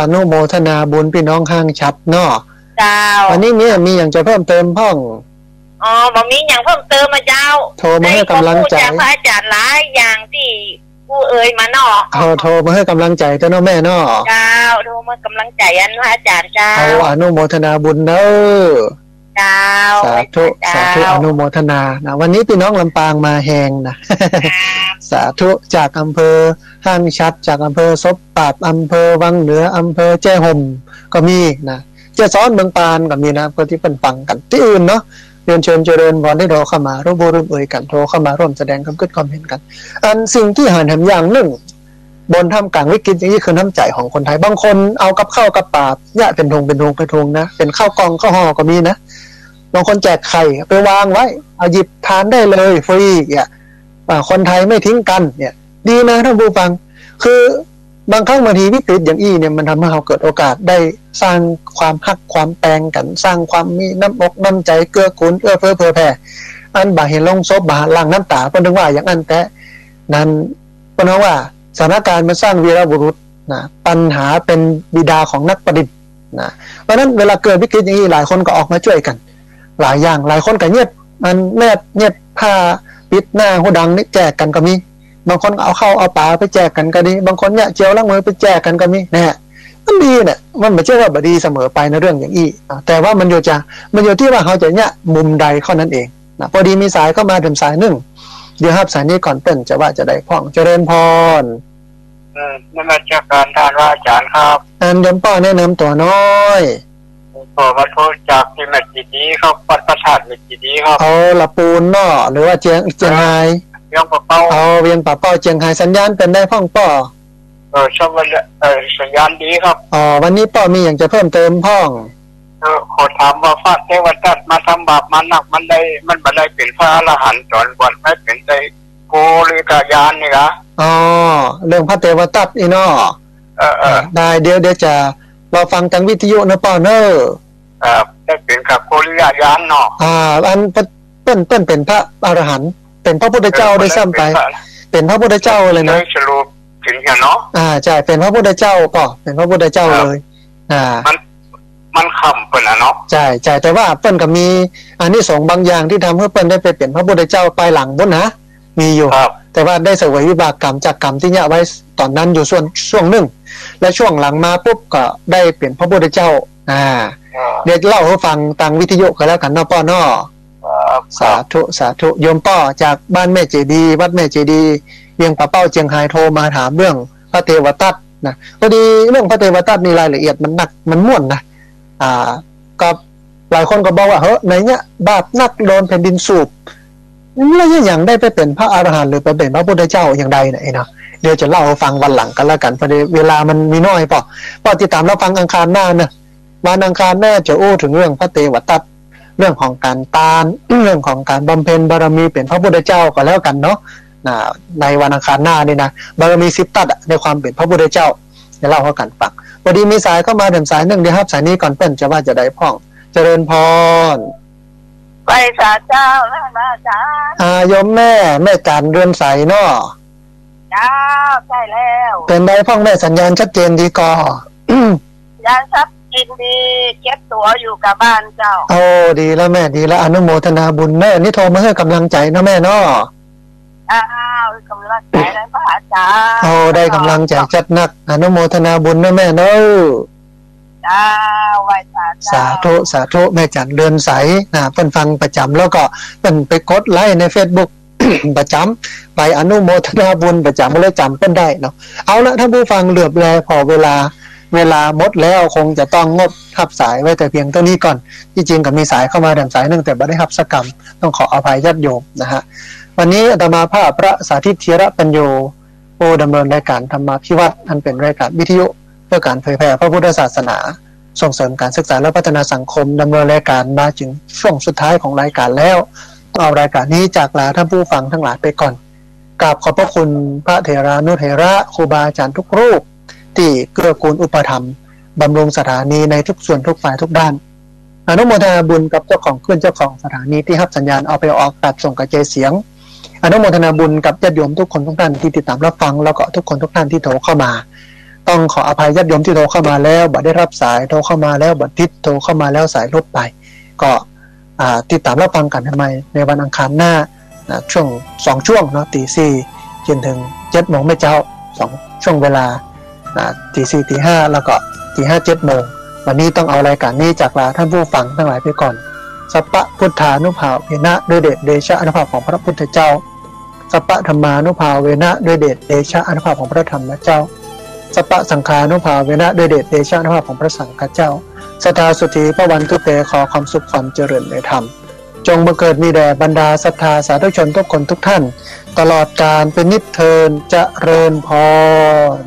อนุโมทนาบุญพี่น้องห้างชัดเนาะเจ้าวันนี้มีอย่างจะเพิ่มเติมพ้องบ่มีอย่างเพิ่มเติมมาเจ้าโทรมาให้กำลังใจจากพระอาจารย์หลายอย่างที่ ผู้เอ่ยมาเนาะโทรมาให้กำลังใจเจ้าแม่เนาะเจ้าโทรมากำลังใจอันพระอาจารย์เจ้าเอาอนุโมทนาบุญเด้อเจ้าสาธุสาธุอนุโมทนานะวันนี้พี่น้องลำปางมาแหงนะสาธุจากอำเภอห้างชัดจากอำเภอซบปราบอำเภอวังเหนืออำเภอแจ้ห่มก็มีนะเจ้าซ้อนเมืองปานก็มีนะเพื่อที่เป็นฟังกันที่อื่นเนาะเรียนเชิญเจริญพรได้โทรเข้ามาร่วมร่วมเอ่ยกันโทรเข้ามาร่วมแสดงความคิดความเห็นกันอันสิ่งที่หันแหมอย่างหนึ่งบนท่ามกลางวิกฤตอย่างนี้คือน้ำใจของคนไทยบางคนเอากับข้าวกับปลาเนี่ยเป็นทงนะเป็นข้าวกล่องข้าวห่อก็มีนะบางคนแจกไข่ไปวางไว้เอาหยิบทานได้เลยฟรีเนี่ยคนไทยไม่ทิ้งกันเนี่ยดีนะท่านผู้ฟังคือบางครั้งบางทีวิกฤตอย่างอี้เนี่ยมันทำให้เราเกิดโอกาสได้สร้างความฮักความแปลงกันสร้างความมีน้ำอกน้ำใจเกื้อกูลเอื้อเฟื้อเผื่อแผ่อันบ่าเห็นลงศพบ่าหลังน้ำตาเพิ่นถึงว่าอย่างนั้นแต่นั้นเพิ่นว่าสถานการณ์มันสร้างวีรบุรุษนะปัญหาเป็นบิดาของนักประดิษฐ์นะเพราะฉะนั้นเวลาเกิดวิกฤตอย่างนี้หลายคนก็ออกมาช่วยกันหลายอย่างหลายคนก็เงียบมันแนบเงียบผ้าปิดหน้าหูดังนี่แจกกันก็มีบางคนเอาเข้าเอาปลาไปแจกกันก็ดีบางคนเนี่ยเจียวล้างมือไปแจกกันก็มีนะฮะมันดีเนี่ยมันไม่ใช่ว่าบดีเสมอไปในเรื่องอย่างอี้แต่ว่ามันอยู่ที่ว่าเขาจะเนี่ยมุมใดเท่านั้นเองนะพอดีมีสายเข้ามาถึงสายหนึ่งเดี๋ยวครับสายนี้ก่อนเต้นจะว่าจะได้พ่องเจริญพรนมัสการท่านอาจารย์ครับอันยมป้อแนะนำตัวน้อยขอมาโทษจากที่แม่จีดีครับวัดประสาทแม่จีดีครับเอาละปูนเนาะหรือว่าเจียงไฮเวียงป่าเป้าเอาเวียงป่าเป้าเจียงไฮสัญญาณเป็นได้พ่องป้อชอบวันสัญญาณดีครับวันนี้ป้อมีอย่างจะเพิ่มเติมพ่องขอถามว่าพระเทวทัตมาทำบาปมันหนักมันบ่ได้เป็นพระอรหันต์จอนบวชไม่เป็นได้โกริกายานนี่นะเรื่องพระเทวทัตอีเนาะได้เดี๋ยวจะเราฟังทางวิทยุนะป้อเนอะได้เป็นกับโกริกายานเนาะอันเปิ้นเป็นพระอรหันต์เป็นพระพุทธเจ้าได้ซ้ำไปเป็นพระพุทธเจ้าเลยนะสรุปถึงเนาะใช่เป็นพระพุทธเจ้าป่อเป็นพระพุทธเจ้าเลยมันคำเปิ้นเนาะใช่แต่ว่าเปิ้นก็มีอันนี้สงบางอย่างที่ทำให้เปิ้นได้ไปเป็นพระพุทธเจ้าไปหลังบนนะมีอยู่แต่ว่าได้เสวยวิบากกรรมจากกรรมที่เนี่ยไว้ตอนนั้นอยู่ช่วงหนึ่งและช่วงหลังมาปุ๊บก็ได้เปลี่ยนพระพุทธเจ้าเดี๋ยวเล่าให้ฟังทางวิทยุก็แล้วกันเนาะป้อเนาะสาธุโยมป้อจากบ้านแม่เจดีวัดแม่เจดีเวียงป่าเป้าเจียงไฮโทรมาถามเรื่องพระเทวทัตนะพอดีเรื่องพระเทวทัตมีรายละเอียดมันหนักมันม่วนนะก็หลายคนก็บอกว่าเฮ้ยในเนี้ยบาปนักโดนแผ่นดินสูบแล้วอย่างได้ไปเป็นพระอรหันต์หรือไปเป็นพระพุทธเจ้าอย่างใดเนี่ยนะเดี๋ยวจะเล่าให้ฟังวันหลังกันแล้วกันพอดีเวลามันมีน้อยป่อติดตามเราฟังอังคารหน้านะวันอังคารหน้าจะอู้ถึงเรื่องพระเทวทัตเรื่องของการตานเรื่องของการบำเพ็ญบารมีเป็นพระพุทธเจ้าก็แล้วกันเนาะในวันอังคารหน้านี่นะบารมี10 ทัศในความเป็นพระพุทธเจ้าจะเล่าให้กันฟังพอดีมีสายเข้ามาถึงสายหนึ่งเดี๋ยวครับสายนี้ก่อนเปิ้นจะว่าจะได้พ่องเจริญพรไปสาเจ้าแล้วมาจ้าโยมแม่จันเรือนใสเนาะเจ้าใช่แล้วเป็นได้พ่องแม่สัญญาณชัดเจนดีก่อสัญญาณชัดเจนดีเก็บตัวอยู่กับบ้านเจ้าดีแล้วแม่ดีแล้วอนุโมทนาบุญแม่นี่โทรมาให้กำลังใจนะแม่เนาะกำลังใจได้พระอาจารย์ได้กำลังใจจัดหนักอนุโมทนาบุญนะแม่เนาะไหว้สาธุแม่จันเรือนใสเพิ่นฟังประจำแล้วก็เพิ่นไปกดไลค์ใน Facebook ประจำไปอนุโมทนาบุญประจำก็เลยจำเพิ่นได้เนาะเอาละท่านผู้ฟังเหลือบแลพอเวลาหมดแล้วคงจะต้องงบทับสายไว้แต่เพียงเท่านี้ก่อนที่จริงก็มีสายเข้ามาสายนึงแต่บ่ได้รับสักกรรมต้องขออภัยญาติโยมนะฮะวันนี้อาตมาภาพพระสาธิตเถระปัญโยดำเนินรายการธรรมาภิวัตรอันเป็นรายการวิทยุเพื่อการเผยแผ่พระพุทธศาสนาส่งเสริมการศึกษาและพัฒนาสังคมดำเนินรายการมาถึงช่วงสุดท้ายของรายการแล้วเอารายการนี้จากลาท่านผู้ฟังทั้งหลายไปก่อนกราบขอบพระคุณพระเถรานุเถระครูบาอาจารย์ทุกรูปที่เกื้อกูลอุปถัมภ์บำรุงสถานีในทุกส่วนทุกฝ่ายทุกด้านอนุโมทนาบุญกับเจ้าของคลื่นเจ้าของสถานีที่รับสัญญาณเอาไปออกตัดส่งกระจายเสียงอนุโมทนาบุญกับญาติโยมทุกคนทุกท่านที่ติดตามรับฟังแล้วก็ทุกคนทุกท่านที่โทรเข้ามาต้องขออภัยญาติโยมที่โทรเข้ามาแล้วบัดได้รับสายโทรเข้ามาแล้วบัดทิศโทรเข้ามาแล้วสายลบไปก็ติดตามรับฟังกันทำไมในวันอังคารหน้าช่วง2 ช่วงเนาะ 4:00 น จนถึง7 โมงแม่เจ้า2ช่วงเวลาตี4ตี5แล้วก็ตี5 7 โมงวันนี้ต้องเอารายการนี้จากลาท่านผู้ฟังทั้งหลายไปก่อนสัพพะพุทธานุภาเวนะด้วยเดชเดชะอนุภาพของพระพุทธเจ้าสัพพะธรรมานุภาเวนะด้วยเดชเดชะอนุภาพของพระธรรมเจ้าสัพพะสังฆานุภาเวนะด้วยเดชเดชะอนุภาพของพระสังฆเจ้าสัทธาสุธีพระวันทุเตขอความสุขความเจริญในธรรมจงบังเกิดมีแด่บรรดาศรัทธาสาธุชนทุกคนทุกท่านตลอดกาลเป็นนิจเทินเจริญพร